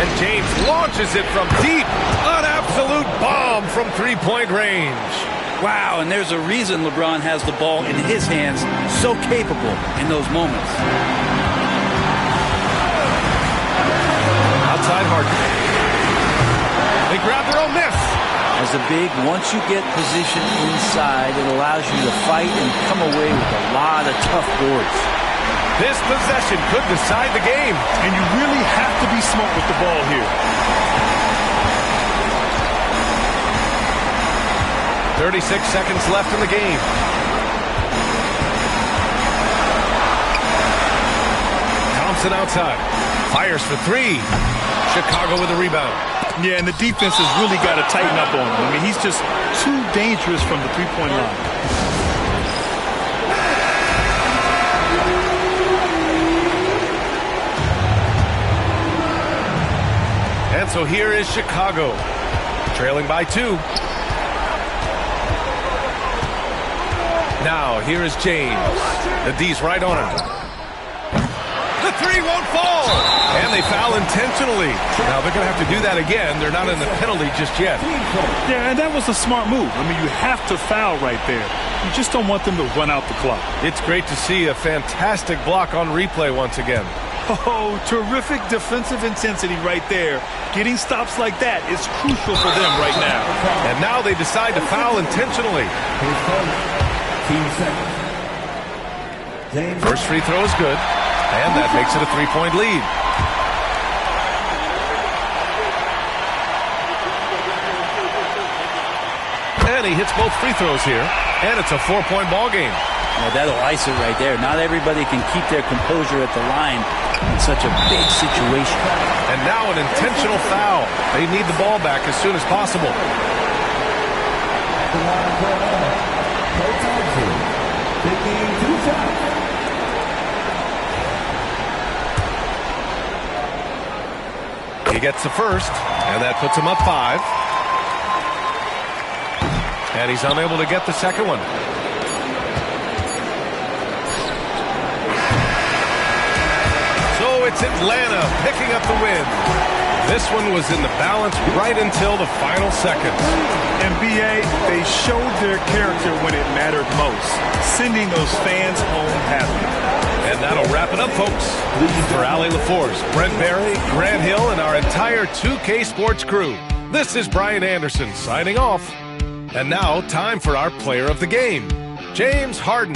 And James launches it from deep. An absolute bomb from three-point range. Wow, and there's a reason LeBron has the ball in his hands, so capable in those moments. Outside Harden. They grab their own miss. As a big, once you get position inside, it allows you to fight and come away with a lot of tough boards. This possession could decide the game. And you really have to be smart with the ball here. 36 seconds left in the game. Thompson outside. Fires for 3. Chicago with a rebound. Yeah, and the defense has really got to tighten up on him. I mean, he's just too dangerous from the three-point line. And so here is Chicago, trailing by 2. Now, here is James. The D's right on him. The 3 won't fall. And they foul intentionally. Now, they're going to have to do that again. They're not in the penalty just yet. Yeah, and that was a smart move. I mean, you have to foul right there. You just don't want them to run out the clock. It's great to see a fantastic block on replay once again. Oh, terrific defensive intensity right there. Getting stops like that is crucial for them right now. And now they decide to foul intentionally. First free throw is good, and that makes it a 3-point lead. And he hits both free throws here, and it's a 4-point ball game. Well, that'll ice it right there. Not everybody can keep their composure at the line in such a big situation. And now an intentional foul. They need the ball back as soon as possible. He gets the first, and that puts him up 5. And he's unable to get the second one. So it's Atlanta picking up the win. This one was in the balance right until the final seconds. NBA, they showed their character when it mattered most, sending those fans home happy. And that'll wrap it up, folks. For Allie LaForce, Brent Barry, Grant Hill, and our entire 2K Sports crew, this is Brian Anderson signing off. And now, time for our player of the game, James Harden.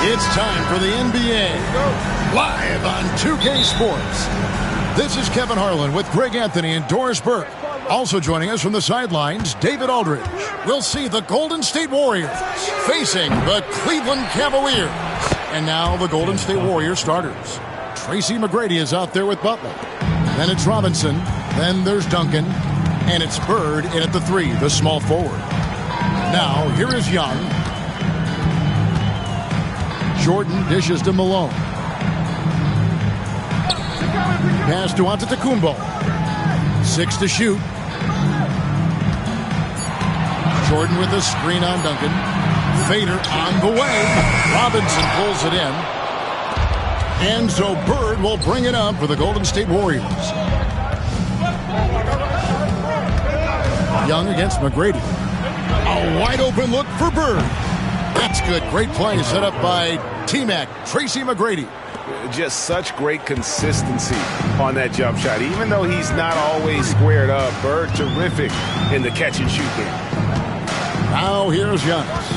It's time for the NBA, live on 2K Sports. This is Kevin Harlan with Greg Anthony and Doris Burke. Also joining us from the sidelines, David Aldridge. We'll see the Golden State Warriors facing the Cleveland Cavaliers. And now the Golden State Warriors starters. Tracy McGrady is out there with Butler. Then it's Robinson. Then there's Duncan. And it's Bird in at the 3, the small forward. Now, here is Young. Jordan dishes to Malone. Pass to Antetokounmpo. 6 to shoot. Jordan with a screen on Duncan. Fader on the way. Robinson pulls it in. And so Bird will bring it up for the Golden State Warriors. Young against McGrady. A wide open look for Bird. That's good. Great play set up by T-Mac, Tracy McGrady. Just such great consistency on that jump shot. Even though he's not always squared up, Bird terrific in the catch and shoot game. Now here's Giannis.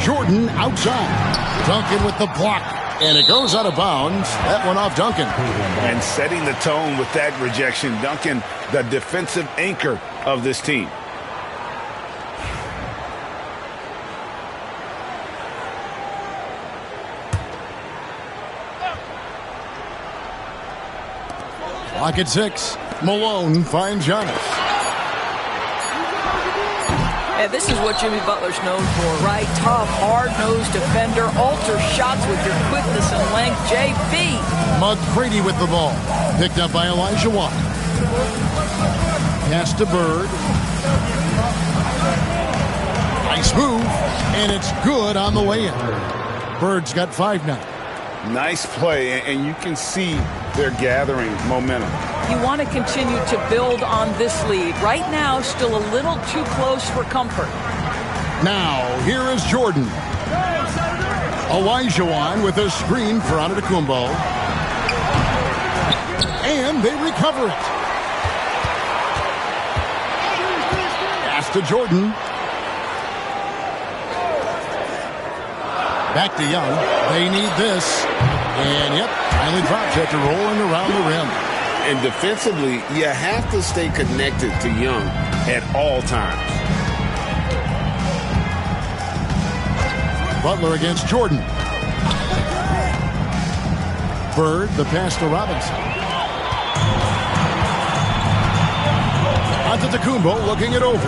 Jordan outside. Duncan with the block. And it goes out of bounds. That one off Duncan. And setting the tone with that rejection. Duncan, the defensive anchor of this team. Clock at 6. Malone finds Giannis. And this is what Jimmy Butler's known for, right? Tough, hard-nosed defender, alter shots with your quickness and length. JB. McGrady with the ball. Picked up by Elijah Wan. Pass to Bird. Nice move, and it's good on the way in. Bird's got 5 now. Nice play, and you can see they're gathering momentum. You want to continue to build on this lead. Right now, still a little too close for comfort. Now, here is Jordan. Olajuwon with a screen for Antetokounmpo. And they recover it. Pass to Jordan. Back to Young. They need this. And, yep, finally drops after rolling around the rim. And defensively, you have to stay connected to Young at all times. Butler against Jordan. Bird, the pass to Robinson. Antetokounmpo looking it over.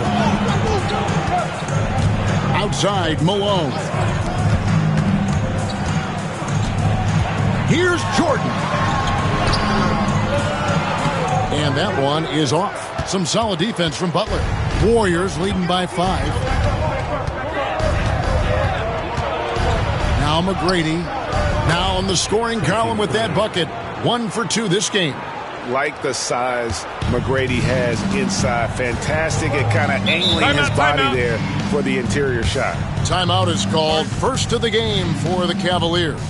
Outside, Malone. Here's Jordan. And that one is off. Some solid defense from Butler. Warriors leading by 5. Now McGrady. Now on the scoring column with that bucket. 1 for 2 this game. Like the size McGrady has inside. Fantastic at kind of angling his body there for the interior shot. Timeout is called. First of the game for the Cavaliers.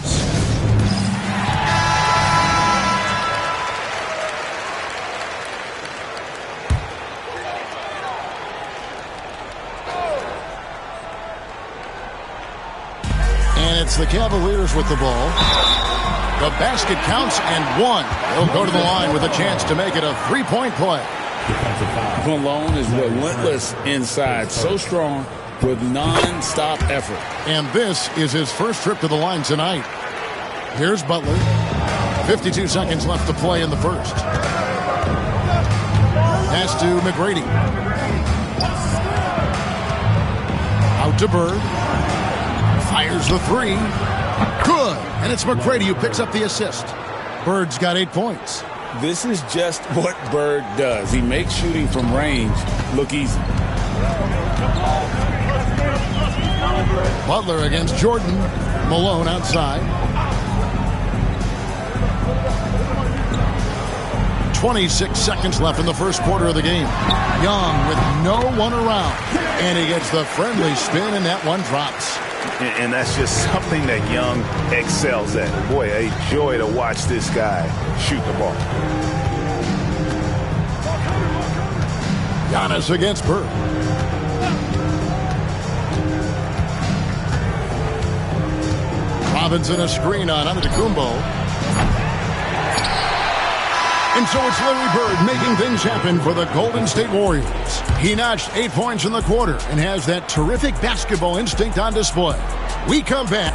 It's the Cavaliers with the ball. The basket counts and 1. They'll go to the line with a chance to make it a 3-point play. Malone is relentless inside. So strong with non-stop effort. And this is his first trip to the line tonight. Here's Butler. 52 seconds left to play in the first. Pass to McGrady. Out to Bird. Fires the 3. Good. And it's McGrady who picks up the assist. Bird's got 8 points. This is just what Bird does. He makes shooting from range look easy. Butler against Jordan. Malone outside. 26 seconds left in the first quarter of the game. Young with no one around. And he gets the friendly spin, and that one drops. And that's just something that Young excels at. Boy, a joy to watch this guy shoot the ball. Giannis against Bird. Robinson a screen on Antetokounmpo. And so it's Larry Bird making things happen for the Golden State Warriors. He notched 8 points in the quarter and has that terrific basketball instinct on display. We come back.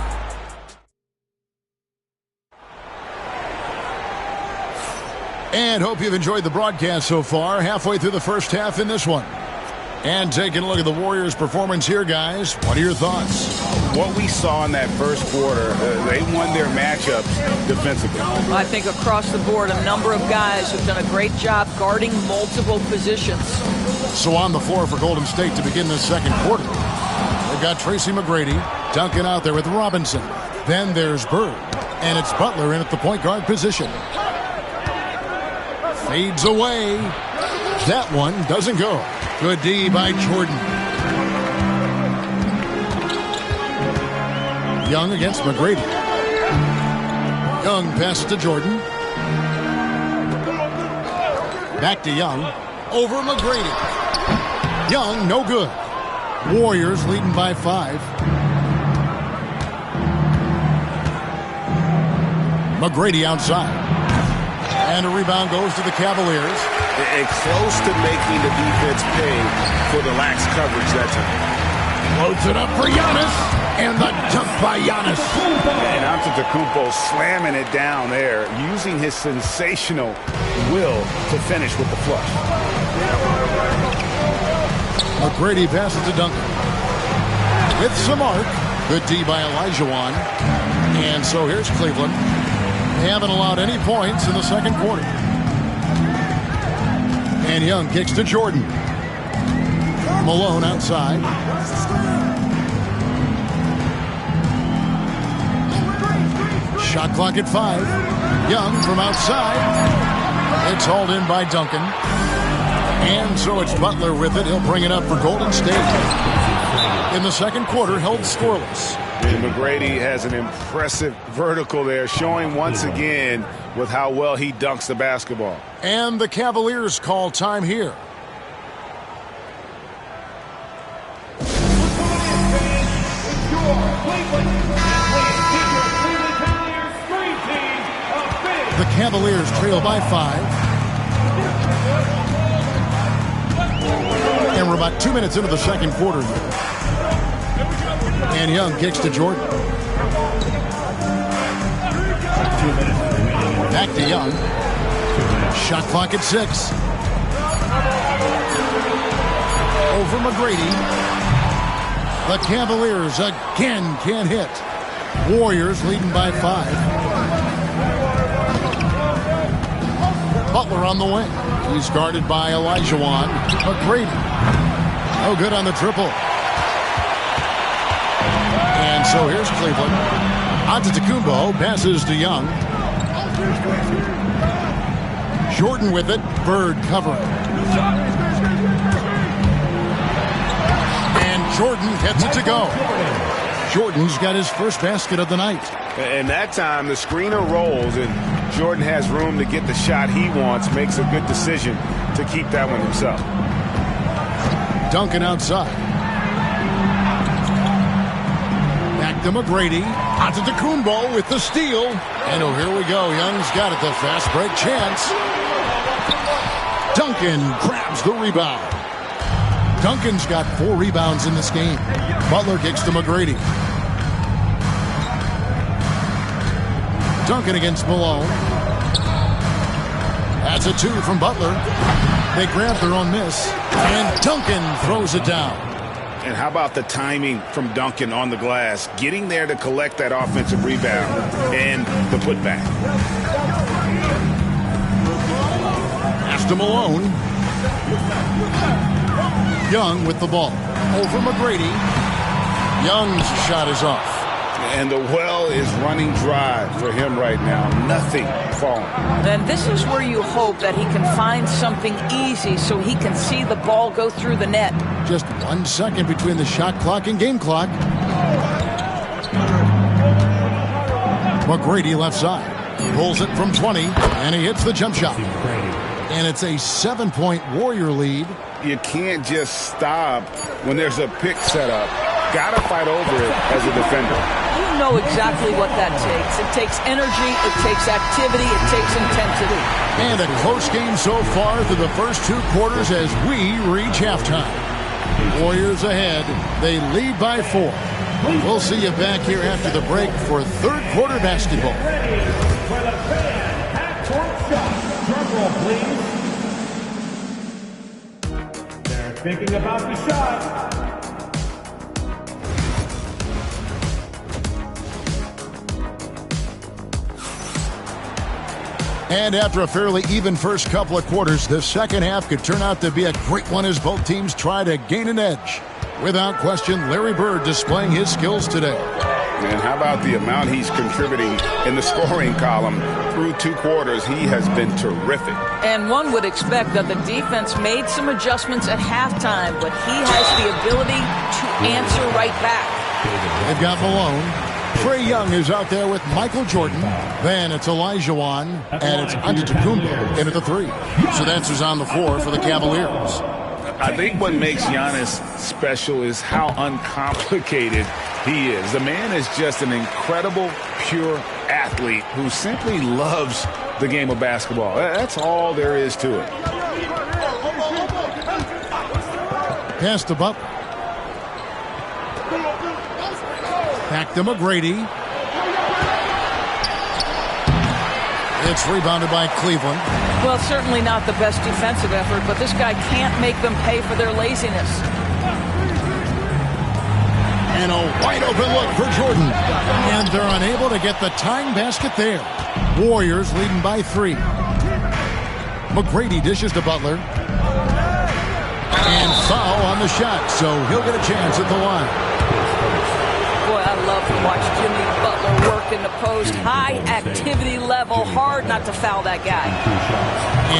And hope you've enjoyed the broadcast so far. Halfway through the first half in this one. And taking a look at the Warriors' performance here, guys. What are your thoughts? What we saw in that first quarter, they won their matchups defensively. I think across the board, a number of guys have done a great job guarding multiple positions. So on the floor for Golden State to begin this second quarter. They've got Tracy McGrady dunking out there with Robinson. Then there's Bird. And it's Butler in at the point guard position. Fades away. That one doesn't go. Good D by Jordan. Young against McGrady. Young passes to Jordan. Back to Young. Over McGrady. Young, no good. Warriors leading by 5. McGrady outside. And a rebound goes to the Cavaliers. And close to making the defense pay for the lax coverage that time. Loads it up for Giannis. And the dunk by Giannis. And Antetokounmpo slamming it down there, using his sensational will to finish with the flush. McGrady passes to Duncan. With some arc. Good D by Olajuwon. And so here's Cleveland. They haven't allowed any points in the second quarter. And Young kicks to Jordan. Malone outside. Shot clock at 5. Young from outside. It's hauled in by Duncan. And so it's Butler with it. He'll bring it up for Golden State. In the second quarter, held scoreless. And McGrady has an impressive vertical there, showing once again with how well he dunks the basketball. And the Cavaliers call time here. The Cavaliers trail by 5. And we're about 2 minutes into the second quarter here. And Young kicks to Jordan. Back to Young. Shot clock at 6. Over McGrady. The Cavaliers again can't hit. Warriors leading by 5. Butler on the wing. He's guarded by Olajuwon. McGrady. No good on the triple. And so here's Cleveland. Antetokounmpo passes to Young. Jordan with it. Bird covering. And Jordan gets it to go. Jordan's got his first basket of the night. And that time the screener rolls and Jordan has room to get the shot he wants, makes a good decision to keep that one himself. Duncan outside. Back to McGrady. Antetokounmpo with the steal. And oh, here we go. Young's got it, the fast break chance. Duncan grabs the rebound. Duncan's got 4 rebounds in this game. Butler kicks to McGrady. Duncan against Malone. That's a 2 from Butler. They grab their own miss. And Duncan throws it down. And how about the timing from Duncan on the glass, getting there to collect that offensive rebound and the putback. Pass to Malone. Young with the ball. Over McGrady. Young's shot is off. And the well is running dry for him right now. Nothing falling. Then this is where you hope that he can find something easy so he can see the ball go through the net. Just 1 second between the shot clock and game clock. McGrady left side. Pulls it from 20, and he hits the jump shot. And it's a 7-point Warrior lead. You can't just stop when there's a pick set up. Got to fight over it as a defender. You know exactly what that takes. It takes energy, it takes activity, it takes intensity. And a close game so far through the first 2 quarters as we reach halftime. Warriors ahead. They lead by 4. We'll see you back here after the break for third quarter basketball. They're thinking about the shot. And after a fairly even first couple of quarters, the second half could turn out to be a great one as both teams try to gain an edge. Without question, Larry Bird displaying his skills today. And how about the amount he's contributing in the scoring column? Through 2 quarters, he has been terrific. And one would expect that the defense made some adjustments at halftime, but he has the ability to answer right back. They've got Malone. Trae Young is out there with Michael Jordan. Then it's Olajuwon, and it's Antetokounmpo in at the 3. So that's who's on the floor for the Cavaliers. I think what makes Giannis special is how uncomplicated he is. The man is just an incredible, pure athlete who simply loves the game of basketball. That's all there is to it. Pass to Butler. Back to McGrady. It's rebounded by Cleveland. Well, certainly not the best defensive effort, but this guy can't make them pay for their laziness. And a wide open look for Jordan. And they're unable to get the tying basket there. Warriors leading by 3. McGrady dishes to Butler. And foul on the shot, so he'll get a chance at the line. Boy, I love to watch Jimmy Butler work in the post. High activity level, hard not to foul that guy.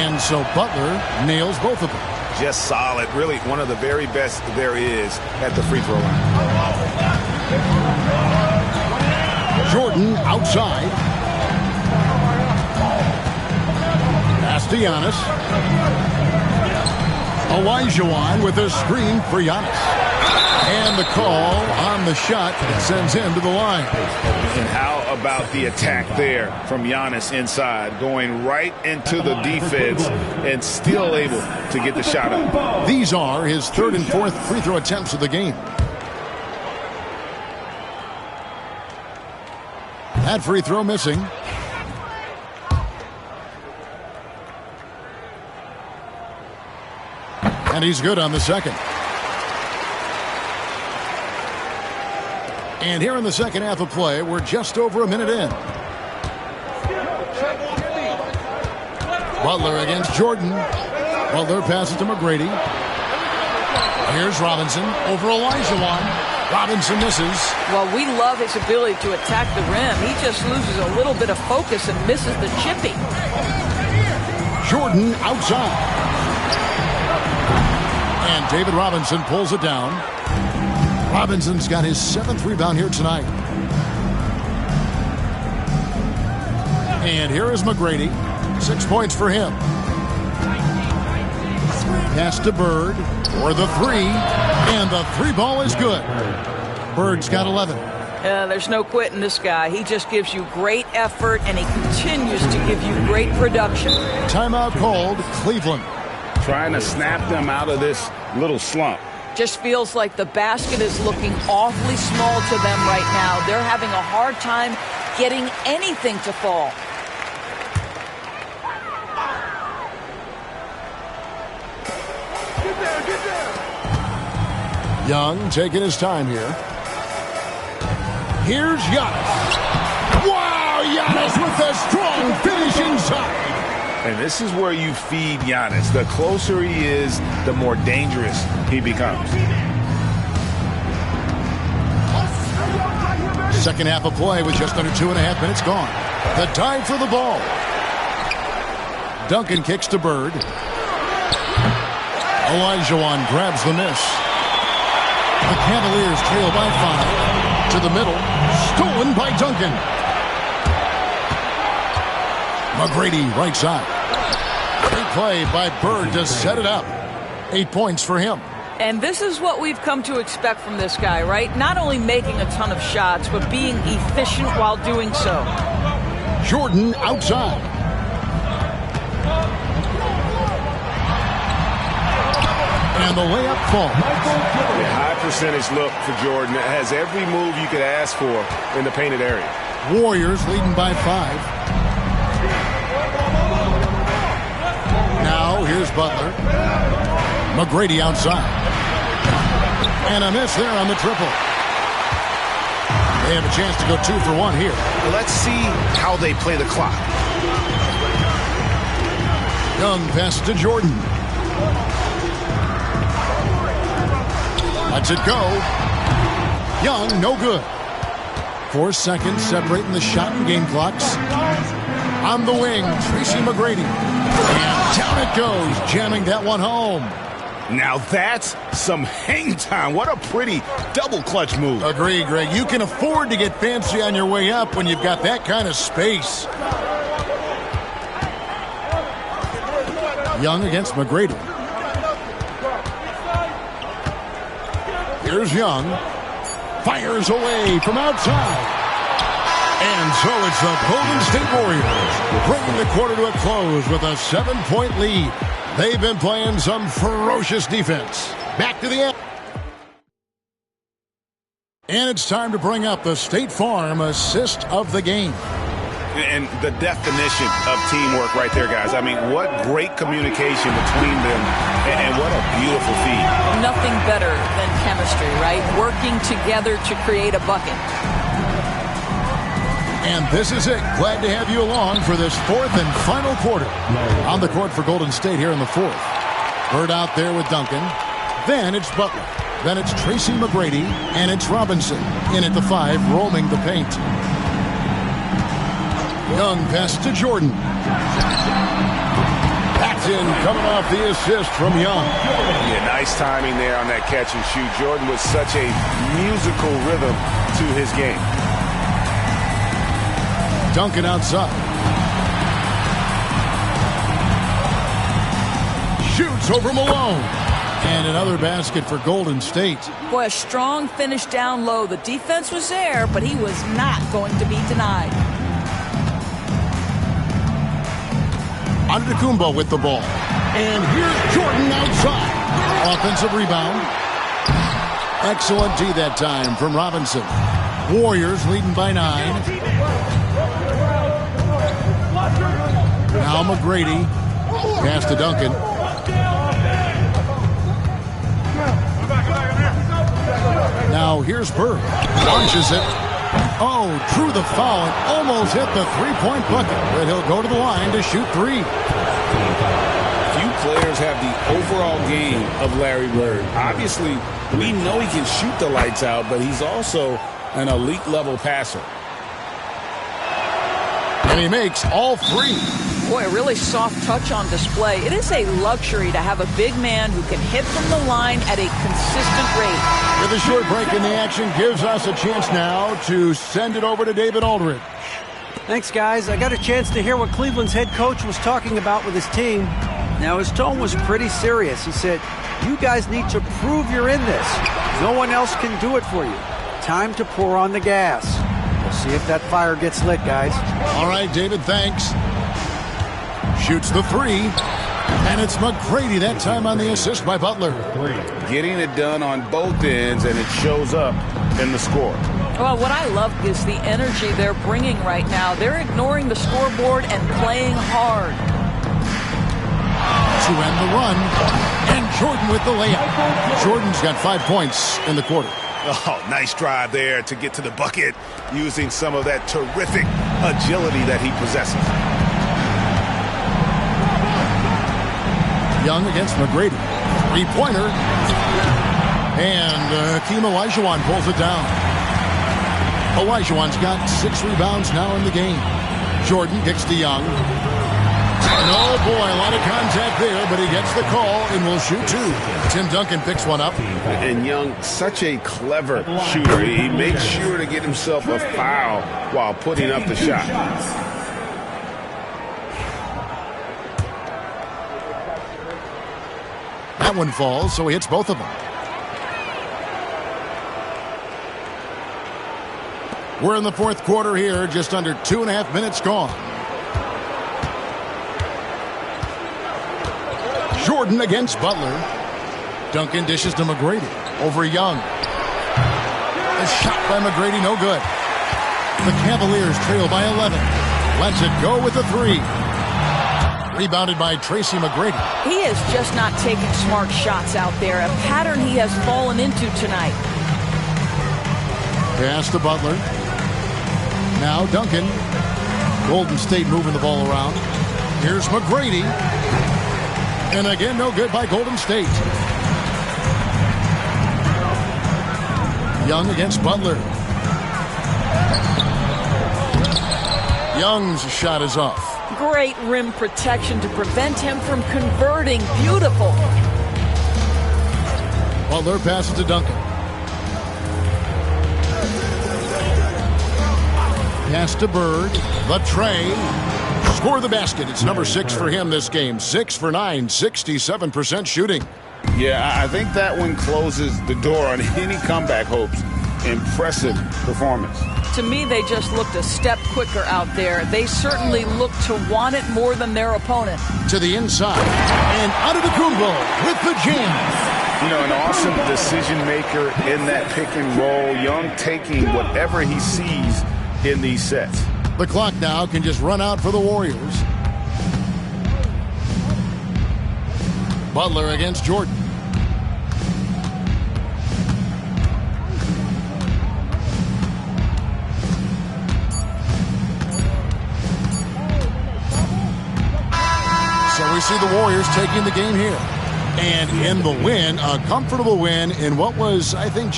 And so Butler nails both of them. Just solid, really one of the very best there is at the free throw line. Jordan outside. Pass to Giannis. Olajuwon with a screen for Giannis. And the call on the shot that sends him to the line. And how about the attack there from Giannis inside, going right into the defense and still able to get the shot up. These are his 3rd and 4th free throw attempts of the game. That free throw missing. And he's good on the second. And here in the second half of play, we're just over a minute in. Butler against Jordan. Butler passes to McGrady. Here's Robinson over Olajuwon. Robinson misses. Well, we love his ability to attack the rim. He just loses a little bit of focus and misses the chippy. Jordan outside. And David Robinson pulls it down. Robinson's got his 7th rebound here tonight. And here is McGrady. 6 points for him. Pass to Bird for the 3. And the 3 ball is good. Bird's got 11. There's no quitting this guy. He just gives you great effort, and he continues to give you great production. Timeout called Cleveland. Trying to snap them out of this little slump. Just feels like the basket is looking awfully small to them right now. They're having a hard time getting anything to fall. Young taking his time here. Here's Giannis. Wow, Giannis with a strong finish inside. And this is where you feed Giannis. The closer he is, the more dangerous he becomes. Second half of play with just under 2.5 minutes gone. The dive for the ball. Duncan kicks to Bird. Olajuwon grabs the miss. The Cavaliers trail by 5. To the middle. Stolen by Duncan. McGrady right side. Great play by Bird to set it up. 8 points for him. And this is what we've come to expect from this guy, right? Not only making a ton of shots, but being efficient while doing so. Jordan outside. And the layup falls. A high percentage look for Jordan. It has every move you could ask for in the painted area. Warriors leading by 5. Now here's Butler. McGrady outside. And a miss there on the triple. They have a chance to go 2 for 1 here. Let's see how they play the clock. Young pass to Jordan. Lets it go. Young, no good. 4 seconds separating the shot and game clocks. On the wing, Tracy McGrady. And down it goes, jamming that one home. Now that's some hang time. What a pretty double clutch move. Agree, Greg. You can afford to get fancy on your way up when you've got that kind of space. Young against McGrady. Here's Young. Fires away from outside. And so it's the Golden State Warriors bringing the quarter to a close with a 7-point lead. They've been playing some ferocious defense. Back to the end. And it's time to bring up the State Farm assist of the game. And the definition of teamwork right there, guys. I mean, what great communication between them, and what a beautiful feed. Nothing better than chemistry, right? Working together to create a bucket. And this is it. Glad to have you along for this fourth and final quarter. On the court for Golden State here in the fourth. Bird out there with Duncan. Then it's Butler. Then it's Tracy McGrady. And it's Robinson. In at the 5, roaming the paint. Young pass to Jordan. Paxton coming off the assist from Young. Yeah, nice timing there on that catch and shoot. Jordan with such a musical rhythm to his game. Duncan outside. Shoots over Malone. And another basket for Golden State. Boy, a strong finish down low. The defense was there, but he was not going to be denied. Antetokounmpo with the ball. And here's Jordan outside. Offensive rebound. Excellent D that time from Robinson. Warriors leading by 9. Now McGrady. Pass to Duncan. Now here's Bird. Launches it. Oh, drew the foul and almost hit the three-point bucket. But he'll go to the line to shoot 3. Few players have the overall game of Larry Bird. Obviously, we know he can shoot the lights out, but he's also an elite-level passer. And he makes all 3. Boy, a really soft touch on display. It is a luxury to have a big man who can hit from the line at a consistent rate. With a short break in the action, gives us a chance now to send it over to David Aldridge. Thanks, guys. I got a chance to hear what Cleveland's head coach was talking about with his team. Now, his tone was pretty serious. He said, you guys need to prove you're in this. No one else can do it for you. Time to pour on the gas. We'll see if that fire gets lit, guys. All right, David, thanks. Shoots the 3. And it's McGrady that time on the assist by Butler. Getting it done on both ends, and it shows up in the score. Well, what I love is the energy they're bringing right now. They're ignoring the scoreboard and playing hard. To end the run, and Jordan with the layup. Jordan's got 5 points in the quarter. Oh, nice drive there to get to the bucket using some of that terrific agility that he possesses. Young against McGrady. 3-pointer. And Hakeem Olajuwon pulls it down. Olajuwon's got 6 rebounds now in the game. Jordan kicks to Young. And oh boy, a lot of contact there, but he gets the call and will shoot 2. Tim Duncan picks one up. And Young, such a clever shooter. He makes sure to get himself a foul while putting up the shot. That one falls, so he hits both of them. We're in the fourth quarter here, just under 2.5 minutes gone. Jordan against Butler. Duncan dishes to McGrady. Over Young. A shot by McGrady, no good. The Cavaliers trail by 11. Lets it go with a 3. Rebounded by Tracy McGrady. He is just not taking smart shots out there, a pattern he has fallen into tonight. Pass to Butler. Now Duncan. Golden State moving the ball around. Here's McGrady. And again, no good by Golden State. Young against Butler. Young's shot is off. Great rim protection to prevent him from converting. Beautiful. Butler passes to Duncan. Pass to Bird. The tray. Score the basket. It's number 6 for him this game. 6 for 9, 67% shooting. Yeah, I think that one closes the door on any comeback hopes. Impressive performance. To me, they just looked a step quicker out there. They certainly looked to want it more than their opponent. To the inside. And Antetokounmpo with the jam. An awesome decision maker in that pick and roll. Young taking whatever he sees in these sets. The clock now can just run out for the Warriors. Butler against Jordan. So we see the Warriors taking the game here. And in the win, a comfortable win in what was, I think,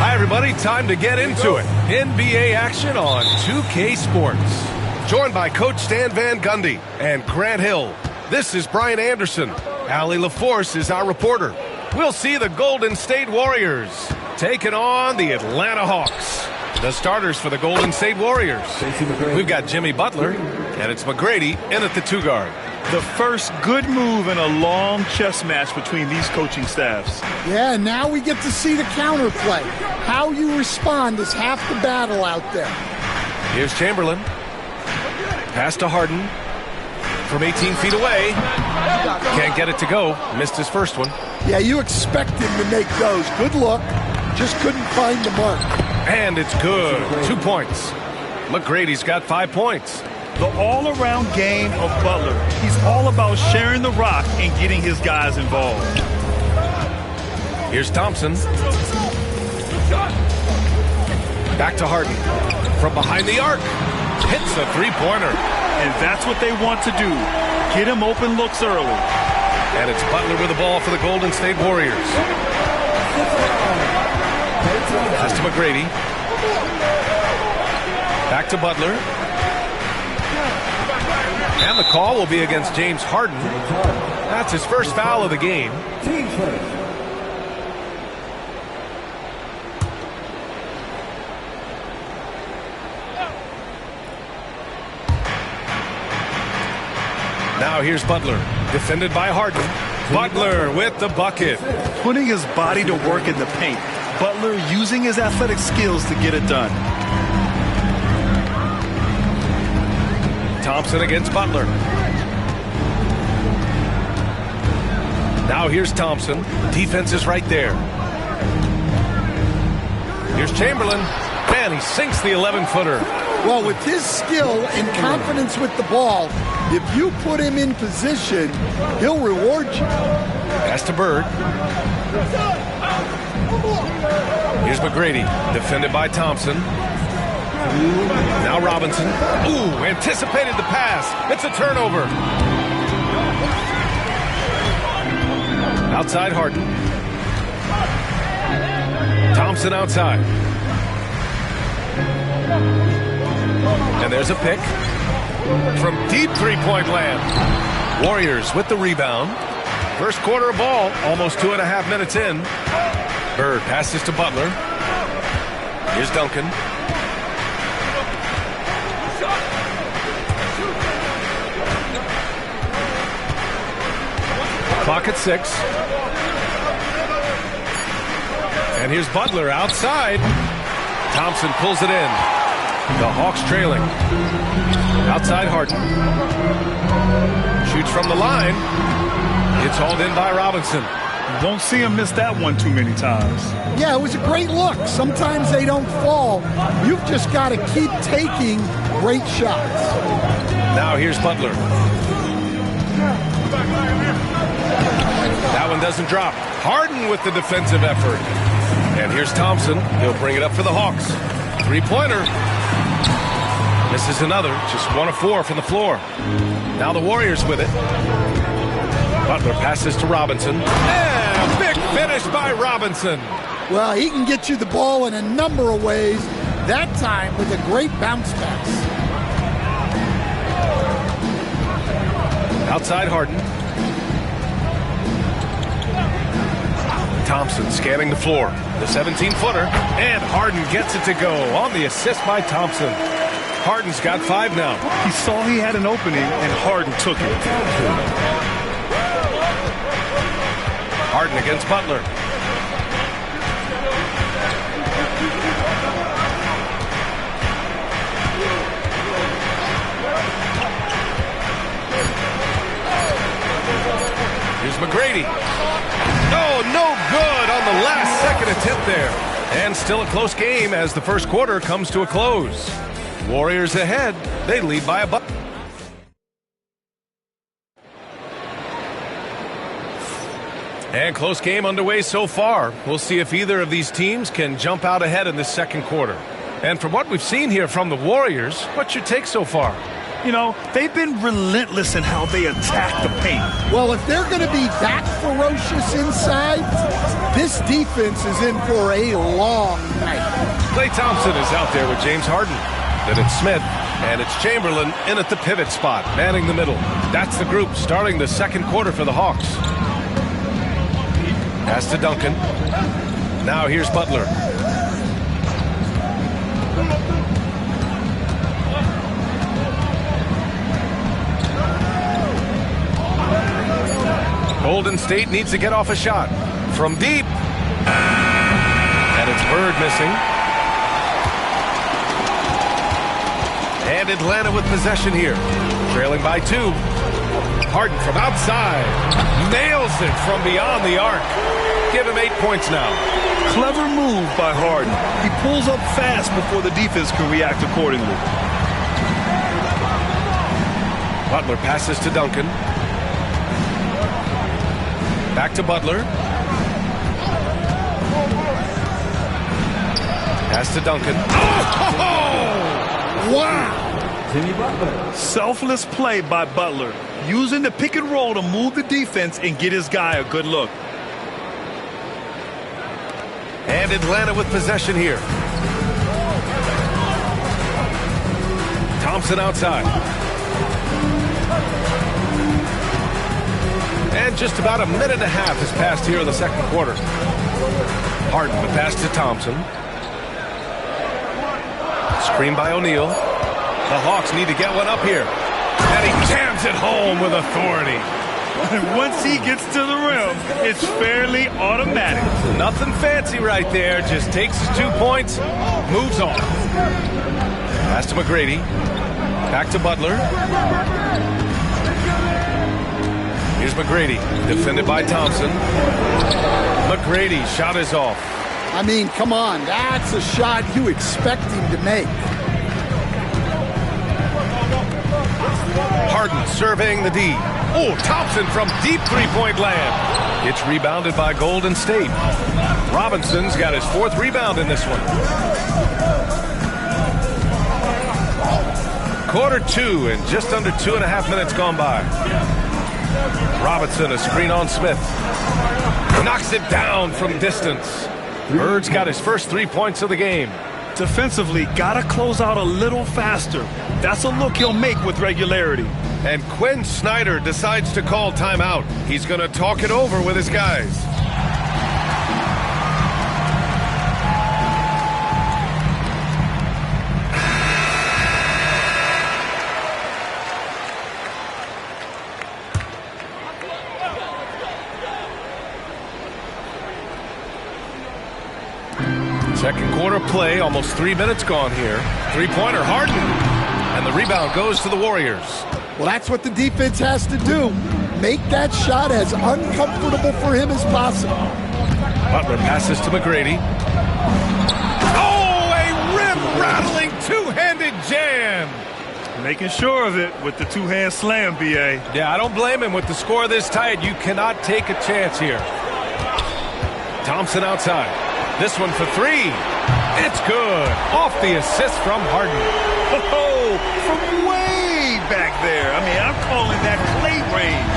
Hi, everybody. Time to get into it. NBA action on 2K Sports. Joined by Coach Stan Van Gundy and Grant Hill. This is Brian Anderson. Allie LaForce is our reporter. We'll see the Golden State Warriors taking on the Atlanta Hawks. The starters for the Golden State Warriors. We've got Jimmy Butler, and it's McGrady in at the 2 guard. The first good move in a long chess match between these coaching staffs. Yeah, now we get to see the counterplay. How you respond is half the battle out there. Here's Chamberlain. Pass to Harden. From 18 feet away. Can't get it to go. Missed his first one. Yeah, you expect him to make those. Good look. Just couldn't find the mark. And it's good. 2 points. McGrady's got 5 points. The all-around game of Butler. He's all about sharing the rock and getting his guys involved. Here's Thompson. Back to Harden. From behind the arc. Hits a three-pointer. And that's what they want to do. Get him open looks early. And it's Butler with the ball for the Golden State Warriors. Pass to McGrady. Back to Butler. And the call will be against James Harden. That's his first foul of the game. Now here's Butler, defended by Harden. Butler with the bucket. Putting his body to work in the paint. Butler using his athletic skills to get it done. Thompson against Butler. Now here's Thompson. Defense is right there. Here's Chamberlain. Man, he sinks the 11-footer. Well, with his skill and confidence with the ball, if you put him in position, he'll reward you. Pass to Bird. Here's McGrady, defended by Thompson. Now Robinson. Ooh, anticipated the pass. It's a turnover. Outside Harden. Thompson outside. And there's a pick from deep three-point land. Warriors with the rebound. First quarter of ball, almost 2.5 minutes in. Bird passes to Butler. Here's Duncan. Clock at 6. And here's Butler outside. Thompson pulls it in. The Hawks trailing. Outside Harden. Shoots from the line. It's hauled in by Robinson. You won't see him miss that one too many times. Yeah, it was a great look. Sometimes they don't fall. You've just got to keep taking great shots. Now here's Butler. That one doesn't drop. Harden with the defensive effort. And here's Thompson. He'll bring it up for the Hawks. Three-pointer. Misses another. Just 1 of 4 from the floor. Now the Warriors with it. Butler passes to Robinson. And a big finish by Robinson. Well, he can get you the ball in a number of ways. That time with a great bounce pass. Outside Harden. Thompson scanning the floor. The 17-footer. And Harden gets it to go on the assist by Thompson. Harden's got 5 now. He saw he had an opening, and Harden took it. Harden against Butler. Here's McGrady. Oh, no good on the last second attempt there. And still a close game as the first quarter comes to a close. Warriors ahead. They lead by a bucket. And close game underway so far. We'll see if either of these teams can jump out ahead in this second quarter. And from what we've seen here from the Warriors, what's your take so far? You know, they've been relentless in how they attack the paint. Well, if they're going to be that ferocious inside, This defense is in for a long night. Klay Thompson is out there with James Harden. Then it's Smith, and it's Chamberlain in at the pivot spot, manning the middle. That's the group starting the second quarter for the Hawks. Pass to Duncan. Now here's Butler. Golden State needs to get off a shot. From deep. And it's Bird missing. And Atlanta with possession here. Trailing by 2. Harden from outside. Nails it from beyond the arc. Give him 8 points now. Clever move by Harden. He pulls up fast before the defense can react accordingly. Butler passes to Duncan. Back to Butler. Pass to Duncan. Oh! Wow! Jimmy Butler. Selfless play by Butler, using the pick and roll to move the defense and get his guy a good look. And Atlanta with possession here. Thompson outside. And just about a minute and a half has passed here in the second quarter. Harden the pass to Thompson. Screen by O'Neal. The Hawks need to get one up here. And he jams it home with authority. Once he gets to the rim, it's fairly automatic. Nothing fancy right there. Just takes his 2 points, moves on. Pass to McGrady. Back to Butler. Here's McGrady, defended by Thompson. McGrady, shot is off. I mean, come on, that's a shot you expect him to make. Harden surveying the D. Oh, Thompson from deep three-point land. It's rebounded by Golden State. Robinson's got his 4th rebound in this one. Quarter 2 and just under 2.5 minutes gone by. Robinson, a screen on Smith. Knocks it down from distance. Bird's got his first 3 points of the game. Defensively, gotta close out a little faster. That's a look he'll make with regularity. And Quinn Snyder decides to call timeout. He's going to talk it over with his guys. Second quarter play, almost 3 minutes gone here. Three-pointer, Harden. And the rebound goes to the Warriors. Well, that's what the defense has to do. Make that shot as uncomfortable for him as possible. Butler passes to McGrady. Oh, a rim-rattling two-handed jam. Making sure of it with the two-hand slam, B.A. Yeah, I don't blame him. With the score this tight, you cannot take a chance here. Thompson outside. This one for 3. It's good. Off the assist from Harden. Oh, from way back there. I mean, I'm calling that play range.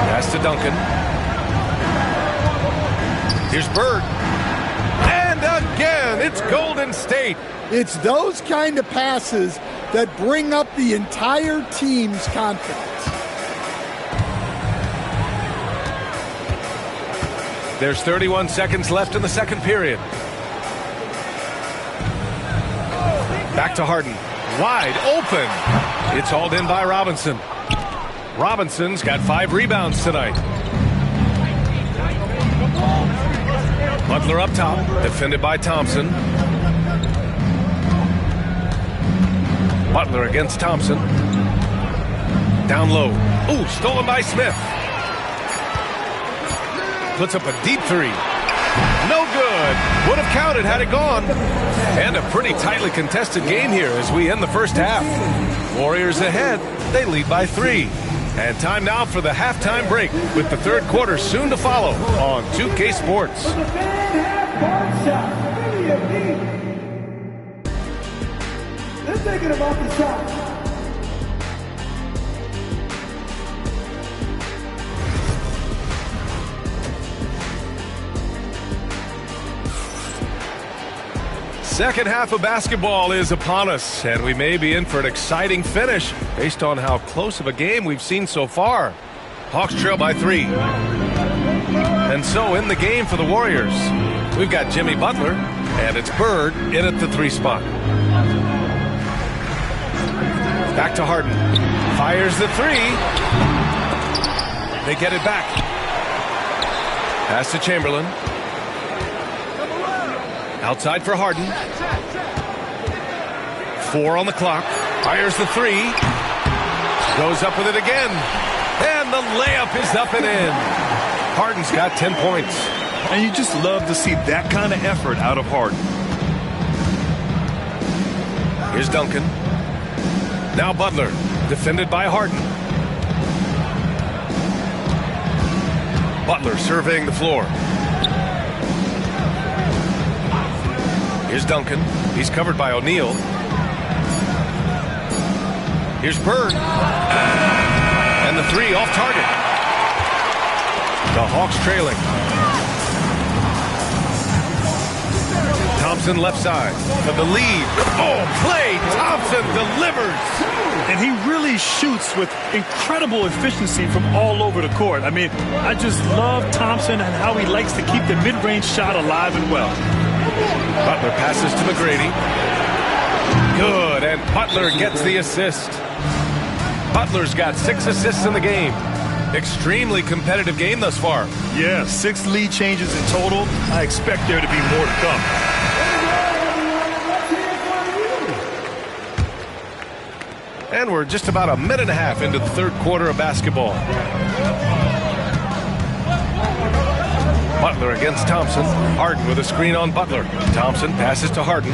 Pass to Duncan. Here's Bird. And again, it's Golden State. It's those kind of passes that bring up the entire team's confidence. There's 31 seconds left in the second period. Back to Harden. Wide open. It's hauled in by Robinson. Robinson's got 5 rebounds tonight. Butler up top, defended by Thompson. Butler against Thompson. Down low. Ooh, stolen by Smith. Puts up a deep 3. No good. Would have counted had it gone. And a pretty tightly contested game here as we end the first half. Warriors ahead. They lead by 3. And time now for the halftime break with the third quarter soon to follow on 2K Sports. They're thinking about the shot. Second half of basketball is upon us, and we may be in for an exciting finish based on how close of a game we've seen so far. Hawks trail by 3. And so in the game for the Warriors, we've got Jimmy Butler, and it's Bird in at the 3 spot. Back to Harden. Fires the 3. They get it back. Pass to Chamberlain. Outside for Harden. 4 on the clock. Fires the 3. Goes up with it again. And the layup is up and in. Harden's got 10 points. And you just love to see that kind of effort out of Harden. Here's Duncan. Now Butler, defended by Harden. Butler surveying the floor. Here's Duncan. He's covered by O'Neal. Here's Bird. And the 3 off target. The Hawks trailing. Thompson left side for the lead. Oh, Klay Thompson delivers. And he really shoots with incredible efficiency from all over the court. I mean, I just love Thompson and how he likes to keep the mid-range shot alive and well. Butler passes to McGrady. Good, and Butler gets the assist. Butler's got 6 assists in the game. Extremely competitive game thus far. Yeah, 6 lead changes in total. I expect there to be more to come. And we're just about a minute and a half into the third quarter of basketball. Butler against Thompson. Harden with a screen on Butler. Thompson passes to Harden.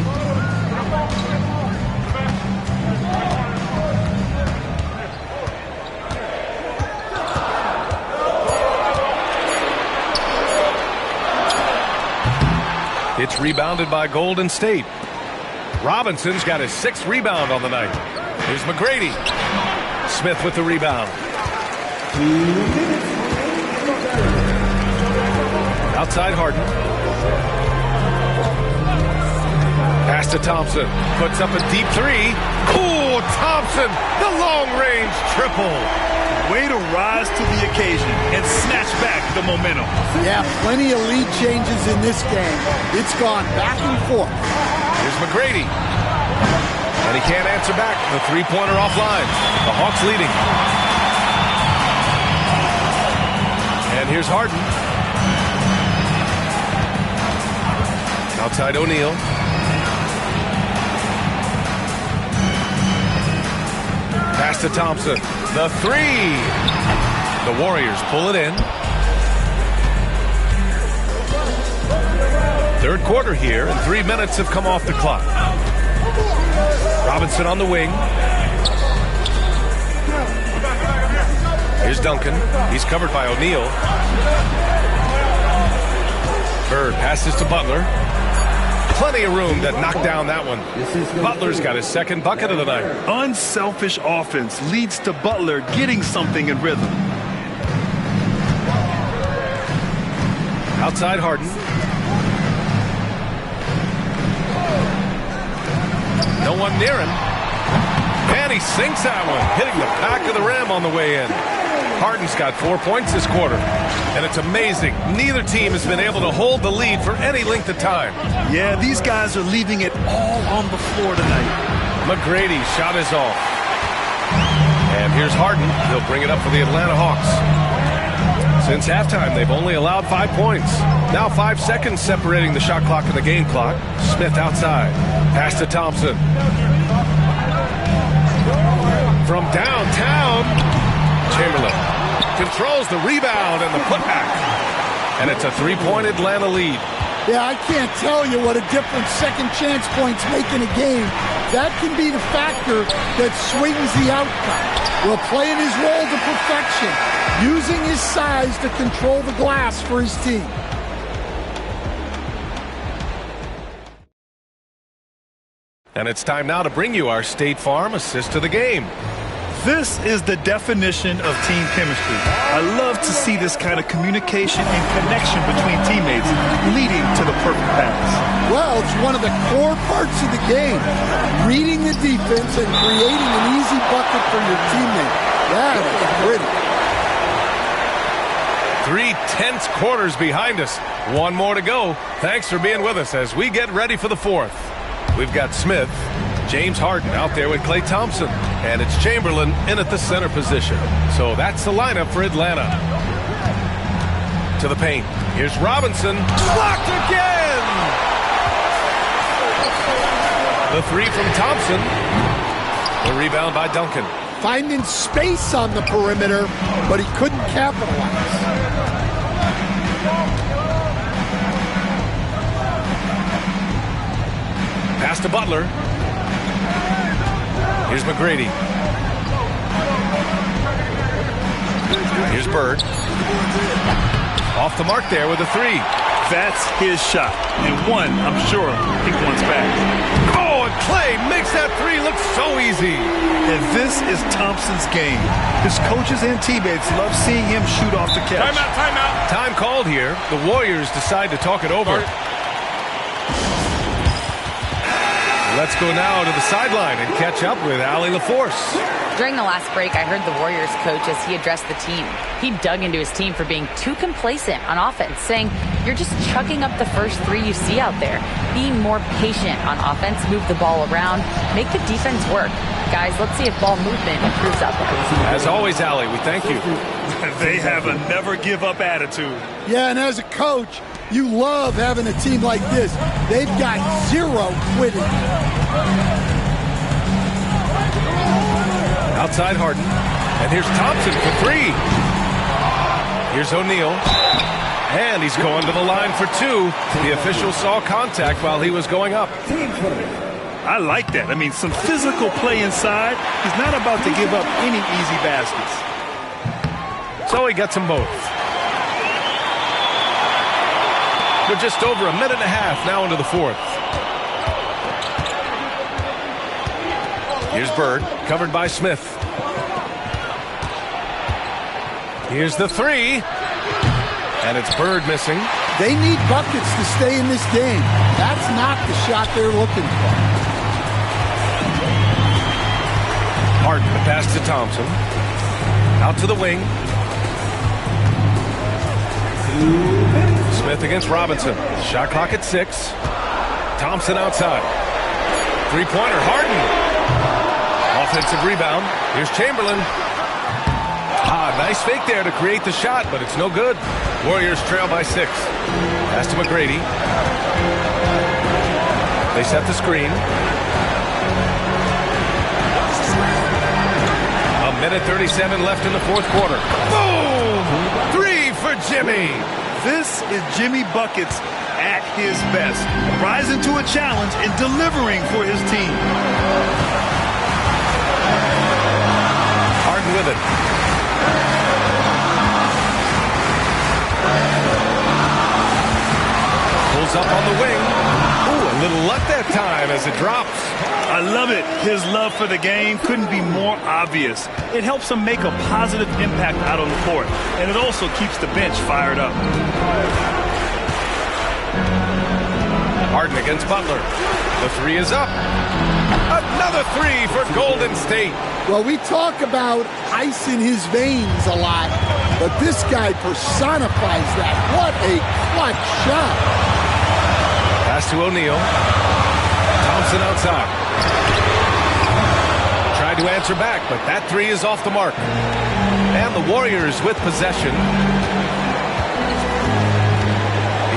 It's rebounded by Golden State. Robinson's got his 6th rebound on the night. Here's McGrady. Smith with the rebound. Outside Harden. Pass to Thompson. Puts up a deep 3. Oh, Thompson, the long-range triple. Way to rise to the occasion and snatch back the momentum. Yeah, plenty of lead changes in this game. It's gone back and forth. Here's McGrady. And he can't answer back. The 3-pointer offline. The Hawks leading. And here's Harden. Outside O'Neal. Pass to Thompson. The 3. The Warriors pull it in. Third quarter here, and 3 minutes have come off the clock. Robinson on the wing. Here's Duncan. He's covered by O'Neal. Bird passes to Butler. Plenty of room that knocked down that one. Butler's got his 2nd bucket of the night. Unselfish offense leads to Butler getting something in rhythm. Outside Harden. No one near him. And he sinks that one, hitting the back of the rim on the way in. Harden's got 4 points this quarter. And it's amazing. Neither team has been able to hold the lead for any length of time. Yeah, these guys are leaving it all on the floor tonight. McGrady's shot is off. And here's Harden. He'll bring it up for the Atlanta Hawks. Since halftime, they've only allowed 5 points. Now 5 seconds separating the shot clock and the game clock. Smith outside. Pass to Thompson. From downtown, Chamberlain controls the rebound and the putback. And it's a 3-point Atlanta lead. Yeah, I can't tell you what a difference second chance points make in a game. That can be the factor that swings the outcome. Well, playing his role to perfection, using his size to control the glass for his team. And it's time now to bring you our State Farm assist of the game. This is the definition of team chemistry. I love to see this kind of communication and connection between teammates leading to the perfect pass. Well, it's one of the core parts of the game. Reading the defense and creating an easy bucket for your teammate. That is pretty. 3 tense quarters behind us. One more to go. Thanks for being with us as we get ready for the fourth. We've got Smith, James Harden out there with Klay Thompson, and it's Chamberlain in at the center position. So that's the lineup for Atlanta. To the paint. Here's Robinson. Blocked again! The three from Thompson. The rebound by Duncan. Finding space on the perimeter, but he couldn't capitalize. Pass to Butler. Here's McGrady. Here's Bird. Off the mark there with a three. That's his shot. And one, I'm sure, he wants back. Oh, and Klay makes that three look so easy. And this is Thompson's game. His coaches and teammates love seeing him shoot off the catch. Timeout, timeout. Time called here. The Warriors decide to talk it over. Let's go now to the sideline and catch up with Allie LaForce. During the last break, I heard the Warriors coach as he addressed the team. He dug into his team for being too complacent on offense, saying, "You're just chucking up the first three you see out there. Be more patient on offense, move the ball around, make the defense work. Guys, let's see if ball movement improves out there." As always, Allie, we thank you. They have a never-give-up attitude. Yeah, and as a coach, you love having a team like this. They've got zero quitting. Outside Harden. And here's Thompson for three. Here's O'Neal. And he's going to the line for two. The official saw contact while he was going up. I like that. I mean, some physical play inside. He's not about to give up any easy baskets. So he gets them both. We're just over a minute and a half now into the fourth. Here's Bird, covered by Smith. Here's the three. And it's Bird missing. They need buckets to stay in this game. That's not the shot they're looking for. Harden, the pass to Thompson. Out to the wing. Smith against Robinson. Shot clock at 6. Thompson outside. Three-pointer, Harden. Offensive rebound. Here's Chamberlain. Nice fake there to create the shot, but it's no good. Warriors trail by 6. Pass to McGrady. They set the screen. A minute 37 left in the fourth quarter. Boom! Three for Jimmy. This is Jimmy Buckets at his best, rising to a challenge and delivering for his team. Harden with it. Pulls up on the wing. Ooh, a little luck that time as it drops. I love it. His love for the game couldn't be more obvious. It helps him make a positive impact out on the court, and it also keeps the bench fired up. Harden against Butler. The three is up. Another three for Golden State. Well, we talk about ice in his veins a lot, but this guy personifies that. What a clutch shot. Pass to O'Neal. Thompson outside. Tried to answer back, but that three is off the mark. And the Warriors with possession.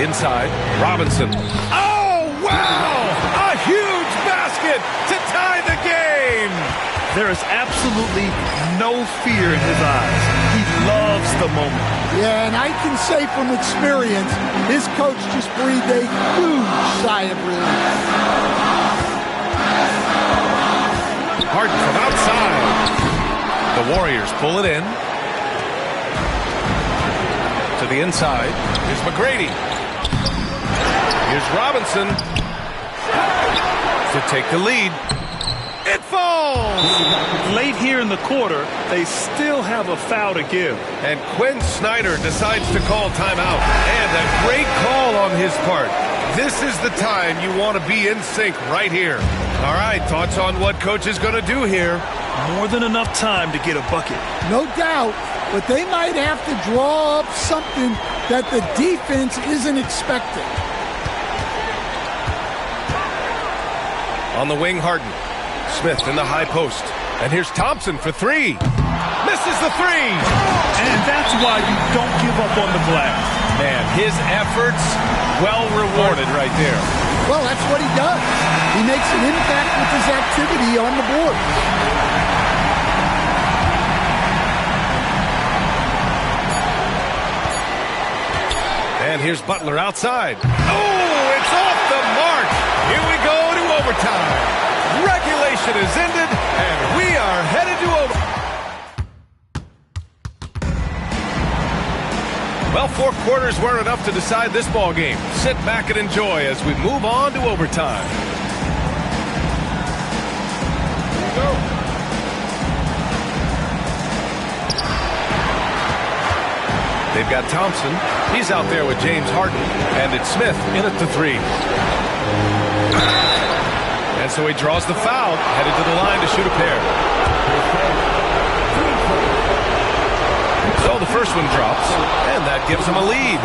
Inside, Robinson. Oh, wow! A huge basket to tie the game! There is absolutely no fear in his eyes. He loves the moment. Yeah, and I can say from experience, his coach just breathed a huge sigh of relief. Harden from outside. The Warriors pull it in. To the inside. Here's McGrady. Here's Robinson to take the lead. It falls! Late here in the quarter, they still have a foul to give. And Quinn Snyder decides to call timeout. And a great call on his part. This is the time you want to be in sync right here. All right, thoughts on what coach is going to do here? More than enough time to get a bucket. No doubt, but they might have to draw up something that the defense isn't expecting. On the wing, Harden. Smith in the high post. And here's Thompson for three. Misses the three. And that's why you don't give up on the glass. Man, his efforts well rewarded right there. Well, that's what he does. He makes an impact with his activity on the board. And here's Butler outside. Oh, it's off the mark. Here we go to overtime. Regulation is ended, and we are headed to overtime. Well, 4 quarters weren't enough to decide this ball game. Sit back and enjoy as we move on to overtime. Here we go. They've got Thompson. He's out there with James Harden. And it's Smith in at the three. And so he draws the foul, headed to the line to shoot a pair. So the first one drops, and that gives him a lead.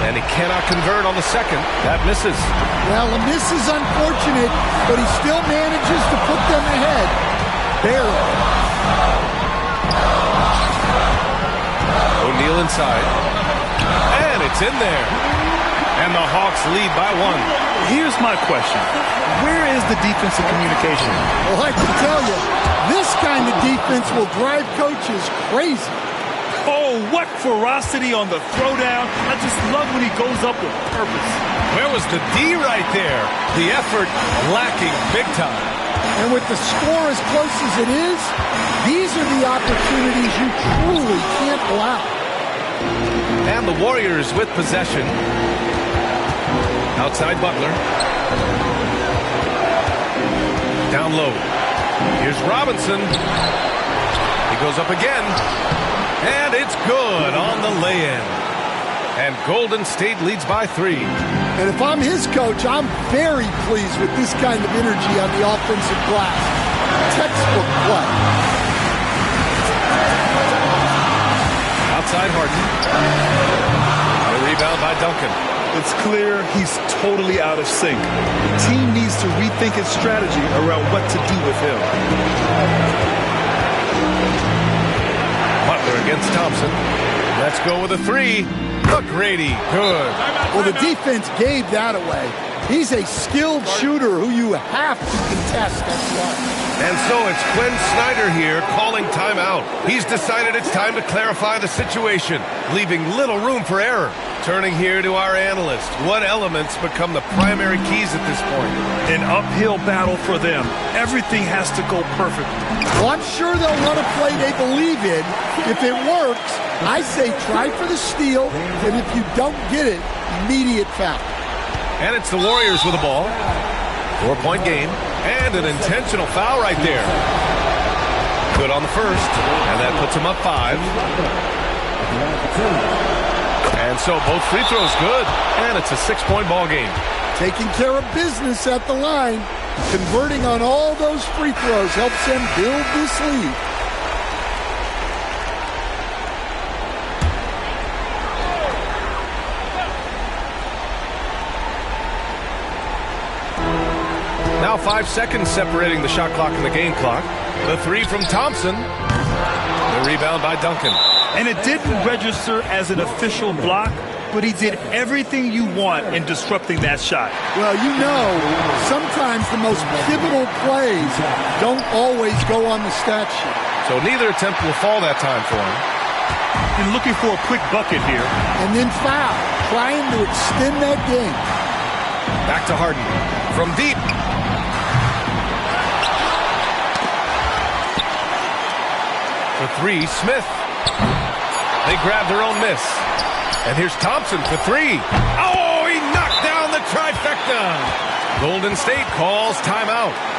And he cannot convert on the second. That misses. Well, a miss is unfortunate, but he still manages to put them ahead. Barely. O'Neal inside. And it's in there. And the Hawks lead by 1. Here's my question. Where is the defensive communication? Well, I can tell you, this kind of defense will drive coaches crazy. Oh, what ferocity on the throwdown. I just love when he goes up with purpose. Where was the D right there? The effort lacking big time. And with the score as close as it is, these are the opportunities you truly can't allow. And the Warriors with possession. Outside Butler. Down low. Here's Robinson. He goes up again. And it's good on the lay-in. And Golden State leads by 3. And if I'm his coach, I'm very pleased with this kind of energy on the offensive glass. Textbook play. Outside Harden. A rebound by Duncan. It's clear he's totally out of sync. The team needs to rethink its strategy around what to do with him. Butler against Thompson. Let's go with a three. McGrady, good. Well, the defense gave that away. He's a skilled shooter who you have to contest at one. And so it's Quinn Snyder here calling timeout. He's decided it's time to clarify the situation, leaving little room for error. Turning here to our analyst. What elements become the primary keys at this point? An uphill battle for them. Everything has to go perfectly. Well, I'm sure they'll run a play they believe in. If it works, I say try for the steal, and if you don't get it, immediate foul. And it's the Warriors with the ball. 4-point game, and an intentional foul right there. Good on the first, and that puts him up 5. And so both free throws good, and it's a 6-point ball game. Taking care of business at the line, converting on all those free throws helps them build this lead. Now 5 seconds separating the shot clock and the game clock. The three from Thompson. The rebound by Duncan. And it didn't register as an official block, but he did everything you want in disrupting that shot. Well, you know, sometimes the most pivotal plays don't always go on the stat sheet. So neither attempt will fall that time for him. And looking for a quick bucket here. And then foul, trying to extend that game. Back to Harden. From deep. For 3, Smith. They grab their own miss. And here's Thompson for 3. Oh, he knocked down the trifecta. Golden State calls timeout.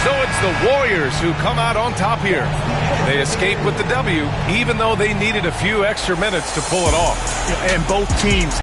So it's the Warriors who come out on top here. They escape with the W, even though they needed a few extra minutes to pull it off. And both teams